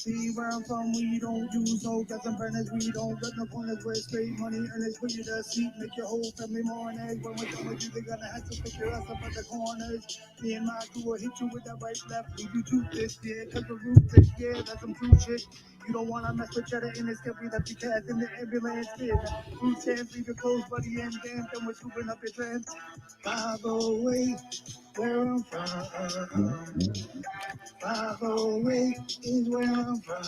See where I'm from, we don't use no gas and burners, we don't got no corners where straight money and it's for you to seat, make your whole family more an egg. When we're done with you, they're gonna have to pick your ass up at the corners. Me and my crew will hit you with that right left, leave you toothless, yeah, cause the roof is, yeah, that's some true shit. You don't wanna mess with cheddar in this company that you cast in the ambulance, yeah. Food stamps, leave your clothes, buddy, and damn, then we're scooping up your trends. 508, where I'm from. 508 is where I'm from.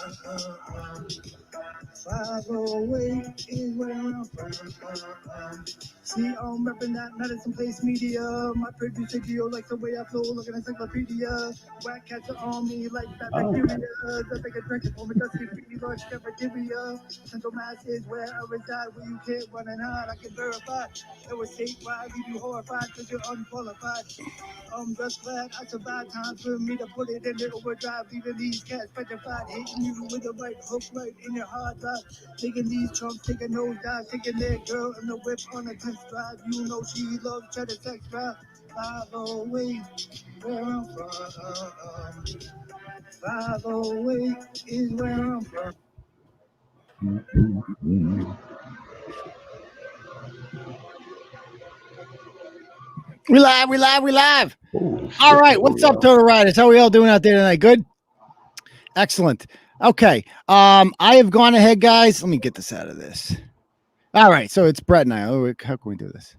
508 is where I'm from. See, I'm repping that medicine place media. My producer Gio likes the way I flow, looking at encyclopedia. Whack catcher on me like that bacteria. Just take a drink for me, just keep me large cafeteria. Central Mass is where I reside, where you can't run and hide. I can verify. It was statewide, leave you horrified because you're unqualified. I'm just glad I survived time for me to put it in the overdrive, leaving these cats petrified, hitting you with the right hook right in your hard drive, taking these chunks, taking those dives, taking their girl in the whip on a test drive. You know she loves cheddar sex drive. 508, where I'm from. 508 is where I'm from. We live. All right. What's up, Total Riders? How are we all doing out there tonight? Good? Excellent. Okay. I have gone ahead, guys. Let me get this out of this. All right. So it's Bret and I. Oh, how can we do this?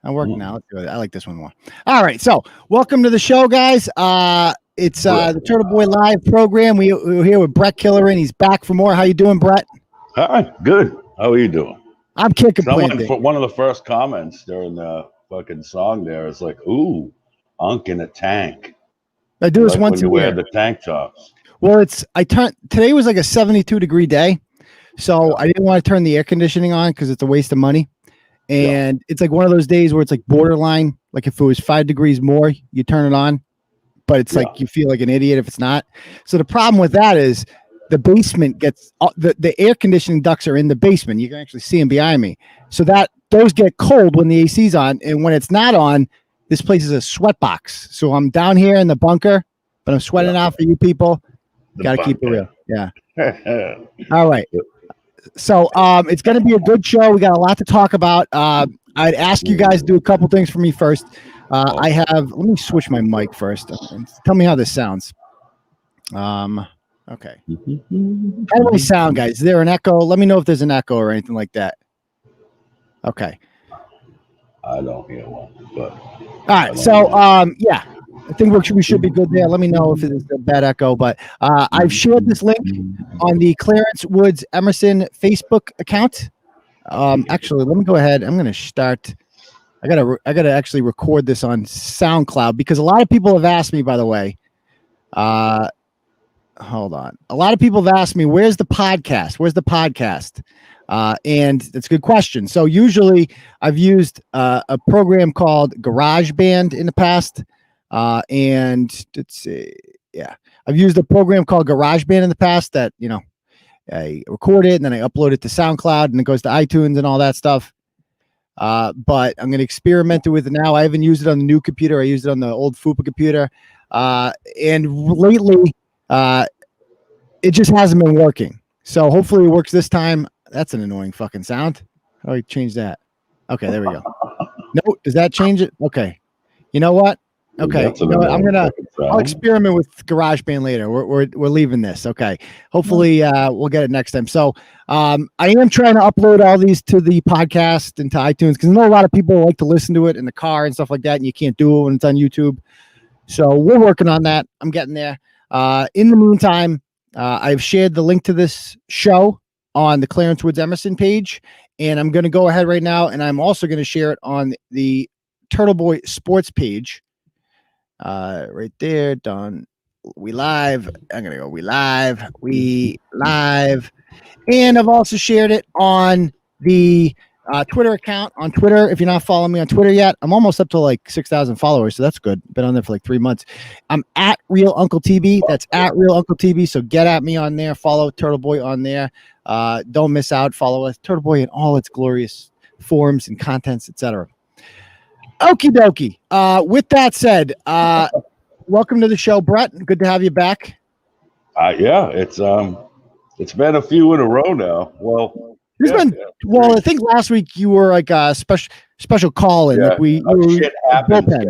I'm working now. Let's do it. I like this one more. All right. So welcome to the show, guys. It's the Turtleboy Live program. We're here with Bret Killoran. He's back for more. How you doing, Bret? Hi. Good. How are you doing? I'm kicking. One of the first comments during the fucking song there is like, "Ooh, Unk in a tank." I do this once a year. Wear the tank tops. Well, today was like a 72-degree day, so I didn't want to turn the air conditioning on because it's a waste of money. And it's like one of those days where it's like borderline. Like if it was 5 degrees more, you turn it on, but it's like you feel like an idiot if it's not. So the problem with that is the basement gets the air conditioning ducts are in the basement. You can actually see them behind me. So those get cold when the AC's on, and when it's not on, this place is a sweat box. So I'm down here in the bunker, but I'm sweating out for you people. Got to keep it real. Yeah. All right. So it's going to be a good show. We got a lot to talk about. I'd ask you guys to do a couple things for me first. Let me switch my mic first. Tell me how this sounds. Okay. How do we sound, guys? Is there an echo? Let me know if there's an echo or anything like that. Okay. I don't hear one, but all right. So yeah, I think we should be good there. Let me know if it's a bad echo, but I've shared this link on the Clarence Woods Emerson Facebook account. Actually, let me go ahead. I'm going to start. I gotta actually record this on SoundCloud because a lot of people have asked me, by the way, hold on. A lot of people have asked me, where's the podcast? And that's a good question. So usually I've used a program called GarageBand in the past. And let's see. Yeah, I've used a program called GarageBand in the past that, I record it and then I upload it to SoundCloud and it goes to iTunes and all that stuff. But I'm going to experiment with it now. I haven't used it on the new computer. I used it on the old FUPA computer. And lately, it just hasn't been working. So hopefully it works this time. That's an annoying fucking sound. How do I change that? Okay, there we go. No, does that change it? Okay. You know what? Okay. You know what? I'll experiment with GarageBand later. We're leaving this. Okay. Hopefully we'll get it next time. So I am trying to upload all these to the podcast and to iTunes because I know a lot of people like to listen to it in the car and stuff like that, and you can't do it when it's on YouTube. So we're working on that. I'm getting there. In the meantime, I've shared the link to this show on the Clarence Woods Emerson page, and I'm going to go ahead right now, and I'm also going to share it on the Turtleboy Sports page. Right there, done. We live. I'm going to go, we live. And I've also shared it on the Twitter account on Twitter. If you're not following me on Twitter yet, I'm almost up to like 6,000 followers, so that's good. Been on there for like 3 months. I'm at Real Uncle TB. That's at Real Uncle TB. So get at me on there. Follow Turtleboy on there. Don't miss out. Follow us, Turtleboy, in all its glorious forms and contents, etc. Okie dokie. With that said, welcome to the show, Bret. Good to have you back. Yeah, it's been a few in a row now. Well, well, I think last week you were like a special call in. Yeah, like shit happens.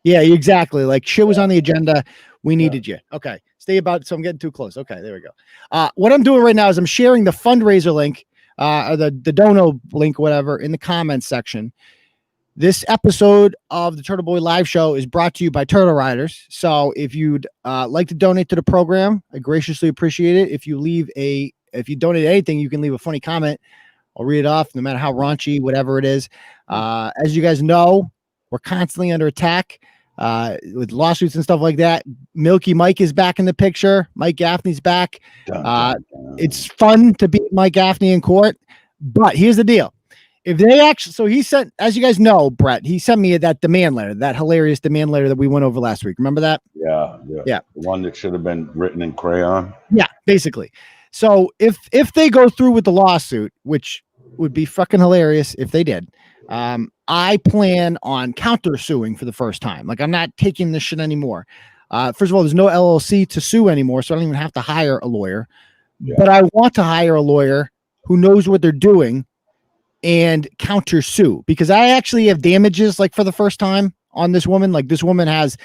Yeah, exactly. Like shit was on the agenda. We needed you. Okay. Stay about. So I'm getting too close. Okay, there we go. What I'm doing right now is I'm sharing the fundraiser link, or the dono link, whatever, in the comments section. This episode of the Turtleboy Live Show is brought to you by Turtle Riders. So if you'd like to donate to the program, I graciously appreciate it. If you donate anything, you can leave a funny comment. I'll read it off, no matter how raunchy, whatever it is. As you guys know, we're constantly under attack with lawsuits and stuff like that. Milky Mike is back in the picture. Mike Gaffney's back. It's fun to beat Mike Gaffney in court. But here's the deal. If they actually, so he sent, as you guys know, Bret, he sent me that demand letter, that hilarious demand letter that we went over last week. Remember that? Yeah. The one that should have been written in crayon. Yeah, basically. So if they go through with the lawsuit, which would be fucking hilarious if they did, I plan on countersuing for the first time. Like, I'm not taking this shit anymore. First of all, there's no LLC to sue anymore, so I don't even have to hire a lawyer. Yeah. But I want to hire a lawyer who knows what they're doing and countersue, because I actually have damages, like, for the first time on this woman. Like, this woman has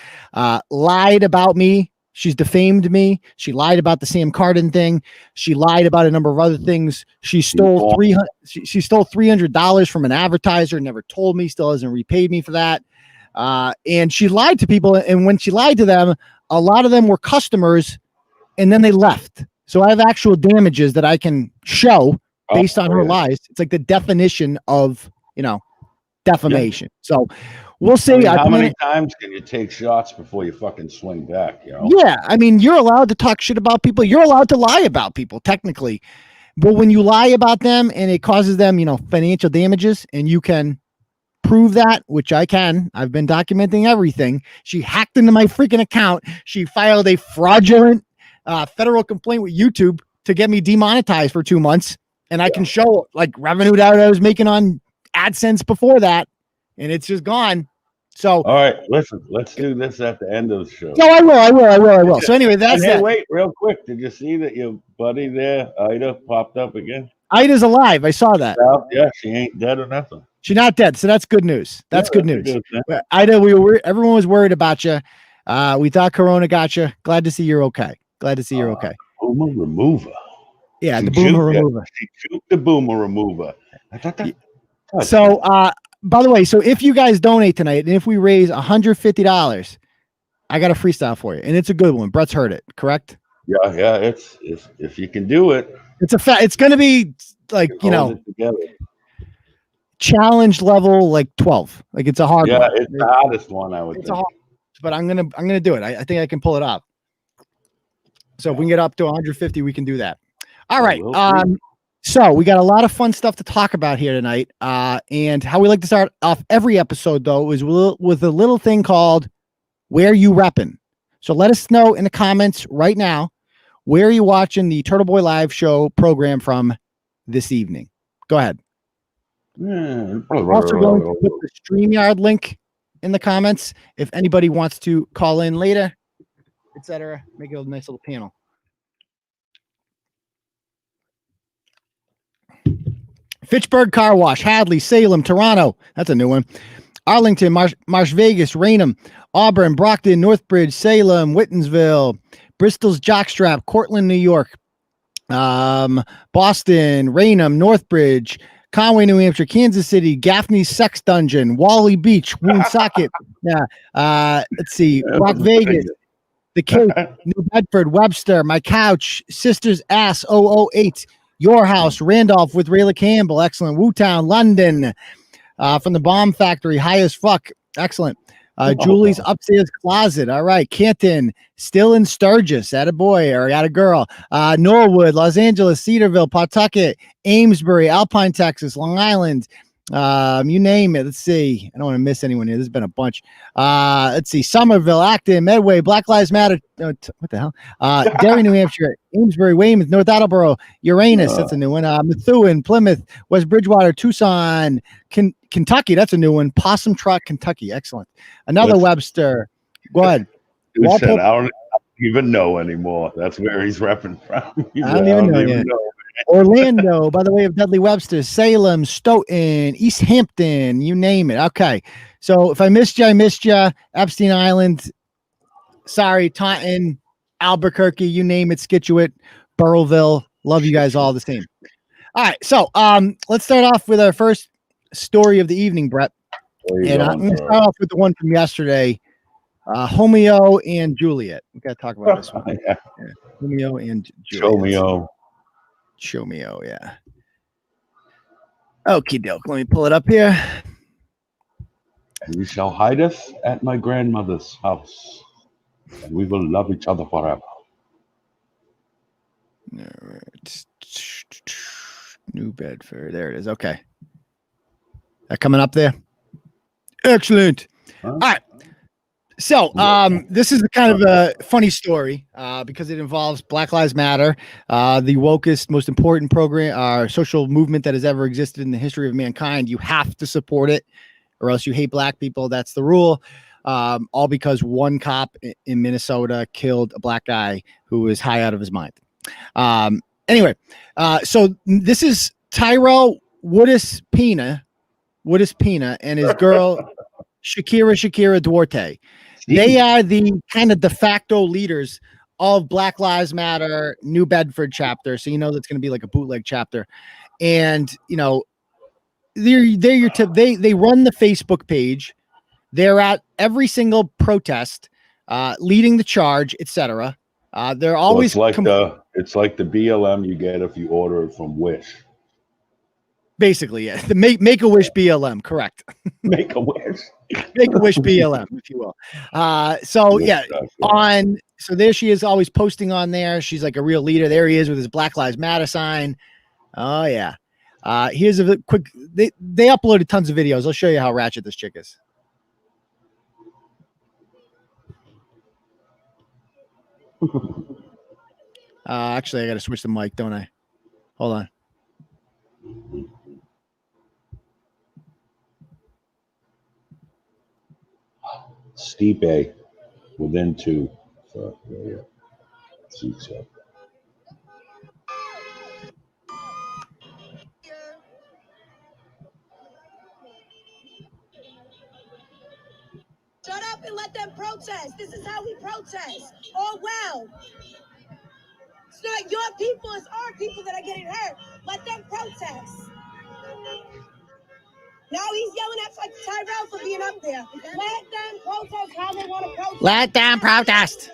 lied about me. She's defamed me. She lied about the Sam Carden thing. She lied about a number of other things. She stole She stole $300 from an advertiser. Never told me. Still hasn't repaid me for that. And she lied to people. And when she lied to them, a lot of them were customers, and then they left. So I have actual damages that I can show based on her lies. It's like the definition of, defamation. Yeah. So we'll see. How many times can you take shots before you fucking swing back? Yeah. I mean, you're allowed to talk shit about people. You're allowed to lie about people, technically. But when you lie about them and it causes them, financial damages, and you can prove that, which I can. I've been documenting everything. She hacked into my freaking account. She filed a fraudulent federal complaint with YouTube to get me demonetized for 2 months. And I can show like revenue that I was making on AdSense before that, and it's just gone. So, all right, listen, let's do this at the end of the show. No, I will. So anyway, that's hey, wait, real quick. Did you see that your buddy there, Ida, popped up again? Ida's alive. I saw that. Yeah, she ain't dead or nothing. She's not dead, so that's good news. That's good news. Ida, everyone was worried about you. We thought Corona got you. Glad to see you're okay. Boomer remover. Yeah, the boomer remover. She juked the boomer remover. So, by the way, so if you guys donate tonight, and if we raise $150, I got a freestyle for you, and it's a good one. Bret's heard it, correct? Yeah. It's if you can do it, it's going to be like challenge level like 12. Like, it's a hard one. Yeah, it's the hardest one, I would think. But I'm gonna do it. I think I can pull it off. So if we can get up to 150, we can do that. All right. So we got a lot of fun stuff to talk about here tonight. And how we like to start off every episode, though, is with a little thing called Where You Reppin'. So let us know in the comments right now, where are you watching the Turtleboy Live Show program from this evening? Go ahead. I'm also going to put the StreamYard link in the comments if anybody wants to call in later, etc. Make it a nice little panel. Fitchburg Car Wash, Hadley, Salem, Toronto. That's a new one. Arlington, Marsh Vegas, Raynham, Auburn, Brockton, Northbridge, Salem, Whitensville, Bristol's Jockstrap, Cortland, New York, Boston, Raynham, Northbridge, Conway, New Hampshire, Kansas City, Gaffney's Sex Dungeon, Wally Beach, Woonsocket. Let's see, Rock Vegas, The Cape, New Bedford, Webster, My Couch, Sisters Ass 008, Your House, Randolph with Rayla Campbell, excellent. Wootown, London, from the Bomb Factory, High as Fuck, excellent. Julie's Upstairs Closet, all right. Canton, still in Sturgis, at a boy or at a girl. Norwood, Los Angeles, Cedarville, Pawtucket, Amesbury, Alpine, Texas, Long Island, You name it. Let's see. I don't want to miss anyone here. There's been a bunch. Let's see. Somerville, Acton, Medway, Black Lives Matter. What the hell? Derry, New Hampshire, Amesbury, Weymouth, North Attleboro, Uranus. That's a new one. Methuen, Plymouth, West Bridgewater, Tucson, Kentucky. That's a new one. Possum Truck, Kentucky. Excellent. Another Webster. Go ahead. Who said, I don't even know anymore. That's where he's repping from. I don't even know. Orlando, by the way of Dudley Webster, Salem, Stoughton, East Hampton, you name it. Okay. So if I missed you, I missed you. Epstein Island, sorry, Taunton, Albuquerque, you name it, Scituate, Burrowville. Love you guys all the same. All right. So let's start off with our first story of the evening, Bret. And I'm going to start off with the one from yesterday. Homeo and Juliet. We got to talk about this one. Yeah. Homeo and Juliet. Show me, yeah. Okie doke. Let me pull it up here. And you shall hide us at my grandmother's house, and we will love each other forever. All right. New Bedford. There it is. Okay. That coming up there? Excellent. Huh? All right. So this is kind of a funny story because it involves Black Lives Matter, the wokest, most important program, social movement that has ever existed in the history of mankind. You have to support it or else you hate black people. That's the rule. All because one cop in Minnesota killed a black guy who was high out of his mind. Anyway, so this is Tyrell Woodis Pina and his girl Shakira Duarte. They are the kind of de facto leaders of Black Lives Matter New Bedford chapter. So, that's going to be like a bootleg chapter. And, they're your tip. They run the Facebook page. They're at every single protest, leading the charge, etc. They're always so it's like the BLM you get if you order it from Wish. Basically, yeah. The Make-A-Wish BLM, correct. Make-A-Wish. Make-A-Wish BLM, if you will. So there she is, always posting on there. She's like a real leader. There he is with his Black Lives Matter sign. Oh, yeah. Here's a quick, they uploaded tons of videos. I'll show you how ratchet this chick is. Actually, I got to switch the mic, don't I? Hold on. Stipe within 2. So, yeah. So. Shut up and let them protest. This is how we protest. Oh, wow. It's not your people, it's our people that are getting hurt. Let them protest. Now he's yelling at Tyrell for being up there. Let them protest how they want to protest. Let them protest.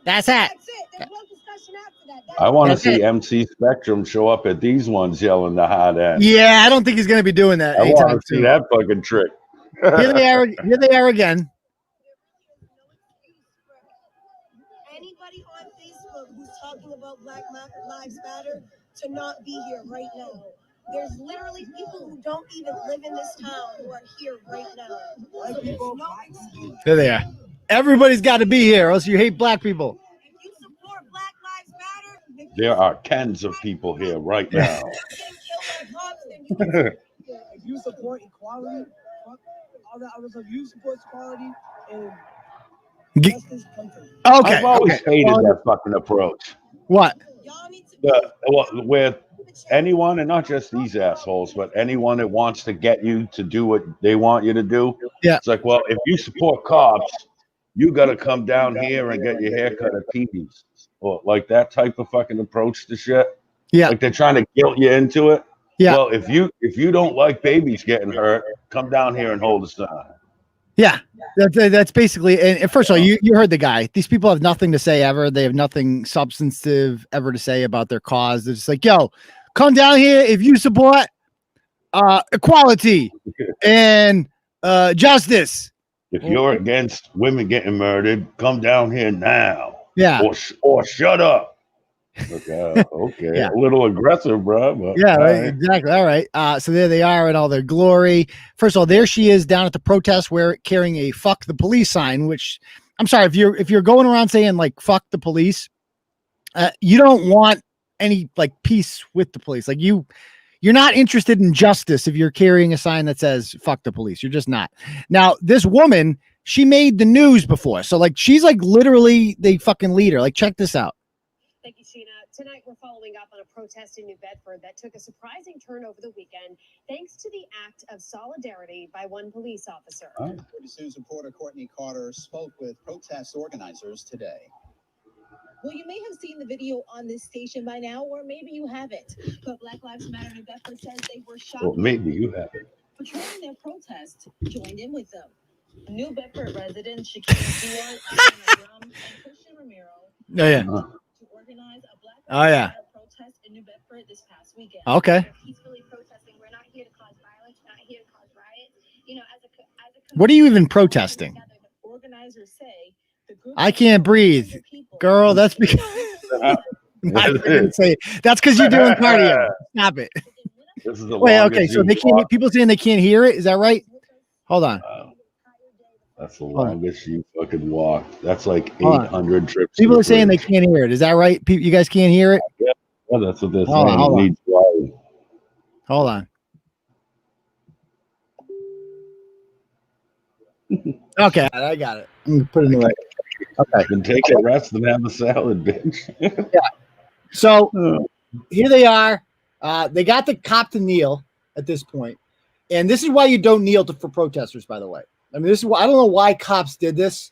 That's it. There's no discussion after that. I want to see MC Spectrum show up at these ones yelling the hot end. Yeah, I don't think he's going to be doing that. I want to see that fucking trick. Here they are again. Anybody on Facebook who's talking about Black Lives Matter to not be here right now. There's literally people who don't even live in this town who are here right now. So there they are. Everybody's got to be here, or else you hate black people. If you support Black Lives Matter, there are tens of people here right now. If you support equality, all the others of you support equality and justice. Okay. I've always hated that fucking approach. What? With anyone, and not just these assholes, but anyone that wants to get you to do what they want you to do. Yeah. It's like, well, if you support cops, you got to come down here and get your haircut at Peepee's, or like that type of fucking approach to shit. Yeah. Like they're trying to guilt you into it. Yeah. Well, if you don't like babies getting hurt, come down here and hold a sign. Yeah. That's basically, and first of all, you heard the guy. These people have nothing to say ever. They have nothing substantive ever to say about their cause. They're just like, yo, come down here if you support equality and justice. If you're against women getting murdered, come down here now. Yeah. Or shut up. Okay, okay. Yeah. A little aggressive, bro. But Yeah, all right, right. exactly. All right. So there they are in all their glory. First of all, there she is down at the protest where carrying a "fuck the police" sign. Which, I'm sorry, if you're going around saying like "fuck the police," you don't want any like peace with the police. Like you're not interested in justice if you're carrying a sign that says "fuck the police." You're just not. Now, this woman, she made the news before, so like she's like literally the fucking leader. Like, check this out. Thank you, Sheena. Tonight, we're following up on a protest in New Bedford that took a surprising turn over the weekend, thanks to the act of solidarity by one police officer. Oh. News reporter Courtney Carter spoke with protest organizers today. Well, you may have seen the video on this station by now, or maybe you haven't. But Black Lives Matter New Bedford says they were shocked. Well, maybe you have it. Patrolling their protest, joined in with them. New Bedford residents Shakira Dior, Drum, and Christian Romero Oh yeah. Uh, to organize a Black Oh, yeah. Lives Matter protest in New Bedford this past weekend. Okay. They're peacefully protesting. We're not here to cause violence. We're not here to cause riots. You know, as a What are you even protesting? Organizers say the group I can't breathe, girl. That's because I didn't say that's because you're doing cardio. Stop it. this is the Wait, longest okay. So you've they can't. walked. People saying they can't hear it. Is that right? Hold on. Wow. That's the on. longest you fucking walked. That's like Hold on. 800 trips. People to are saying they bridge. can't hear it. Is that right? You guys can't hear it. Yeah, that's what they're Hold on, saying. hold It on. needs wiring. Hold on. Okay, I got it. I'm gonna put it in the right. Okay. Then take a rest and have a salad, bitch. So Oh. here they are. They got the cop to kneel at this point, and this is why you don't kneel for protesters. By the way, I mean this is why I don't know why cops did this,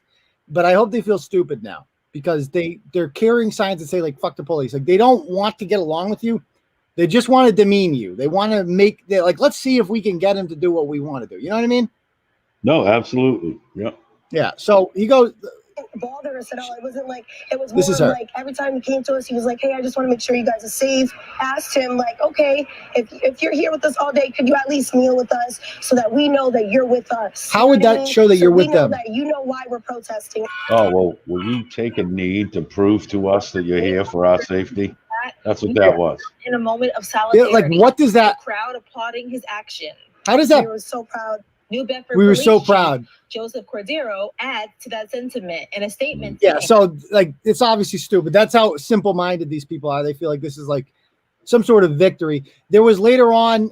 but I hope they feel stupid now because they're carrying signs that say like "fuck the police." Like they don't want to get along with you. They just want to demean you. They want to make like let's see if we can get him to do what we want to do. You know what I mean? No, absolutely. Yep. Yeah. So he goes. bother us at all. It wasn't like, it was This more is her. like every time he came to us, he was like, hey, I just want to make sure you guys are safe. Asked him like, okay, if you're here with us all day, could you at least kneel with us so that we know that you're with us? How would that show that you're with them? That you know why we're protesting. Oh, well, will you take a knee to prove to us that you're here for our safety? That's what that was. In a moment of Yeah, solidarity. like what does that? The crowd applauding his action. How does that? We were so proud. New Bedford We were Police so Chief proud. Joseph Cordero adds to that sentiment in a statement. Yeah, saying, so like it's obviously stupid. That's how simple-minded these people are. They feel like this is like some sort of victory. There was later on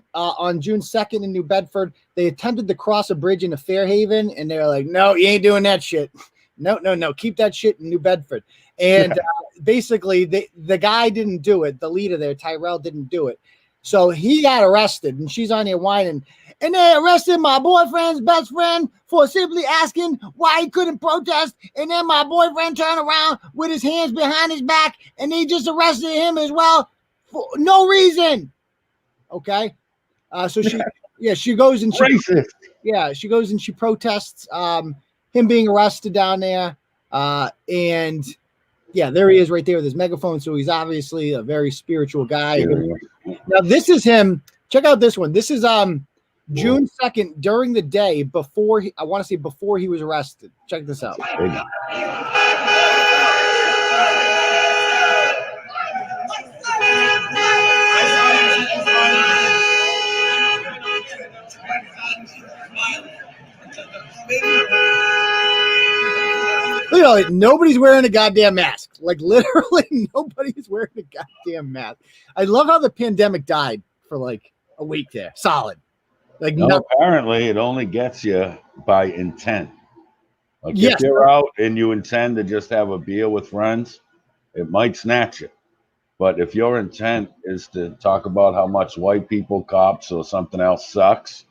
June 2nd in New Bedford, they attempted to cross a bridge into Fairhaven, and they're like, "No, you ain't doing that shit. No, keep that shit in New Bedford." And basically, the guy didn't do it. The leader there, Tyrell, didn't do it. So he got arrested, and she's on here whining. And they arrested my boyfriend's best friend for simply asking why he couldn't protest. And then my boyfriend turned around with his hands behind his back, and they just arrested him as well for no reason. Okay, so she goes and she goes and she protests him being arrested down there, and yeah, there he is right there with his megaphone. So he's obviously a very spiritual guy. Now this is him. Check out this one. This is June 2nd during the day before I want to say before he was arrested. Check this out. You know, like, nobody's wearing a goddamn mask. Like literally nobody's wearing a goddamn mask. I love how the pandemic died for like a week there. Solid. Like no, apparently it only gets you by intent. Like Yes. if you're out and you intend to just have a beer with friends, it might snatch you. But if your intent is to talk about how much white people, cops, or something else sucks,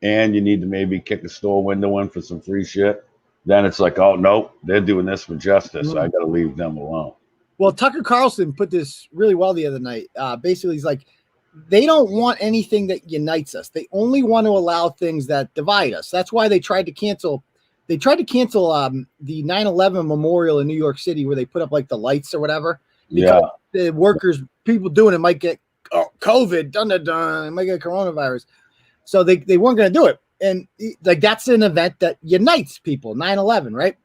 and you need to maybe kick a store window in for some free shit, then it's like, oh, no, they're doing this for justice. So I got to leave them alone. Well, Tucker Carlson put this really well the other night. Basically, he's like, they don't want anything that unites us. They only want to allow things that divide us. That's why they tried to cancel. They tried to cancel the 9/11 memorial in New York City, where they put up like the lights or whatever. Because the workers, people doing it might get COVID, dun, might get coronavirus. So they weren't going to do it. And like that's an event that unites people, 9/11, right?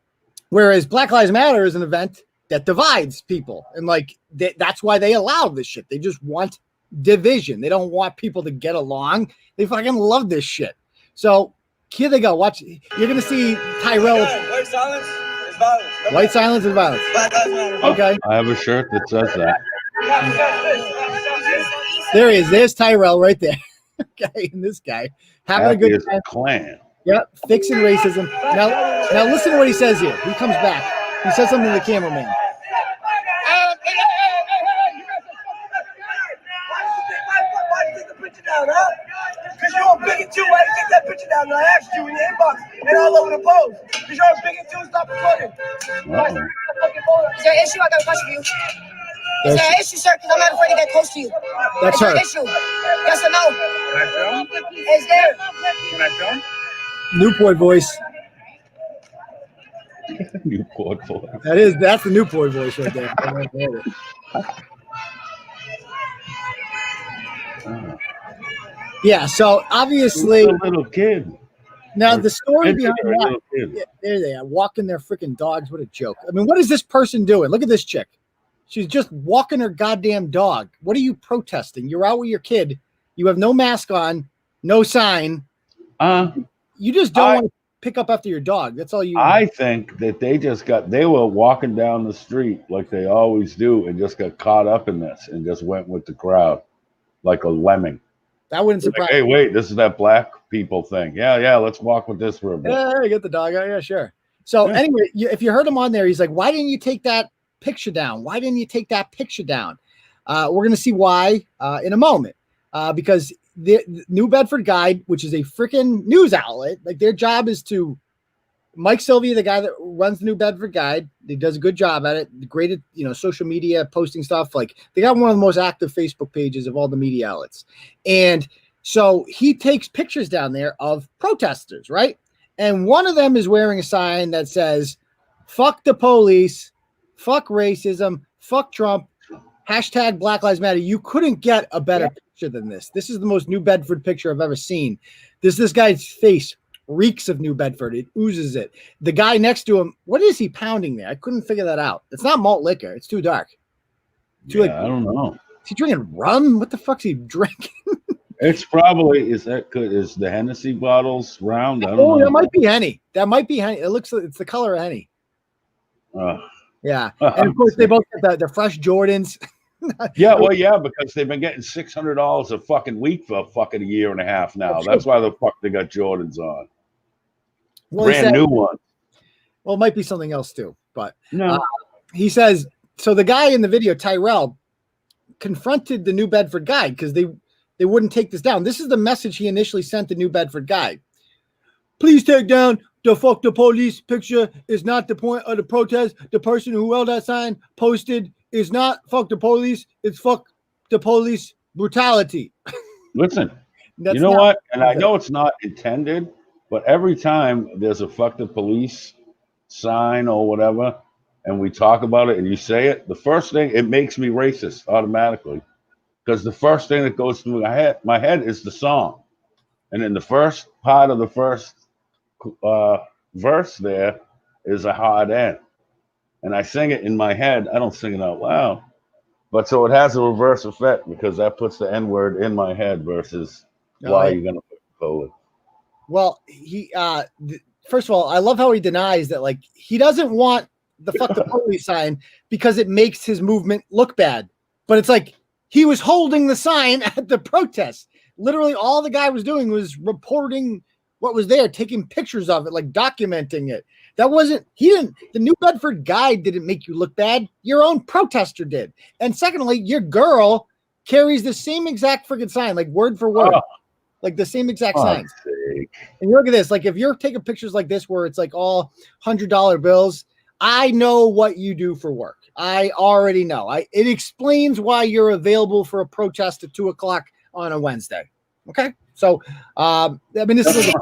Whereas Black Lives Matter is an event that divides people. And like, that's why they allow this shit. They just want division. They don't want people to get along. They fucking love this shit. So here they go. Watch. You're going to see Tyrell. White silence is violence. White silence is violence. Okay. I have a shirt that says that. There he is. There's Tyrell right there. Okay. And this guy having a good time. Clan. Yep. Fixing racism. Now listen to what he says here. He comes back. He says something to the cameraman. Because you're a bigot too. Why you take that picture down? And I asked you in the inbox and all over the post. Because you're a bigot too. Stop recording. Is there an issue? I got a question for you. Is there an issue, sir? Because I'm not afraid to get close to you. That's her. Is there an issue? Yes or no? Can I film? Is there? Can I film? Newport voice. Newport voice. That's the Newport voice right there. Yeah, so obviously, a little kid. Now the story behind that, there they are, walking their freaking dogs. What a joke! I mean, what is this person doing? Look at this chick. She's just walking her goddamn dog. What are you protesting? You're out with your kid. You have no mask on, no sign. You just don't want to pick up after your dog. That's all you. I think that they were walking down the street like they always do and just got caught up in this and just went with the crowd like a lemming. That wouldn't surprise me. Hey, wait, this is that black people thing. Yeah, let's walk with this for a bit. Yeah, get the dog out. Yeah, sure. So anyway, if you heard him on there, he's like, why didn't you take that picture down? Why didn't you take that picture down? We're going to see why in a moment. Because the New Bedford Guide, which is a freaking news outlet, like their job is to Mike Sylvia, the guy that runs the New Bedford Guide, he does a good job at it. Great at, social media, posting stuff. Like they got one of the most active Facebook pages of all the media outlets. And so he takes pictures down there of protesters, right? And one of them is wearing a sign that says, fuck the police, fuck racism, fuck Trump, hashtag Black Lives Matter. You couldn't get a better picture than this. This is the most New Bedford picture I've ever seen. This guy's face reeks of New Bedford. It oozes it. The guy next to him, what is he pounding there? I couldn't figure that out. It's not malt liquor. It's too dark. I don't know. Is he drinking rum? What the fuck's he drinking? It's probably is the Hennessy bottles round? I don't know. That might be Henny. It looks like it's the color of Henny. Yeah. And of course they both got the fresh Jordans. Because they've been getting $600 a fucking week for a fucking a year and a half now. That's why the fuck they got Jordans on. Well, brand new one. Well, it might be something else too, but no. He says, so the guy in the video, Tyrell, confronted the New Bedford Guide because they wouldn't take this down. This is the message he initially sent the New Bedford Guide. Please take down the fuck the police picture is not the point of the protest. The person who held that sign posted is not fuck the police. It's fuck the police brutality. Listen, you know what? And I know it's not intended, but every time there's a fuck the police sign or whatever, and we talk about it and you say it, the first thing, it makes me racist automatically. Because the first thing that goes through my head is the song. And then the first part of the first verse there is a hard end. And I sing it in my head. I don't sing it out loud. But so it has a reverse effect because that puts the N word in my head versus why you're going to put Poland. Well, he first of all, I love how he denies that, like, he doesn't want the fuck the police sign because it makes his movement look bad. But it's like he was holding the sign at the protest. Literally all the guy was doing was reporting what was there, taking pictures of it, like documenting it. The New Bedford Guide didn't make you look bad. Your own protester did. And secondly, your girl carries the same exact freaking sign, like word for word, like the same exact signs. And you look at this, like if you're taking pictures like this, where it's like all $100 bills, I know what you do for work. I already know. It explains why you're available for a protest at 2:00 on a Wednesday. Okay. So, this is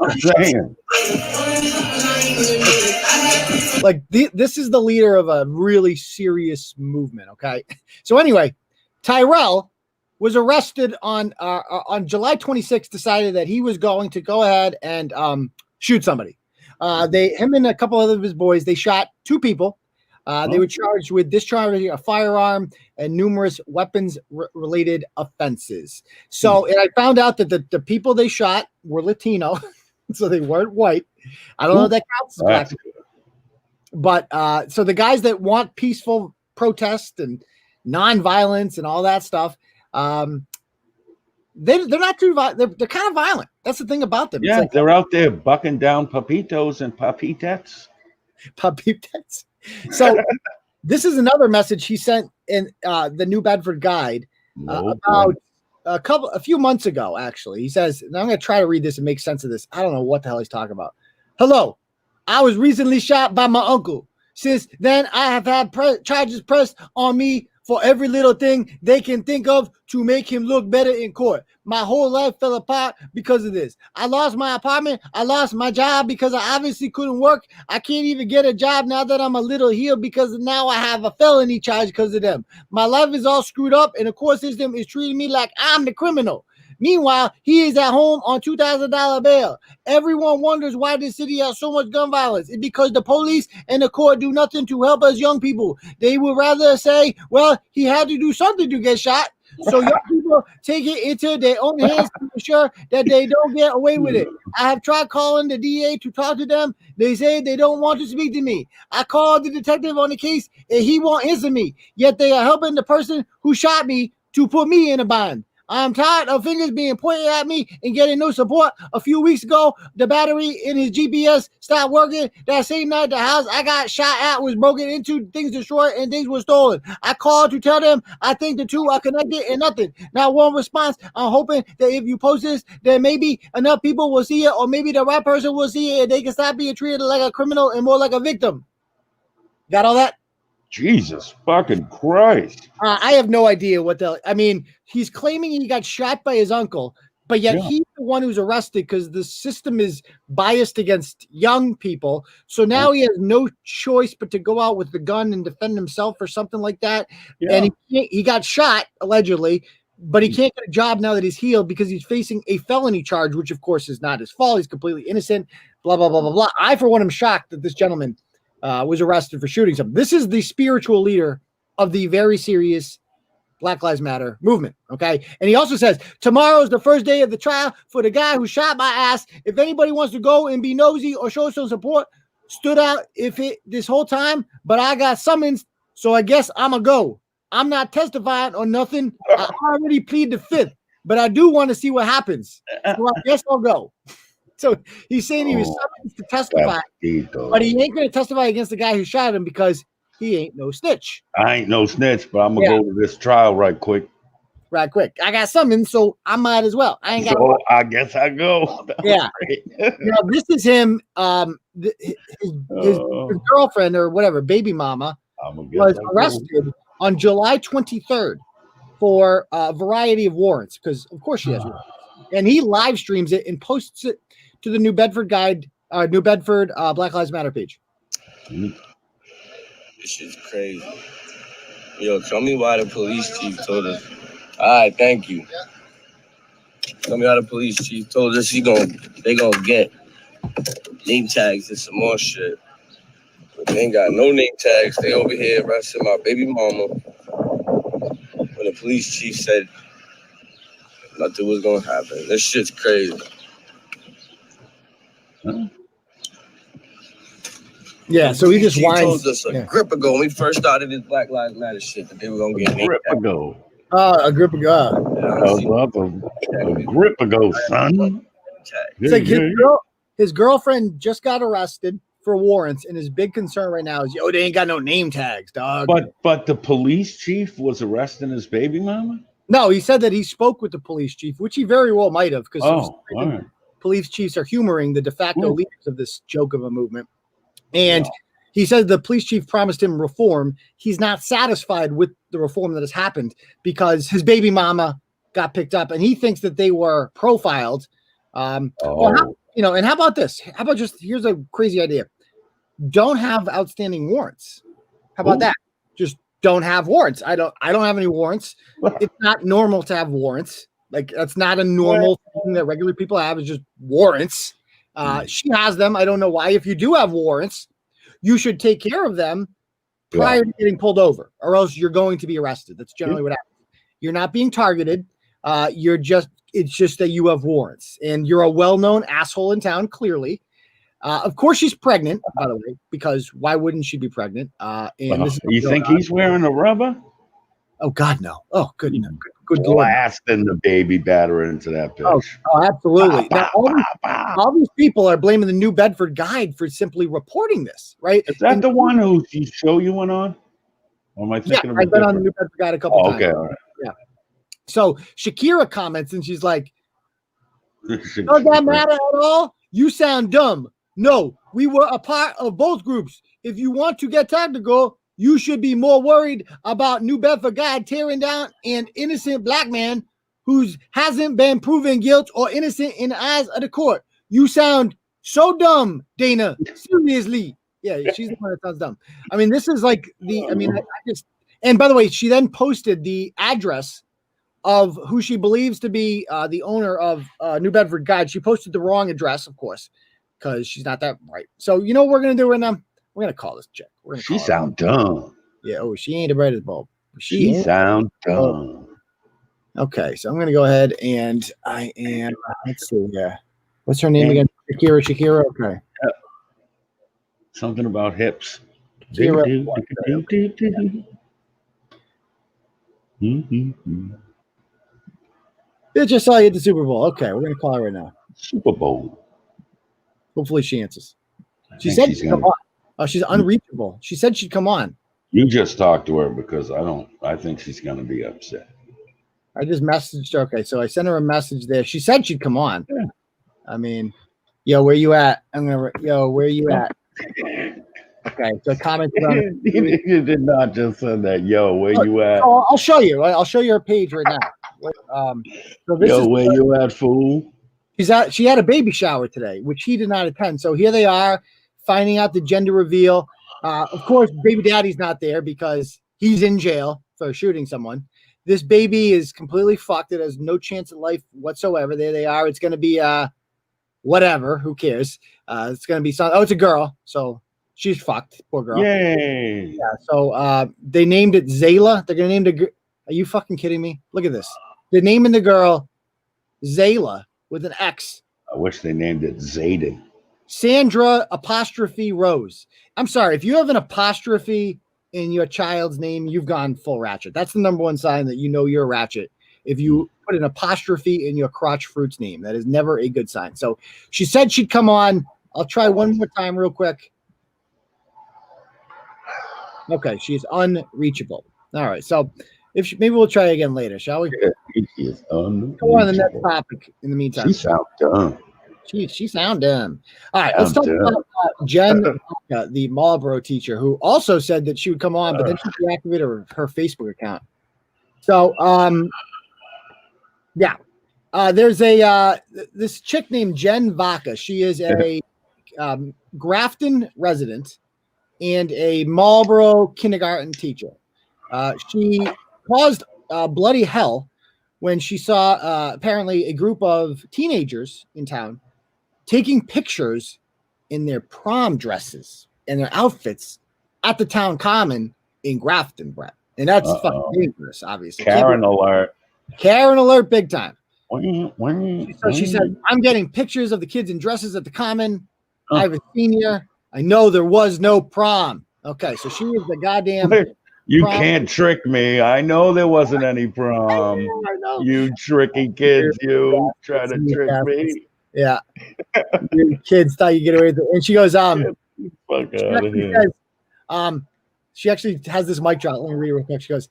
this is the leader of a really serious movement. Okay. So anyway, Tyrell was arrested on July 26th, decided that he was going to go ahead and shoot somebody. Him and a couple of his boys, they shot two people. They were charged with discharging a firearm and numerous weapons-related offenses. So, and I found out that the people they shot were Latino, so they weren't white. I don't know if that counts as black. But so the guys that want peaceful protest and nonviolence and all that stuff, they're not too violent. They're kind of violent. That's the thing about them. Yeah, like, they're out there bucking down papitos and papitas. Papitas. So this is another message he sent in the New Bedford Guide about a few months ago, actually. He says, and I'm going to try to read this and make sense of this. I don't know what the hell he's talking about. Hello, I was recently shot by my uncle. Since then, I have had charges pressed on me for every little thing they can think of to make him look better in court. My whole life fell apart because of this. I lost my apartment. I lost my job because I obviously couldn't work. I can't even get a job now that I'm a little healed because now I have a felony charge because of them. My life is all screwed up and the court system is treating me like I'm the criminal. Meanwhile, he is at home on $2,000 bail. Everyone wonders why this city has so much gun violence. It's because the police and the court do nothing to help us young people. They would rather say, well, he had to do something to get shot. So young people take it into their own hands to ensure that they don't get away with it. I have tried calling the DA to talk to them. They say they don't want to speak to me. I called the detective on the case and he won't answer me. Yet they are helping the person who shot me to put me in a bind. I'm tired of fingers being pointed at me and getting no support. A few weeks ago, the battery in his GPS stopped working. That same night, the house I got shot at was broken into, things destroyed, and things were stolen. I called to tell them I think the two are connected and nothing. Not one response. I'm hoping that if you post this, then maybe enough people will see it, or maybe the right person will see it and they can stop being treated like a criminal and more like a victim. Got all that? Jesus fucking Christ. I have no idea what the, I mean, he's claiming he got shot by his uncle, but yet he's the one who's arrested because the system is biased against young people. So now he has no choice but to go out with the gun and defend himself or something like that. Yeah. And he got shot, allegedly, but he can't get a job now that he's healed because he's facing a felony charge, which of course is not his fault. He's completely innocent, blah, blah, blah, blah, blah. I, for one, am shocked that this gentleman was arrested for shooting something. This is the spiritual leader of the very serious Black Lives Matter movement, okay? And he also says, tomorrow is the first day of the trial for the guy who shot my ass. If anybody wants to go and be nosy or show some support, stood out this whole time, but I got summons, so I guess I'm going to go. I'm not testifying or nothing. I already plead the fifth, but I do want to see what happens. So I guess I'll go. So he's saying he was summoned to testify, but he ain't going to testify against the guy who shot him because he ain't no snitch. I ain't no snitch, but I'm going to go to this trial right quick. Right quick. I got summoned, so I might as well. I ain't got. So I guess I go. Yeah. Now, this is him. His girlfriend or whatever, baby mama, was arrested on July 23rd for a variety of warrants because, of course, she has warrants. And he live streams it and posts it to the New Bedford Guide, New Bedford Black Lives Matter page. This shit's crazy. Yo, tell me why the police chief told us. All right, thank you. Tell me how the police chief told us they gonna get name tags and some more shit. But they ain't got no name tags. They over here arresting my baby mama. When the police chief said nothing was gonna happen. This shit's crazy. Huh? Yeah, so he just He whines. told us a grip ago when we first started this Black Lives Matter shit that they were gonna get a grip ago. A grip ago. A grip ago, son. It's like his girlfriend just got arrested for warrants, and his big concern right now is, yo, they ain't got no name tags, dog. But the police chief was arresting his baby mama? No, he said that he spoke with the police chief, which he very well might have, because police chiefs are humoring the de facto leaders of this joke of a movement. And he said the police chief promised him reform. He's not satisfied with the reform that has happened because his baby mama got picked up, and he thinks that they were profiled. And how about this? How about here's a crazy idea. Don't have outstanding warrants. How about that? Just don't have warrants. I don't have any warrants. It's not normal to have warrants. Like, that's not a normal thing that regular people have. It's just warrants. She has them. I don't know why. If you do have warrants, you should take care of them prior to getting pulled over, or else you're going to be arrested. That's generally what happens. You're not being targeted. It's just that you have warrants, and you're a well-known asshole in town, clearly. Of course, she's pregnant, by the way, because why wouldn't she be pregnant? You think he's wearing a rubber? Oh God, no! Oh, good, good blasting the baby batter into that bitch. Oh, absolutely. Now, all these people are blaming the New Bedford Guide for simply reporting this, right? Is that the one who show you went on? Or am I thinking of I've been on the New Bedford Guide a couple times. Okay, all right. Yeah. So Shakira comments and she's like, "Does that matter at all? You sound dumb. No, we were a part of both groups. If you want to get technical, you should be more worried about New Bedford Guide tearing down an innocent black man who hasn't been proven guilt or innocent in the eyes of the court. You sound so dumb, Dana. Seriously." Yeah, she's the one that sounds dumb. I mean, this is like and by the way, she then posted the address of who she believes to be the owner of New Bedford Guide. She posted the wrong address, of course, because she's not that bright. So you know what we're going to do right now? We're going to call this chick. She sound dumb. Yeah. Oh, she ain't the brightest bulb. She sound dumb. Okay. So I'm going to go ahead and let's see. Yeah. What's her name again? Shakira. Okay. Something about hips. Shakira. Bitch, I saw you at the Super Bowl. Okay. We're going to call her right now. Super Bowl. Hopefully she answers. She said she'd come on. Oh, she's unreachable. She said she'd come on. You just talked to her because I think she's going to be upset. I just messaged her. Okay, so I sent her a message there. She said she'd come on. Yeah. I mean, yo, where you at? Where you at? Okay, so commented on You did not just send that. Yo, where you at? Oh, I'll show you. I'll show you her page right now. So this is where you at, fool? She had a baby shower today, which he did not attend. So here they are, finding out the gender reveal. Of course, baby daddy's not there because he's in jail for shooting someone. This baby is completely fucked. It has no chance of life whatsoever. There they are. It's going to be whatever. Who cares? It's going to be it's a girl. So she's fucked. Poor girl. Yay. Yeah. So they named it Zayla. They're going to name the. Are you fucking kidding me? Look at this. They're naming the girl Zayla with an X. I wish they named it Zayden. Sandra apostrophe Rose. I'm sorry. If you have an apostrophe in your child's name, you've gone full ratchet. That's the number one sign that you know you're a ratchet. If you put an apostrophe in your crotch fruit's name, that is never a good sign. So she said she'd come on. I'll try one more time real quick. Okay. She's unreachable. All right. So maybe we'll try again later, shall we? She is unreachable. Go on to the next topic in the meantime. She sound dumb. She sound dumb. All right, let's talk about Jen, the Marlborough teacher, who also said that she would come on, but then she deactivated her Facebook account. So, there's this chick named Jen Vaca. She is a Grafton resident and a Marlborough kindergarten teacher. She caused bloody hell when she saw apparently a group of teenagers in town taking pictures in their prom dresses and their outfits at the town common in Grafton, Bret. And that's fucking dangerous, obviously. Karen alert. Karen alert big time. She said, I'm getting pictures of the kids in dresses at the common. I have a senior. I know there was no prom. Okay, so she is the goddamn... You can't trick me. I know there wasn't any prom. I know. You tricky kids, you try to trick me. Yeah. You kids thought you get away with it. And she goes, fuck out of here. She actually has this mic drop. Let me read it real quick. She goes,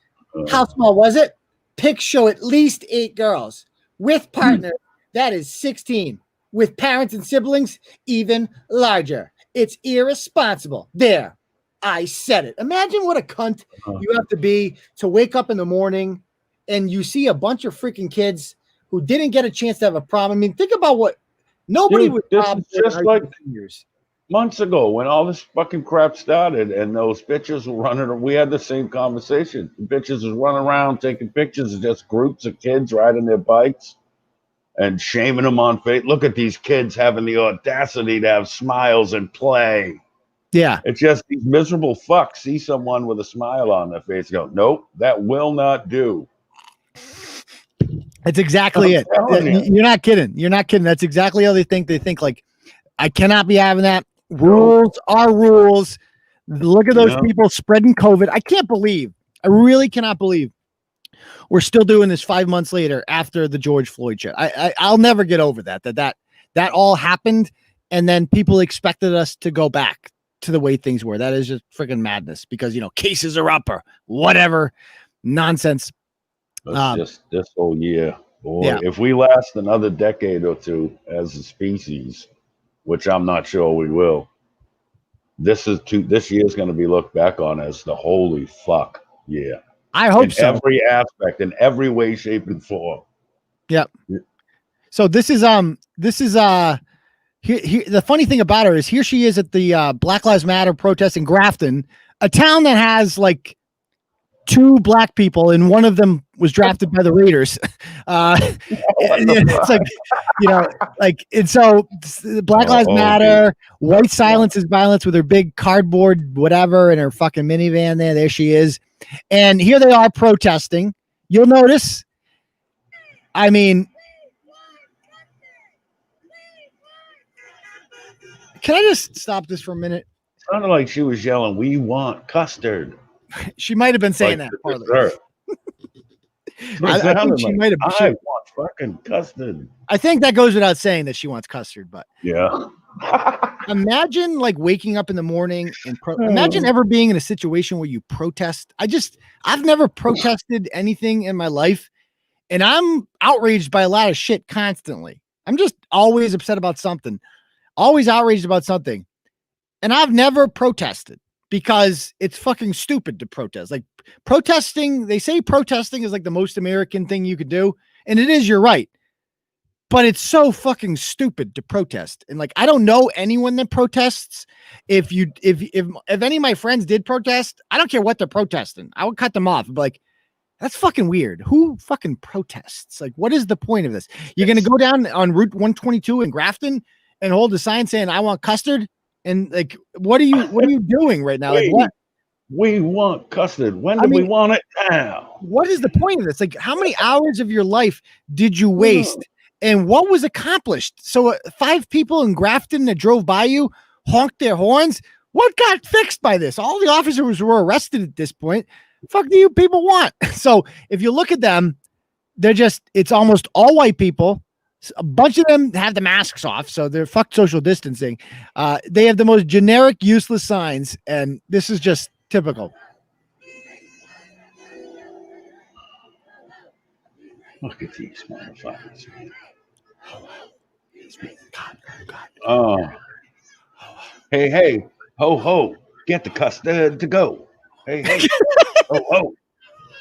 how small was it? Pics show at least 8 girls. With partners, that is 16. With parents and siblings, even larger. It's irresponsible. There. I said it. Imagine what a cunt you have to be to wake up in the morning and you see a bunch of freaking kids who didn't get a chance to have a prom. I mean, think about what nobody would. This is just like months ago when all this fucking crap started and those bitches were running. We had the same conversation. The bitches was running around taking pictures of just groups of kids riding their bikes and shaming them on Facebook. Look at these kids having the audacity to have smiles and play. Yeah. It's just these miserable fucks see someone with a smile on their face, go, nope, that will not do. That's exactly it. You're not kidding. You're not kidding. That's exactly how they think. They think like, I cannot be having that. Rules are rules. Look at those people spreading COVID. I really cannot believe we're still doing this 5 months later after the George Floyd shit. I'll never get over that all happened. And then people expected us to go back to the way things were. That is just freaking madness because, cases are up or whatever nonsense. Just this whole year, boy, if we last another decade or two as a species, which I'm not sure we will, this year is going to be looked back on as the holy fuck year. I hope so. Every aspect, in every way, shape, and form. Yep. So this is here, the funny thing about her is here she is at the Black Lives Matter protest in Grafton, a town that has like 2 black people, and one of them was drafted by the Raiders. It's like, and so Black Lives Matter, white silence is violence with her big cardboard, whatever, and her fucking minivan there she is. And here they are protesting. You'll notice, I mean, can I just stop this for a minute? It sounded like she was yelling, "We want custard." She might have been saying that. I think she might have. I want fucking custard. I think that goes without saying that she wants custard, but yeah. Imagine like waking up in the morning and imagine ever being in a situation where you protest. I've never protested anything in my life, and I'm outraged by a lot of shit constantly. I'm just always upset about something, always outraged about something, and I've never protested. Because it's fucking stupid to protest. Like protesting, they say protesting is like the most American thing you could do. And it is, you're right. But it's so fucking stupid to protest. And like, I don't know anyone that protests. If any of my friends did protest, I don't care what they're protesting. I would cut them off. But like, that's fucking weird. Who fucking protests? Like, what is the point of this? You're going to go down on Route 122 in Grafton and hold a sign saying, I want custard. And like, what are you doing right now? Like, what? We want custard. When do we want it now? What is the point of this? Like, how many hours of your life did you waste? And what was accomplished? So 5 people in Grafton that drove by you honked their horns. What got fixed by this? All the officers were arrested at this point. Fuck do you people want? So if you look at them, it's almost all white people. A bunch of them have the masks off, so they're fuck social distancing. They have the most generic, useless signs, and this is just typical. Look at these motherfuckers. Oh. Hey, ho, ho, get the custard to go. Hey, ho, ho,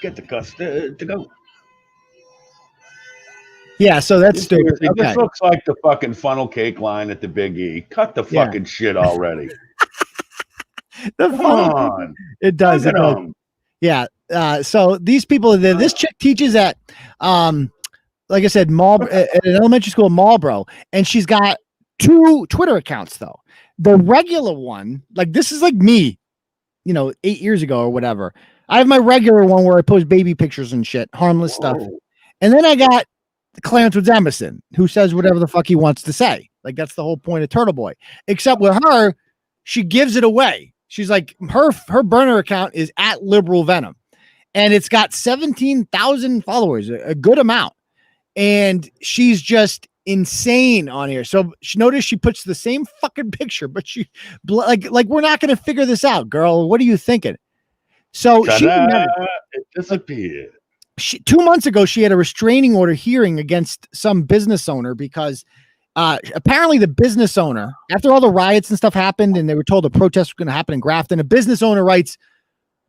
get the custard to go. Yeah, so that's stupid. Okay. This looks like the fucking funnel cake line at the Big E. Cut the fucking shit already. Come on. It does. It does. Yeah. So these people, this chick teaches at, like I said, at an elementary school in Marlboro, and she's got 2 Twitter accounts though. The regular one, like this is like me, 8 years ago or whatever. I have my regular one where I post baby pictures and shit, harmless stuff. And then I got Clarence with Emerson, who says whatever the fuck he wants to say. Like that's the whole point of Turtle Boy. Except with her, she gives it away. She's like her burner account is at Liberal Venom, and it's got 17,000 followers, a good amount. And she's just insane on here. So she puts the same fucking picture, but she like we're not going to figure this out, girl. What are you thinking? So it disappeared. 2 months ago, she had a restraining order hearing against some business owner because apparently the business owner, after all the riots and stuff happened and they were told a protest was going to happen in Grafton, a business owner writes,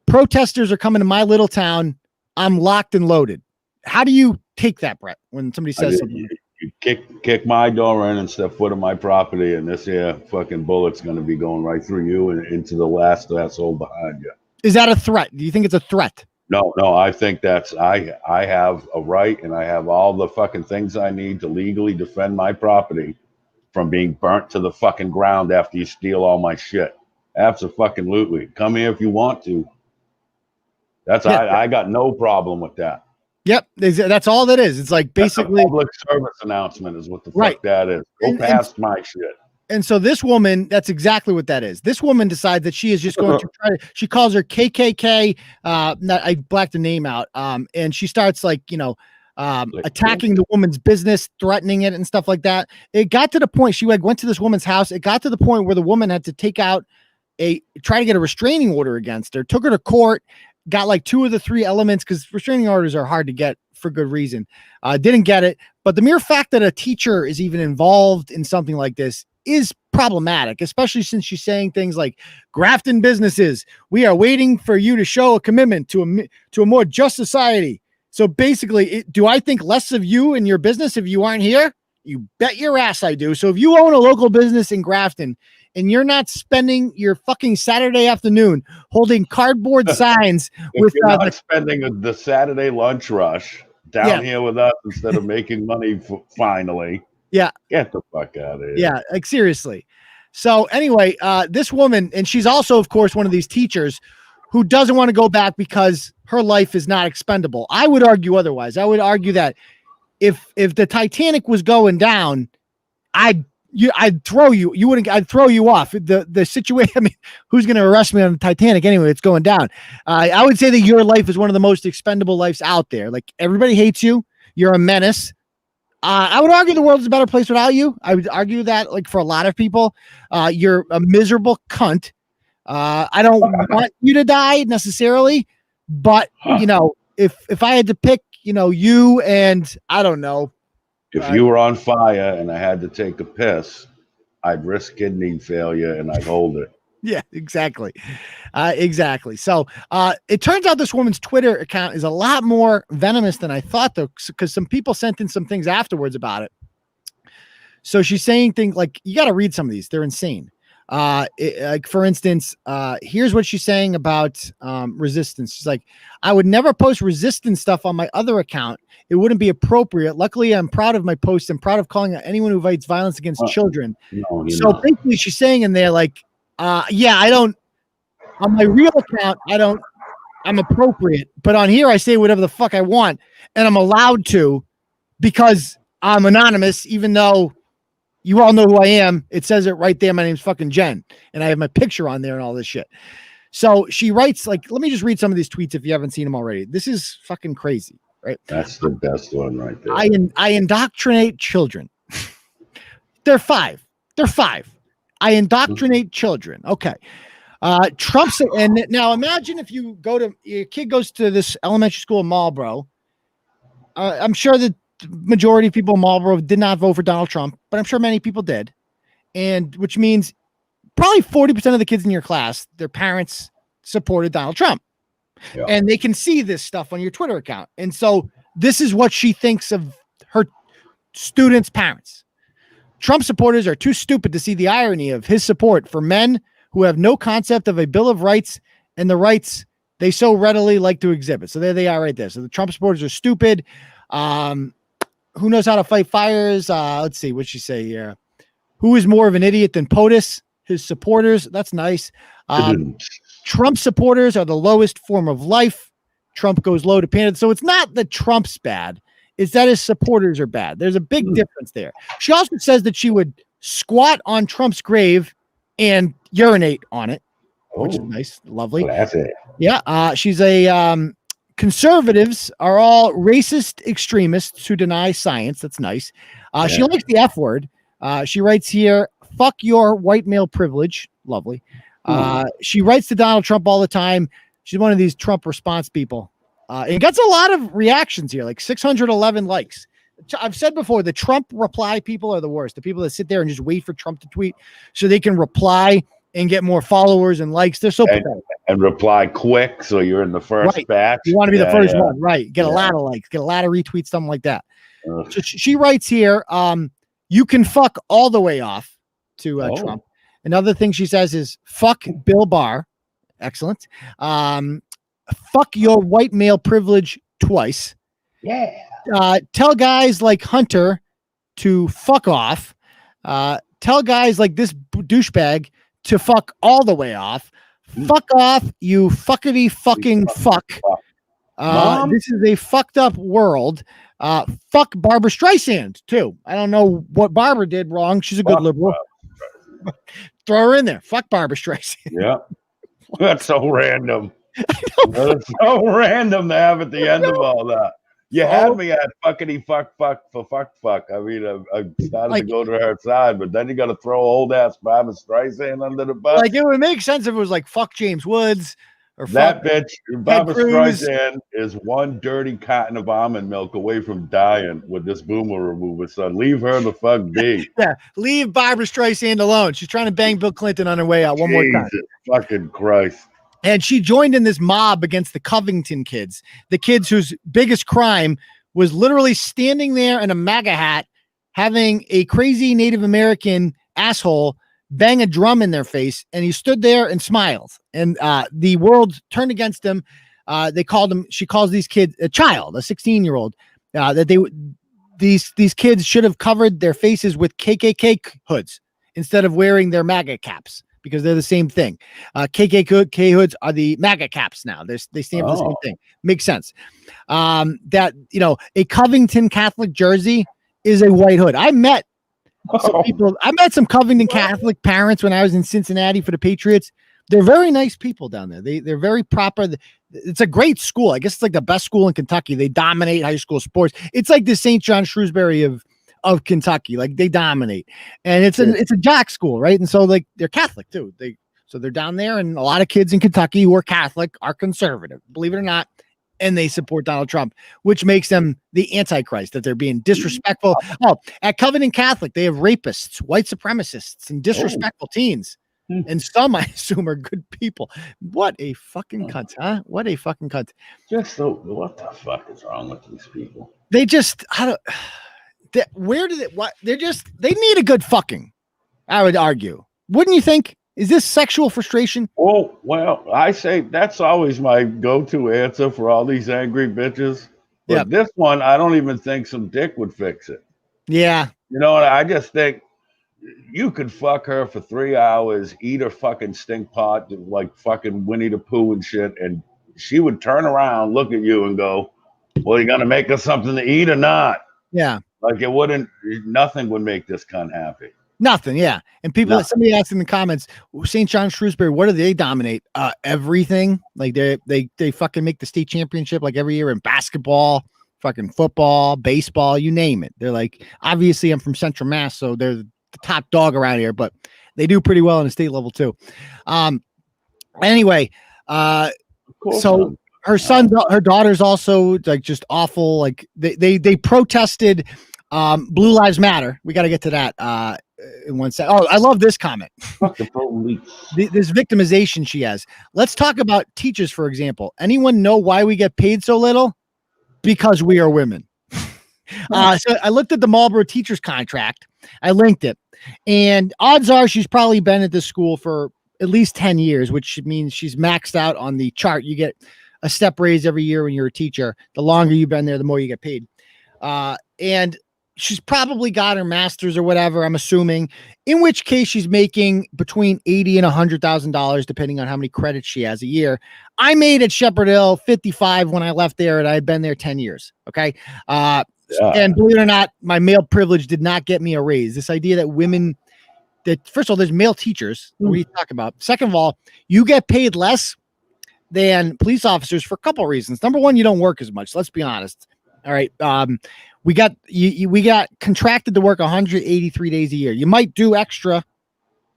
protesters are coming to my little town. I'm locked and loaded. How do you take that, Bret, when somebody says something? You kick my door in and step foot on my property, and this here fucking bullet's going to be going right through you and into the last asshole behind you. Is that a threat? Do you think it's a threat? No, I think that's I have a right and I have all the fucking things I need to legally defend my property from being burnt to the fucking ground after you steal all my shit. Absolutely. Come here if you want to. I got no problem with that. Yep, that's all that is. It's like basically public service announcement is what the right. fuck that is. Go past my shit. And so this woman, that's exactly what that is. This woman decides that she is just going to try to, she calls her KKK. I blacked the name out. And she starts attacking the woman's business, threatening it and stuff like that. It got to the point, she went to this woman's house. It got to the point where the woman had to try to get a restraining order against her, took her to court, got like 2 of the 3 elements, because restraining orders are hard to get for good reason. Didn't get it. But the mere fact that a teacher is even involved in something like this is problematic, especially since she's saying things like Grafton businesses, we are waiting for you to show a commitment to a more just society. So basically, do I think less of you and your business if you aren't here? You bet your ass I do. So if you own a local business in Grafton and you're not spending your fucking Saturday afternoon holding cardboard signs if you're not spending the Saturday lunch rush down here with us instead of making money finally. Yeah. Get the fuck out of here. Yeah, like seriously. So anyway, this woman, and she's also, of course, one of these teachers who doesn't want to go back because her life is not expendable. I would argue otherwise. I would argue that if the Titanic was going down, I'd throw you. You wouldn't. I'd throw you off. The situation. I mean, who's going to arrest me on the Titanic anyway? It's going down. I would say that your life is one of the most expendable lives out there. Like, everybody hates you. You're a menace. I would argue the world is a better place without you. I would argue that, like, for a lot of people, you're a miserable cunt. I don't want you to die necessarily, but if I had to pick, you and I don't know. If you were on fire and I had to take a piss, I'd risk kidney failure and I'd hold it. Yeah, exactly. Exactly. So it turns out this woman's Twitter account is a lot more venomous than I thought, though, because some people sent in some things afterwards about it. So she's saying things like, you got to read some of these. They're insane. Like, for instance, here's what she's saying about resistance. She's like, I would never post resistance stuff on my other account. It wouldn't be appropriate. Luckily, I'm proud of my posts. I'm proud of calling out anyone who invites violence against children. So basically she's saying in there, like, I don't, on my real account, I'm appropriate, but on here I say whatever the fuck I want, and I'm allowed to because I'm anonymous, even though you all know who I am. It says it right there. My name's fucking Jen, and I have my picture on there and all this shit. So she writes, like, let me just read some of these tweets if you haven't seen them already. This is fucking crazy, right? That's the best one right there. I indoctrinate children. They're 5. I indoctrinate children. Okay. Trump's, and now imagine if your kid goes to this elementary school in Marlboro. I'm sure that the majority of people in Marlboro did not vote for Donald Trump, but I'm sure many people did. And which means probably 40% of the kids in your class, their parents supported Donald Trump. Yeah. And they can see this stuff on your Twitter account. And so this is what she thinks of her students' parents. Trump supporters are too stupid to see the irony of his support for men who have no concept of a Bill of Rights and the rights they so readily like to exhibit. So there they are right there. So the Trump supporters are stupid. Who knows how to fight fires? Let's see what she say here. Who is more of an idiot than POTUS? His supporters. That's nice. Trump supporters are the lowest form of life. Trump goes low to panic. So it's not that Trump's bad. It's that his supporters are bad. There's a big difference there. She also says that she would squat on Trump's grave and urinate on it, which is nice. Lovely. Yeah. She's a, conservatives are all racist extremists who deny science. That's nice. She likes the F word. She writes here, fuck your white male privilege. Lovely. She writes to Donald Trump all the time. She's one of these Trump response people. And gets a lot of reactions here, like 611 likes. I've said before, the Trump reply people are the worst. The people that sit there and just wait for Trump to tweet so they can reply and get more followers and likes. They're so pathetic. And reply quick, so you're in the first batch. You want to be the first one, right? Get a lot of likes, get a lot of retweets, something like that. So she writes here, you can fuck all the way off to Trump. Another thing she says is fuck Bill Barr. Excellent. Fuck your white male privilege twice. Yeah. Tell guys like Hunter to fuck off. Tell guys like this douchebag to fuck all the way off. Fuck off, you fuckity fucking fuck. This is a fucked up world. Fuck Barbara Streisand too. I don't know what Barbara did wrong. She's a good liberal. Throw her in there. Fuck Barbara Streisand. Yeah. That's so random. That's so random to have at the end of all that. You had me at fuckity fuck for fuck. I mean, I started to go to her side, but then you got to throw old ass Barbara Streisand under the bus. Like, it would make sense if it was like fuck James Woods or that fuck bitch. Barbara Streisand is one dirty carton of almond milk away from dying with this boomer remover. So leave her the fuck be. Yeah, leave Barbara Streisand alone. She's trying to bang Bill Clinton on her way out one more time. Jesus fucking Christ. And she joined in this mob against the Covington kids, the kids whose biggest crime was literally standing there in a MAGA hat, having a crazy Native American asshole bang a drum in their face. And he stood there and smiled. And the world turned against him. She calls these kids a child, a 16-year-old, these kids should have covered their faces with KKK hoods instead of wearing their MAGA caps, because they're the same thing. KKK hoods are the MAGA caps now. They stand for the same thing. Makes sense. That, a Covington Catholic jersey is a white hood. I met some people. I met some Covington Catholic parents when I was in Cincinnati for the Patriots. They're very nice people down there. They're very proper. It's a great school. I guess it's like the best school in Kentucky. They dominate high school sports. It's like the St. John Shrewsbury of Kentucky. Like, they dominate, and it's a jock school, right? And so, like, they're Catholic too. They're down there, and a lot of kids in Kentucky who are Catholic are conservative, believe it or not, and they support Donald Trump, which makes them the Antichrist, that they're being disrespectful. Oh, at Covington Catholic, they have rapists, white supremacists, and disrespectful teens. And some, I assume, are good people. What a fucking cunt, huh? What a fucking cunt. What the fuck is wrong with these people? They just, they need a good fucking, I would argue. Wouldn't you think? Is this sexual frustration? Oh, well, I say that's always my go-to answer for all these angry bitches. But this one, I don't even think some dick would fix it. Yeah. I just think you could fuck her for 3 hours, eat her fucking stink pot like fucking Winnie the Pooh and shit, and she would turn around, look at you and go, well, you gonna make us something to eat or not? Yeah. Like, nothing would make this cunt happy. Nothing, yeah. And somebody asked in the comments, St. John Shrewsbury, what do they dominate? Everything. Like, they fucking make the state championship like every year in basketball, fucking football, baseball, you name it. They're like, obviously I'm from Central Mass, so they're the top dog around here, but they do pretty well in the state level too. Anyway, so her daughter's also like just awful. Like, they protested Blue Lives Matter. We got to get to that in one second. Oh, I love this comment. This victimization she has. Let's talk about teachers, for example. Anyone know why we get paid so little? Because we are women. So I looked at the Marlborough Teacher's contract. I linked it, and odds are she's probably been at this school for at least 10 years, which means she's maxed out on the chart. You get a step raise every year when you're a teacher. The longer you've been there, the more you get paid. And she's probably got her master's or whatever, I'm assuming, in which case she's making between $80,000 and $100,000, depending on how many credits she has a year. I made at Shepherd Hill 55 when I left there, and I had been there 10 years. Okay. And believe it or not, my male privilege did not get me a raise. This idea that women, first of all, there's male teachers. What are you talking about? Second of all, you get paid less than police officers for a couple of reasons. Number one, you don't work as much. Let's be honest. All right. We got contracted to work 183 days a year. You might do extra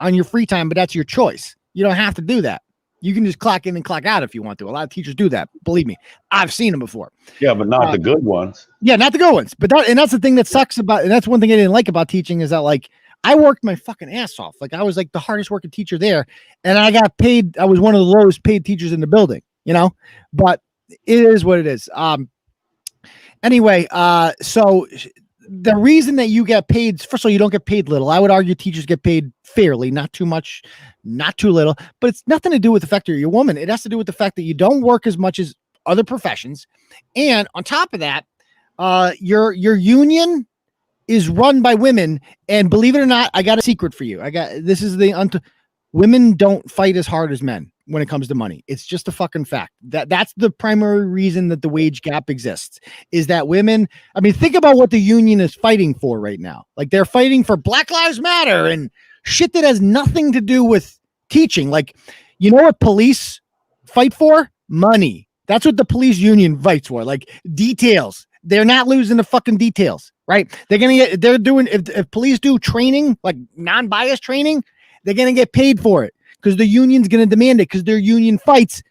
on your free time, but that's your choice. You don't have to do that. You can just clock in and clock out if you want to. A lot of teachers do that. Believe me, I've seen them before. Yeah, but not the good ones. Yeah, not the good ones. But that's the thing that sucks about, and that's one thing I didn't like about teaching, is that, like, I worked my fucking ass off. Like, I was like the hardest working teacher there, and I got paid. I was one of the lowest paid teachers in the building, but it is what it is. Anyway, so the reason that you get paid, first of all, you don't get paid little. I would argue teachers get paid fairly, not too much, not too little, but it's nothing to do with the fact that you're a woman. It has to do with the fact that you don't work as much as other professions. And on top of that, your union is run by women. And believe it or not, I got a secret for you. women don't fight as hard as men when it comes to money. It's just a fucking fact. That's the primary reason that the wage gap exists, is that women, I mean, think about what the union is fighting for right now. Like, they're fighting for Black Lives Matter and shit that has nothing to do with teaching. Like, you know what police fight for? Money. That's what the police union fights for. Like, details. They're not losing the fucking details, right? They're doing, if police do training, like non-biased training, they're going to get paid for it, because the union's going to demand it, because their union fights,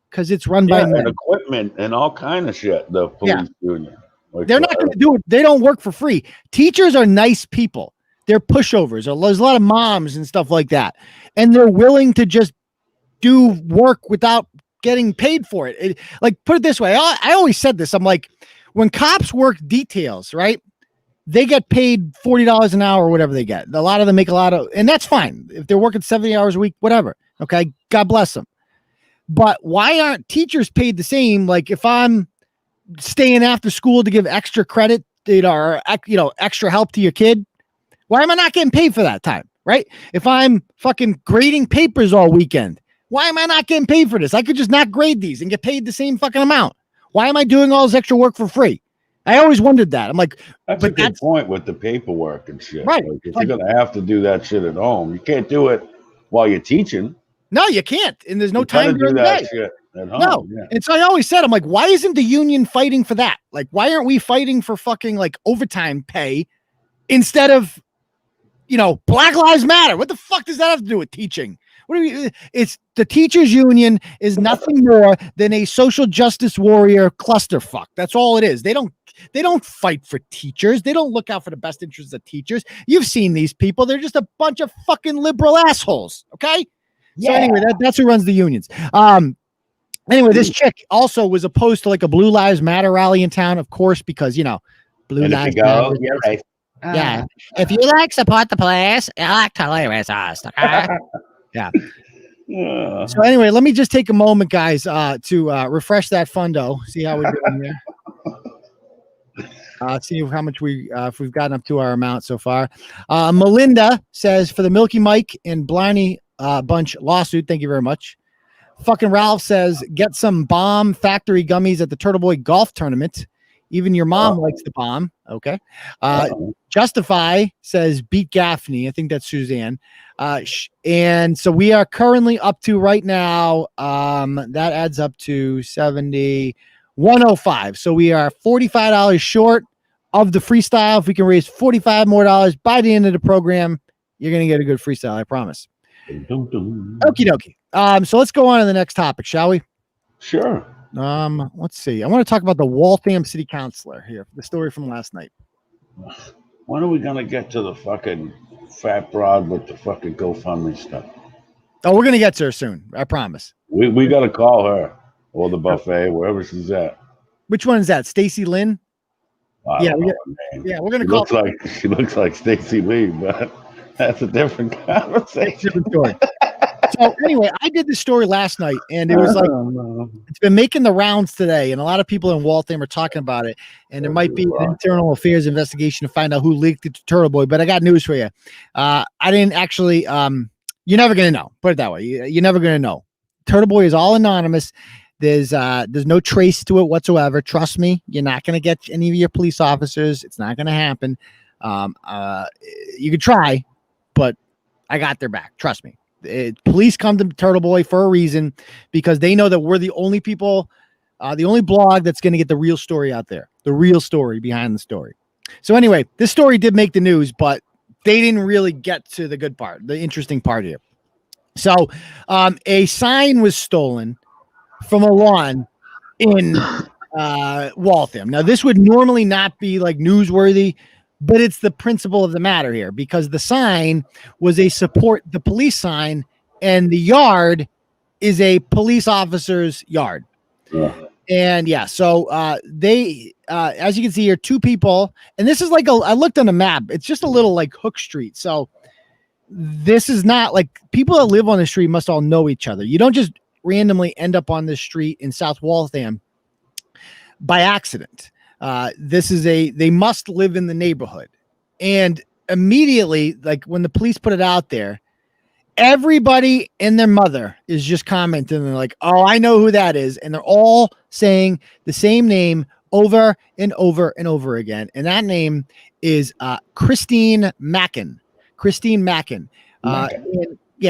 because it's run by men. And equipment and all kind of shit. The police union. Like, they're not going to do it. They don't work for free. Teachers are nice people. They're pushovers. There's a lot of moms and stuff like that, and they're willing to just do work without getting paid for it. Like, put it this way. I always said this. I'm like, when cops work details, right? They get paid $40 an hour or whatever they get. A lot of them make a lot of, and that's fine. If they're working 70 hours a week, whatever. Okay. God bless them. But why aren't teachers paid the same? Like, if I'm staying after school to give extra credit, or, extra help to your kid, why am I not getting paid for that time? Right? If I'm fucking grading papers all weekend, why am I not getting paid for this? I could just not grade these and get paid the same fucking amount. Why am I doing all this extra work for free? I always wondered that. I'm like, that's a good point with the paperwork and shit. Right. Like, if you're going to have to do that shit at home, you can't do it while you're teaching. No, you can't. And there's no time to do that shit at home. No. Yeah. And so I always said, I'm like, why isn't the union fighting for that? Like, why aren't we fighting for fucking like overtime pay instead of, Black Lives Matter? What the fuck does that have to do with teaching? It's the teachers union is nothing more than a social justice warrior clusterfuck. That's all it is. They don't fight for teachers. They don't look out for the best interests of teachers. You've seen these people. They're just a bunch of fucking liberal assholes. Okay. Yeah. So anyway, that's who runs the unions. Anyway, this chick also was opposed to like a Blue Lives Matter rally in town, of course, because, Blue Lives Matter. Yeah, right. Yeah. If you support the police, totally racist. Okay. Yeah. So anyway, let me just take a moment, guys, to refresh that fundo. See how we're doing there. See how much if we've gotten up to our amount so far. Melinda says, for the Milky Mike and Blarney Bunch lawsuit, thank you very much. Fucking Ralph says, get some bomb factory gummies at the Turtleboy golf tournament. Even your mom likes the bomb. Okay. Justify says, beat Gaffney. I think that's Suzanne. And so we are currently up to right now. That adds up to 70, 105. So we are $45 short of the freestyle. If we can raise $45 more by the end of the program, you're going to get a good freestyle. I promise. Okie dokie. So let's go on to the next topic, shall we? Sure. Let's see. I want to talk about the Waltham City Councilor here. The story from last night. When are we going to get to the fucking fat broad with the fucking GoFundMe stuff? Oh, we're going to get to her soon. I promise. We got to call her or the buffet, wherever she's at. Which one is that? Stacy Lynn? Yeah, we're going to call her. She looks like Stacy Lee, but that's a different conversation. Different story. So anyway, I did this story last night, and it was like, it's been making the rounds today, and a lot of people in Waltham are talking about it, and there might be an internal affairs investigation to find out who leaked it to Turtleboy, but I got news for you. I didn't actually, you're never going to know, put it that way. You're never going to know. Turtleboy is all anonymous. There's no trace to it whatsoever. Trust me, you're not going to get any of your police officers. It's not going to happen. You could try, but I got their back. Trust me. Police come to Turtleboy for a reason, because they know that we're the only people, the only blog that's going to get the real story out there, the real story behind the story. So anyway, this story did make the news, but they didn't really get to the good part, the interesting part here. So a sign was stolen from a lawn in Waltham. Now, this would normally not be like newsworthy, but it's the principle of the matter here, because the sign was a support the police sign, and the yard is a police officer's yard. Yeah. And so they, as you can see here, two people, and this is like I looked on the map. It's just a little like Hook Street. So this is not like people that live on the street must all know each other. You don't just randomly end up on this street in South Waltham by accident. They must live in the neighborhood. And immediately, like when the police put it out there, everybody and their mother is just commenting. And they're like, oh, I know who that is. And they're all saying the same name over and over and over again. And that name is Christine Mackin. Christine Mackin.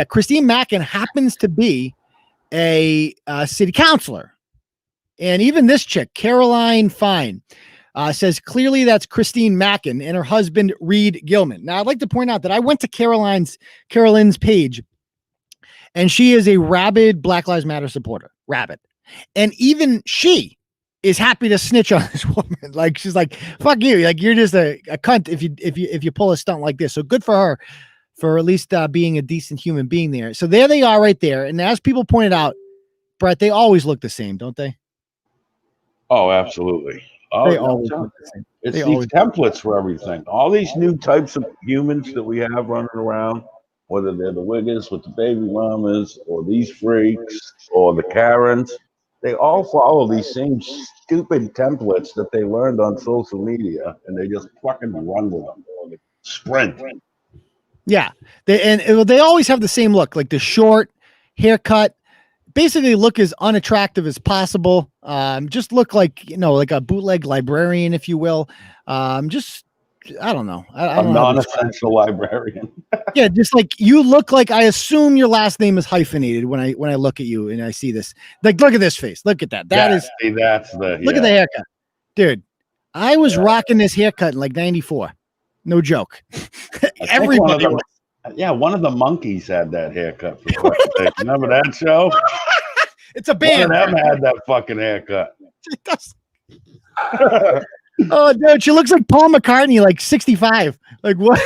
Christine Mackin happens to be a city councilor. And even this chick, Caroline Fine, says clearly that's Christine Mackin and her husband, Reed Gilman. Now, I'd like to point out that I went to Carolyn's page, and she is a rabid Black Lives Matter supporter. Rabid. And even she is happy to snitch on this woman. Like, she's like, fuck you. Like, you're just a cunt if you pull a stunt like this. So good for her for at least being a decent human being there. So there they are right there. And as people pointed out, Bret, they always look the same, don't they? Oh, absolutely. Oh, They always look the same. It's They these always- templates for everything. All these new types of humans that we have running around, whether they're the Wiggers with the baby mamas or these freaks or the Karens, they all follow these same stupid templates that they learned on social media, and they just fucking run with them. Sprint. Yeah. They always have the same look, like the short haircut, basically look as unattractive as possible. Just look like, like a bootleg librarian, if you will. I don't know. I don't A know non-essential librarian. Yeah, just like you look like, I assume your last name is hyphenated when I look at you and I see this. Like, look at this face. Look at that. That's the look at the haircut. Dude, I was rocking this haircut in like 94. No joke. Everybody was. One of the monkeys had that haircut. For Christ's sake. Remember that show? It's a band. One of them had that fucking haircut. It does. Oh, dude, she looks like Paul McCartney, like 65. Like, what?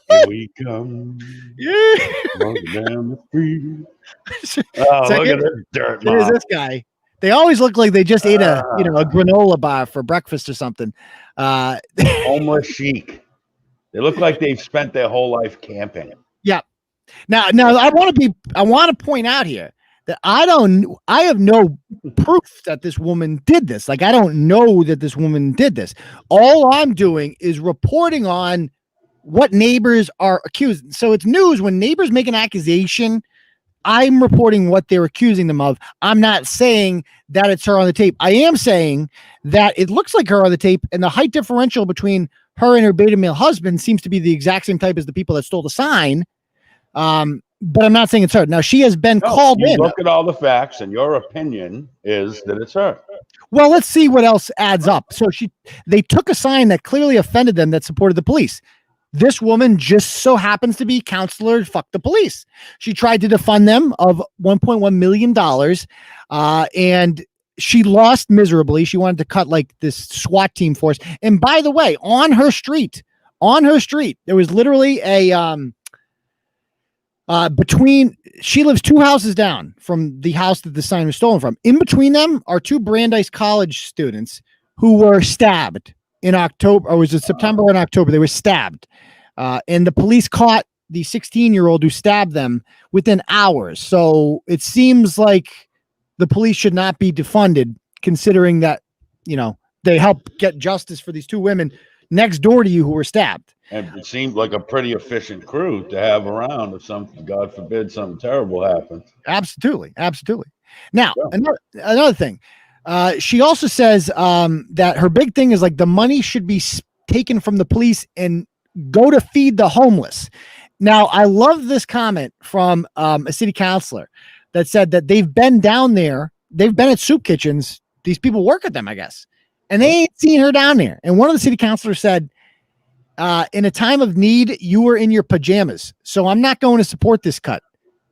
Here we come. Yeah. Walking down the street. Oh, look at this dirt There's mob. this guy. They always look like they just ate a granola bar for breakfast or something. Homeless chic. They look like they've spent their whole life camping. Yeah. Now I want to point out here that I have no proof that this woman did this. Like, I don't know that this woman did this. All I'm doing is reporting on what neighbors are accused. So it's news when neighbors make an accusation. I'm reporting what they're accusing them of. I'm not saying that it's her on the tape. I am saying that it looks like her on the tape, and the height differential between her and her beta male husband seems to be the exact same type as the people that stole the sign. But I'm not saying it's her. Now, she has been called in. Look at all the facts, and your opinion is that it's her. Well, let's see what else adds up. So they took a sign that clearly offended them that supported the police. This woman just so happens to be Councilor Fuck the Police. She tried to defund them of $1.1 million. And she lost miserably. She wanted to cut like this SWAT team force. And by the way, on her street, there was literally she lives 2 houses down from the house that the sign was stolen from. In between them are 2 Brandeis College students who were stabbed in October, or was it September and October? They were stabbed. And the police caught the 16-year-old who stabbed them within hours. So it seems like the police should not be defunded, considering that, they help get justice for these 2 women next door to you who were stabbed. And it seemed like a pretty efficient crew to have around if something, God forbid, something terrible happens. Absolutely. Now, another thing. She also says that her big thing is like the money should be taken from the police and go to feed the homeless. Now, I love this comment from a city councilor that said that they've been down there. They've been at soup kitchens. These people work at them, I guess, and they ain't seen her down there. And one of the city councilors said, in a time of need, you were in your pajamas. So I'm not going to support this cut,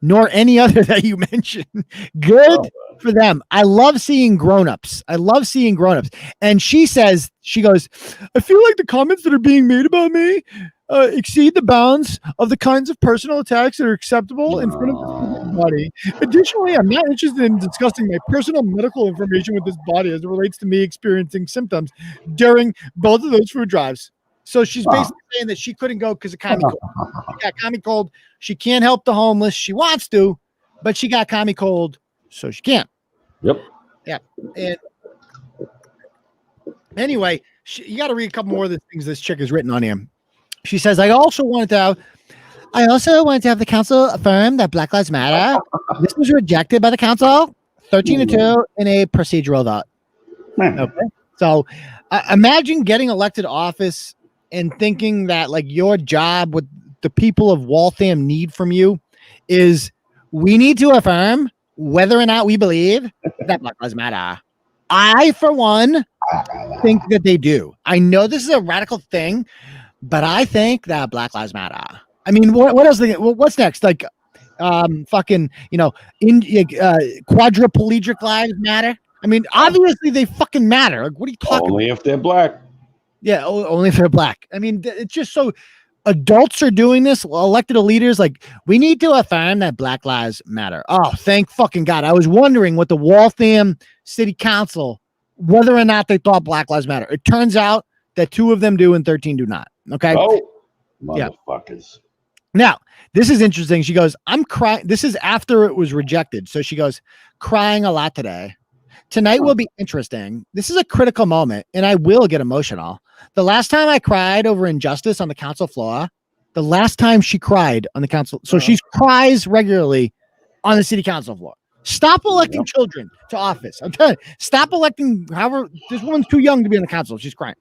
nor any other that you mentioned. Good for them. I love seeing grown-ups. And she goes, I feel like the comments that are being made about me exceed the bounds of the kinds of personal attacks that are acceptable in front of this body. Additionally, I'm not interested in discussing my personal medical information with this body as it relates to me experiencing symptoms during both of those food drives. So she's basically saying that she couldn't go because of commie cold. She got commie cold. She can't help the homeless. She wants to, but she got commie cold, so she can't. Yep. Yeah. And anyway, you got to read a couple more of the things this chick has written on here. She says, I also wanted to I also want to have the council affirm that Black Lives Matter. This was rejected by the council, 13-2 in a procedural vote. Okay. So imagine getting elected office and thinking that like your job with the people of Waltham need from you is we need to affirm whether or not we believe that Black Lives Matter. I, for one, think that they do. I know this is a radical thing, but I think that Black Lives Matter. I mean, what else? What's next? Like, fucking, quadriplegic lives matter. I mean, obviously they fucking matter. Like, what are you talking about? Only if they're black. Yeah, only if they're black. I mean, it's just so adults are doing this. Elected leaders, like, we need to affirm that Black Lives Matter. Oh, thank fucking God. I was wondering what the Waltham City Council, whether or not they thought Black Lives Matter. It turns out that 2 of them do and 13 do not. Okay. Oh, motherfuckers. Yeah. Now, this is interesting. She goes, I'm crying. This is after it was rejected. So she goes, crying a lot today. Tonight will be interesting. This is a critical moment, and I will get emotional. The last time I cried over injustice on the council floor, the last time she cried on the council. So she cries regularly on the city council floor. Stop electing children to office. I'm telling you, stop electing. However, this woman's too young to be in the council. She's crying.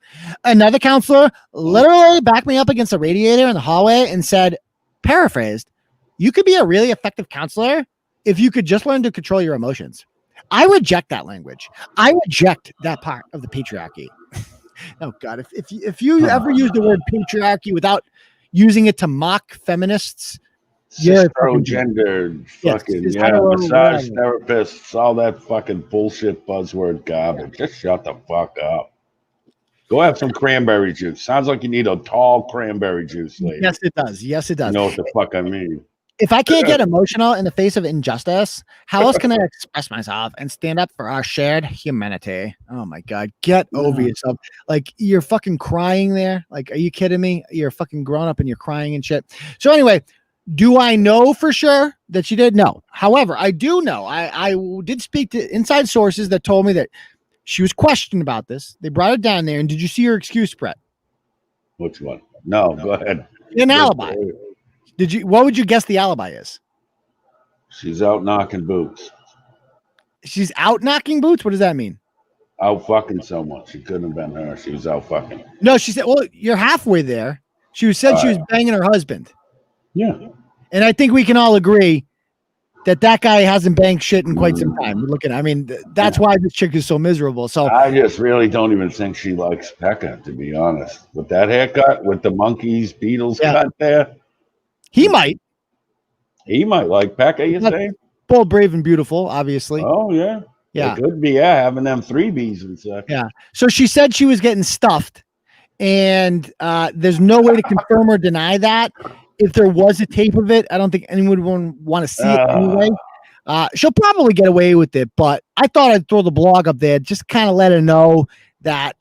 Another councilor literally backed me up against the radiator in the hallway and said, paraphrased, you could be a really effective counselor if you could just learn to control your emotions. I reject that language. I reject that part of the patriarchy. Oh God, if you ever use the word patriarchy without using it to mock feminists, cisgendered, fucking massage therapists, all that fucking bullshit buzzword garbage. Just shut the fuck up. Go have some cranberry juice. Sounds like you need a tall cranberry juice, lady. Yes, it does. Yes, it does. You know what the fuck I mean. If I can't get emotional in the face of injustice, how else can I express myself and stand up for our shared humanity? Oh my God, get over yourself. Like, you're fucking crying there. Like, are you kidding me? You're fucking grown up and you're crying and shit. So anyway, do I know for sure that she did? No. However, I do know. I did speak to inside sources that told me that she was questioned about this. They brought it down there. And did you see her excuse, Bret? Which one? No, go ahead. An alibi. What would you guess the alibi is? She's out knocking boots. She's out knocking boots? What does that mean? Out fucking someone. She couldn't have been her. She was out fucking. No, she said, well, you're halfway there. She said she was banging her husband. Yeah. And I think we can all agree that guy hasn't banged shit in quite some time. That's why this chick is so miserable. So I just really don't even think she likes Pekka, to be honest. With that haircut, with the monkeys, Beatles cut there. He might like Pekka, you say? Bold, brave, and beautiful, obviously. Oh, yeah. Yeah. It could be, having them 3Bs and stuff. Yeah. So she said she was getting stuffed, and there's no way to confirm or deny that. If there was a tape of it, I don't think anyone would want to see it anyway. She'll probably get away with it, but I thought I'd throw the blog up there, just kind of let her know that,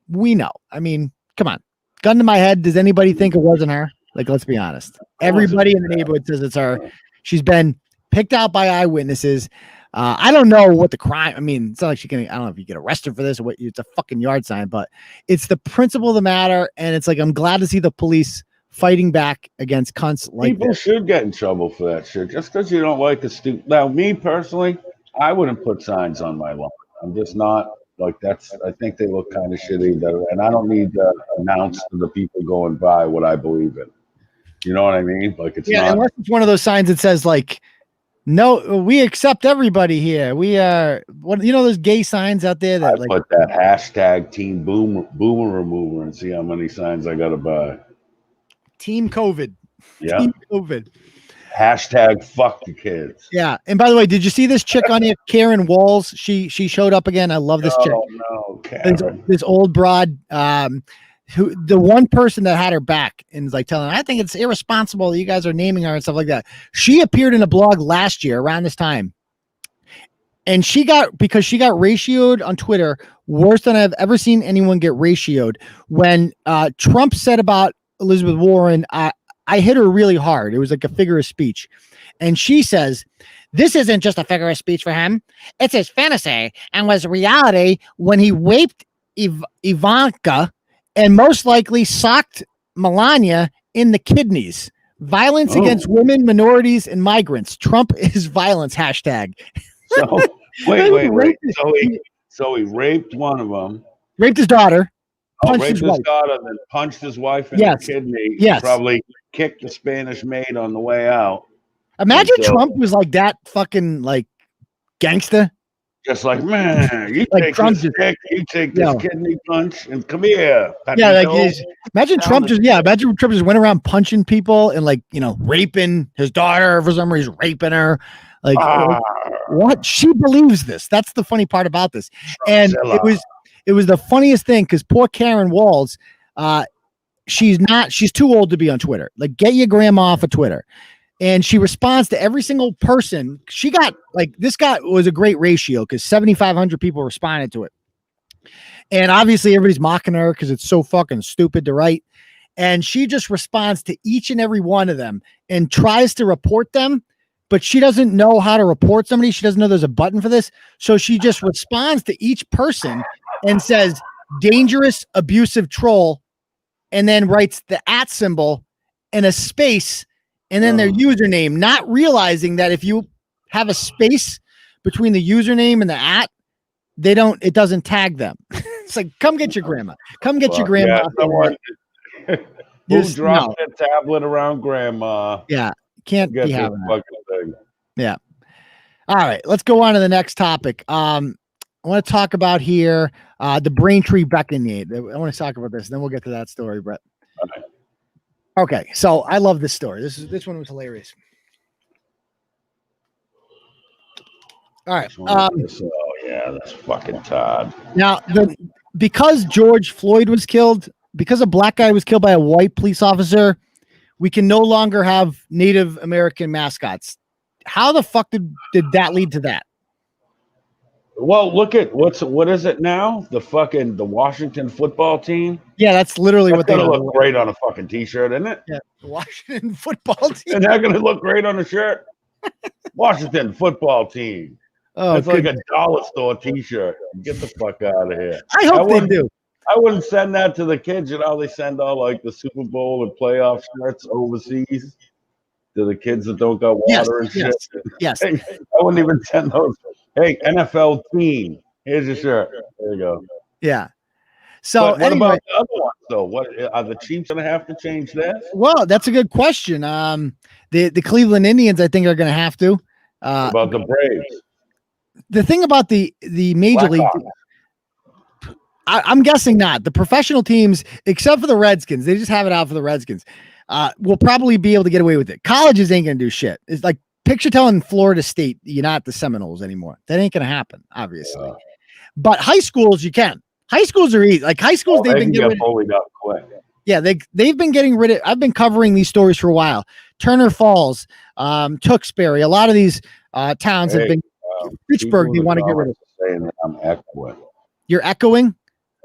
we know. I mean, come on. Gun to my head. Does anybody think it wasn't her? Like, let's be honest. Everybody in the neighborhood says it's her. She's been picked out by eyewitnesses. I don't know what the crime. I mean, it's not like I don't know if you get arrested for this or what. It's a fucking yard sign, but it's the principle of the matter. And it's like, I'm glad to see the police fighting back against cunts like people this. Should get in trouble for that shit. Just because you don't like a student. Now, me personally, I wouldn't put signs on my lawn. I'm just not like that's. I think they look kind of shitty, and I don't need to announce to the people going by what I believe in. You know what I mean? Like it's not. Unless it's one of those signs that says like, "No, we accept everybody here. We are." What those gay signs out there that put that hashtag Team Boomer Remover and see how many signs I got to buy. Team COVID. Yeah. Team COVID. Hashtag fuck the kids. Yeah. And by the way, did you see this chick on here, Karen Walls? She showed up again. I love this chick. Oh no, Karen. This old broad, who the one person that had her back and is like telling her, I think it's irresponsible that you guys are naming her and stuff like that. She appeared in a blog last year around this time. And because she got ratioed on Twitter worse than I've ever seen anyone get ratioed. When Trump said about Elizabeth Warren, I hit her really hard. It was like a figure of speech. And she says, this isn't just a figure of speech for him. It's his fantasy and was reality when he raped Ivanka and most likely socked Melania in the kidneys. Violence against women, minorities, and migrants. Trump is violence hashtag. So wait. So he raped one of them. Raped his daughter. Punched Raped his wife. daughter, then punched his wife in Yes. the kidney. Yes. Probably kicked the Spanish maid on the way out. Imagine Trump was like that fucking like gangster. Just like, man, you Like take Trump this stick, you take this kidney punch, and come here. Yeah, like imagine Trump just went around punching people and like, you know, raping his daughter for some reason, raping her. Like what? She believes this. That's the funny part about this. And it was the funniest thing because poor Karen Walls, she's too old to be on Twitter. Like, get your grandma off of Twitter. And she responds to every single person. She got like, this guy was a great ratio because 7,500 people responded to it. And obviously everybody's mocking her because it's so fucking stupid to write. And she just responds to each and every one of them and tries to report them, but she doesn't know how to report somebody. She doesn't know there's a button for this. So she just responds to each person and says, dangerous, abusive troll, and then writes the @ symbol and a space and then their username, not realizing that if you have a space between the username and the @ it doesn't tag them. It's like, come get your grandma. Come get your grandma. Yeah, who dropped their tablet around grandma? Yeah, can't be having that. Thing. Yeah. All right, let's go on to the next topic. I want to talk about here the Braintree Beckonade. I want to talk about this, and then we'll get to that story, Bret. Okay, so I love this story. This one was hilarious. All right. That's fucking Todd. Now, because George Floyd was killed, because a black guy was killed by a white police officer, we can no longer have Native American mascots. How the fuck did that lead to that? Well, look at what is it now? The Washington football team. Yeah, that's literally what they're gonna look great on a fucking t-shirt, isn't it? Yeah, the Washington football team. And they're gonna look great on a shirt. Washington football team. Oh, it's like a dollar store t-shirt. Get the fuck out of here. I hope they do. I wouldn't send that to the kids. You know, they send all like the Super Bowl and playoff shirts overseas to the kids that don't got water and shit. Yes. I wouldn't even send those. Hey, NFL team, here's your shirt. There you go. Yeah. So what about the other ones though? What are the Chiefs going to have to change that? Well, that's a good question. The Cleveland Indians, I think, are going to have to. What about the Braves? The thing about the Major League, I'm guessing not. The professional teams, except for the Redskins, they just have it out for the Redskins. Will probably be able to get away with it. Colleges ain't going to do shit. It's like, picture telling Florida State you're not the Seminoles anymore. That ain't going to happen, obviously. But high schools, you can. High schools are easy. Like high schools, they've been getting bullied up quick. Yeah, they've been getting rid of. I've been covering these stories for a while. Turner Falls, Tewksbury, a lot of these towns have been. Pittsburgh, they want to get rid of. Saying I'm echoing. You're echoing.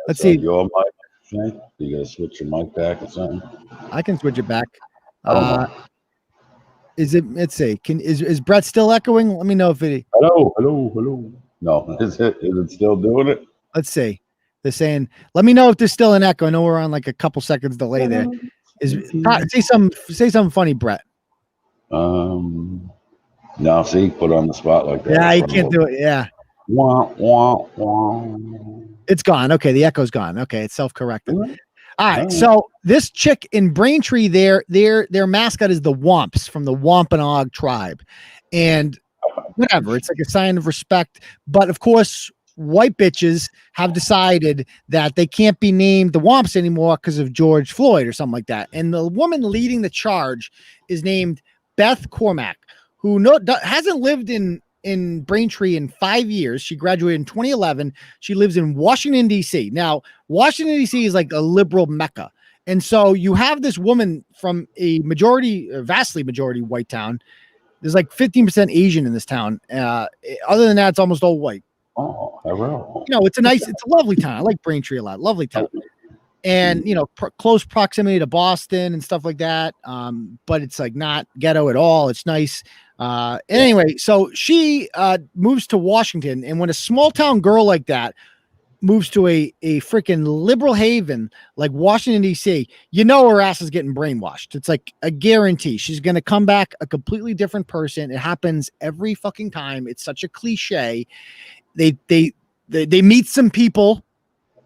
Let's see. Your mic. You gotta switch your mic back or something. I can switch it back. Is it? Let's see. Is Bret still echoing? Let me know if it. Hello. No, is it still doing it? Let's see. They're saying, let me know if there's still an echo. I know we're on like a couple seconds delay there. Say something funny, Bret. No, see, put on the spot like that. Yeah, you can't do it. Yeah. Wah, wah, wah. It's gone. Okay, the echo's gone. Okay, it's self-corrected. All right. So this chick in Braintree, their mascot is the Womps from the Wampanoag tribe, and whatever. It's like a sign of respect. But of course, white bitches have decided that they can't be named the Womps anymore because of George Floyd or something like that. And the woman leading the charge is named Beth Cormack, who hasn't lived in Braintree in 5 years. She graduated in 2011. She lives in Washington, D.C. Now, Washington, D.C. is like a liberal mecca. And so you have this woman from a vastly majority white town. There's like 15% Asian in this town. Other than that, it's almost all white. Oh, hello. You know, it's a lovely town. I like Braintree a lot. Lovely town. And, you know, close proximity to Boston and stuff like that. But it's like not ghetto at all. It's nice. Anyway, so she moves to Washington. And when a small town girl like that, moves to a freaking liberal haven like Washington, D.C., you know her ass is getting brainwashed. It's like a guarantee. She's going to come back a completely different person. It happens every fucking time. It's such a cliche. They meet some people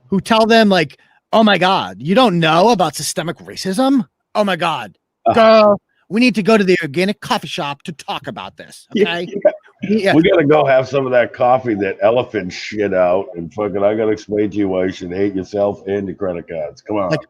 who tell them like, oh my God, you don't know about systemic racism? Oh my God, girl, we need to go to the organic coffee shop to talk about this. Okay. Yeah. We gotta go have some of that coffee that elephant shit out and fucking I gotta explain to you why you should hate yourself and your credit cards. Come on. Like,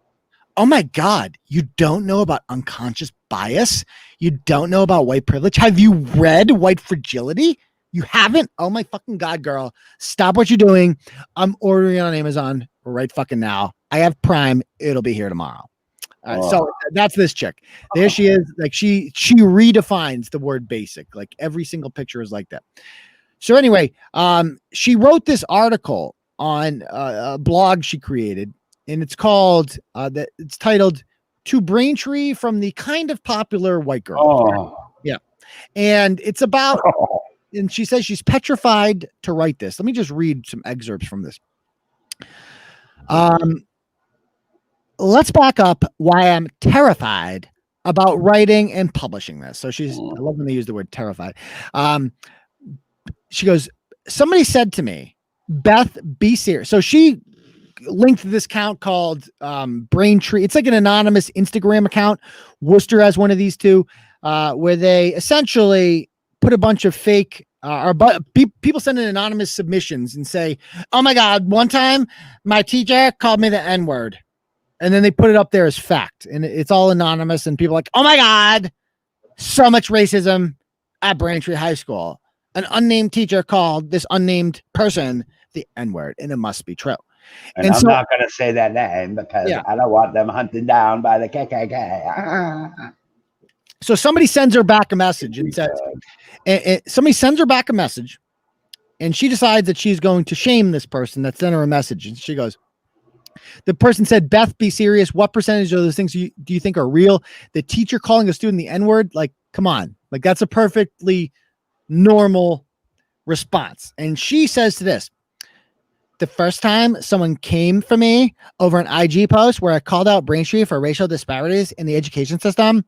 oh my God, you don't know about unconscious bias? You don't know about white privilege? Have you read White Fragility? You haven't? Oh my fucking God, girl. Stop what you're doing. I'm ordering on Amazon right fucking now. I have Prime. It'll be here tomorrow. So that's this chick. There she is. Like she redefines the word basic. Like every single picture is like that. So anyway, she wrote this article on a blog she created, and it's called it's titled "To Braintree from the Kind of Popular White Girl." Oh. Yeah, and it's about. And she says she's petrified to write this. Let me just read some excerpts from this. Let's back up why I'm terrified about writing and publishing this. So I love when they use the word terrified. She goes, somebody said to me, Beth, be serious. So she linked to this account called Braintree. It's like an anonymous Instagram account. Worcester has one of these too, where they essentially put a bunch of fake people send in anonymous submissions and say, oh my God, one time my teacher called me the N-word. And then they put it up there as fact, and it's all anonymous. And people are like, oh my God, so much racism at Braintree High School. An unnamed teacher called this unnamed person the N-word, and it must be true. And I'm not going to say that name because I don't want them hunted down by the KKK. So somebody sends her back a message and says, and somebody sends her back a message, and she decides that she's going to shame this person that sent her a message. And she goes, the person said, Beth, be serious. What percentage of those things do you think are real? The teacher calling a student the N-word? Like, come on. Like, that's a perfectly normal response. And she says to this, the first time someone came for me over an IG post where I called out Braintree for racial disparities in the education system,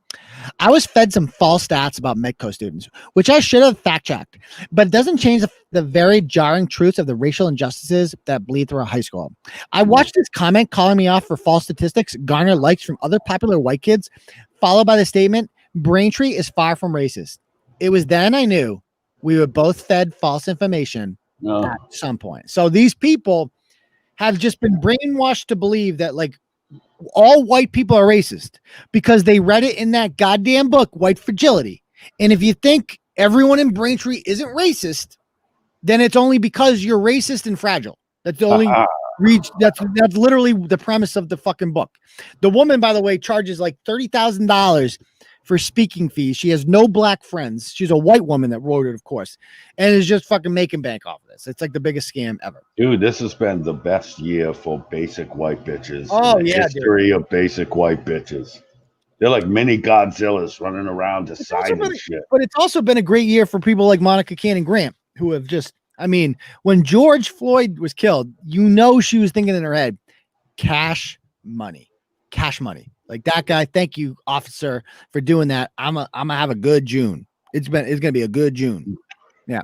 I was fed some false stats about Medco students, which I should have fact-checked, but it doesn't change the very jarring truths of the racial injustices that bleed through our high school. I watched this comment calling me off for false statistics garner likes from other popular white kids, followed by the statement, Braintree is far from racist. It was then I knew we were both fed false information at some point. So these people have just been brainwashed to believe that like all white people are racist because they read it in that goddamn book, White Fragility. And if you think everyone in Braintree isn't racist, then it's only because you're racist and fragile. That's the only that's literally the premise of the fucking book. The woman, by the way, charges like $30,000 for speaking fees. She has no black friends. She's a white woman that wrote it, of course, and is just fucking making bank off of this. It's like the biggest scam ever. Dude, this has been the best year for basic white bitches. Oh, in the history of basic white bitches. They're like mini Godzillas running around to sign and shit. But it's also been a great year for people like Monica Cannon Grant, who have just, I mean, when George Floyd was killed, you know, she was thinking in her head, cash money. Like that guy. Thank you, officer, for doing that. I'm gonna have a good June. It's gonna be a good June. Yeah.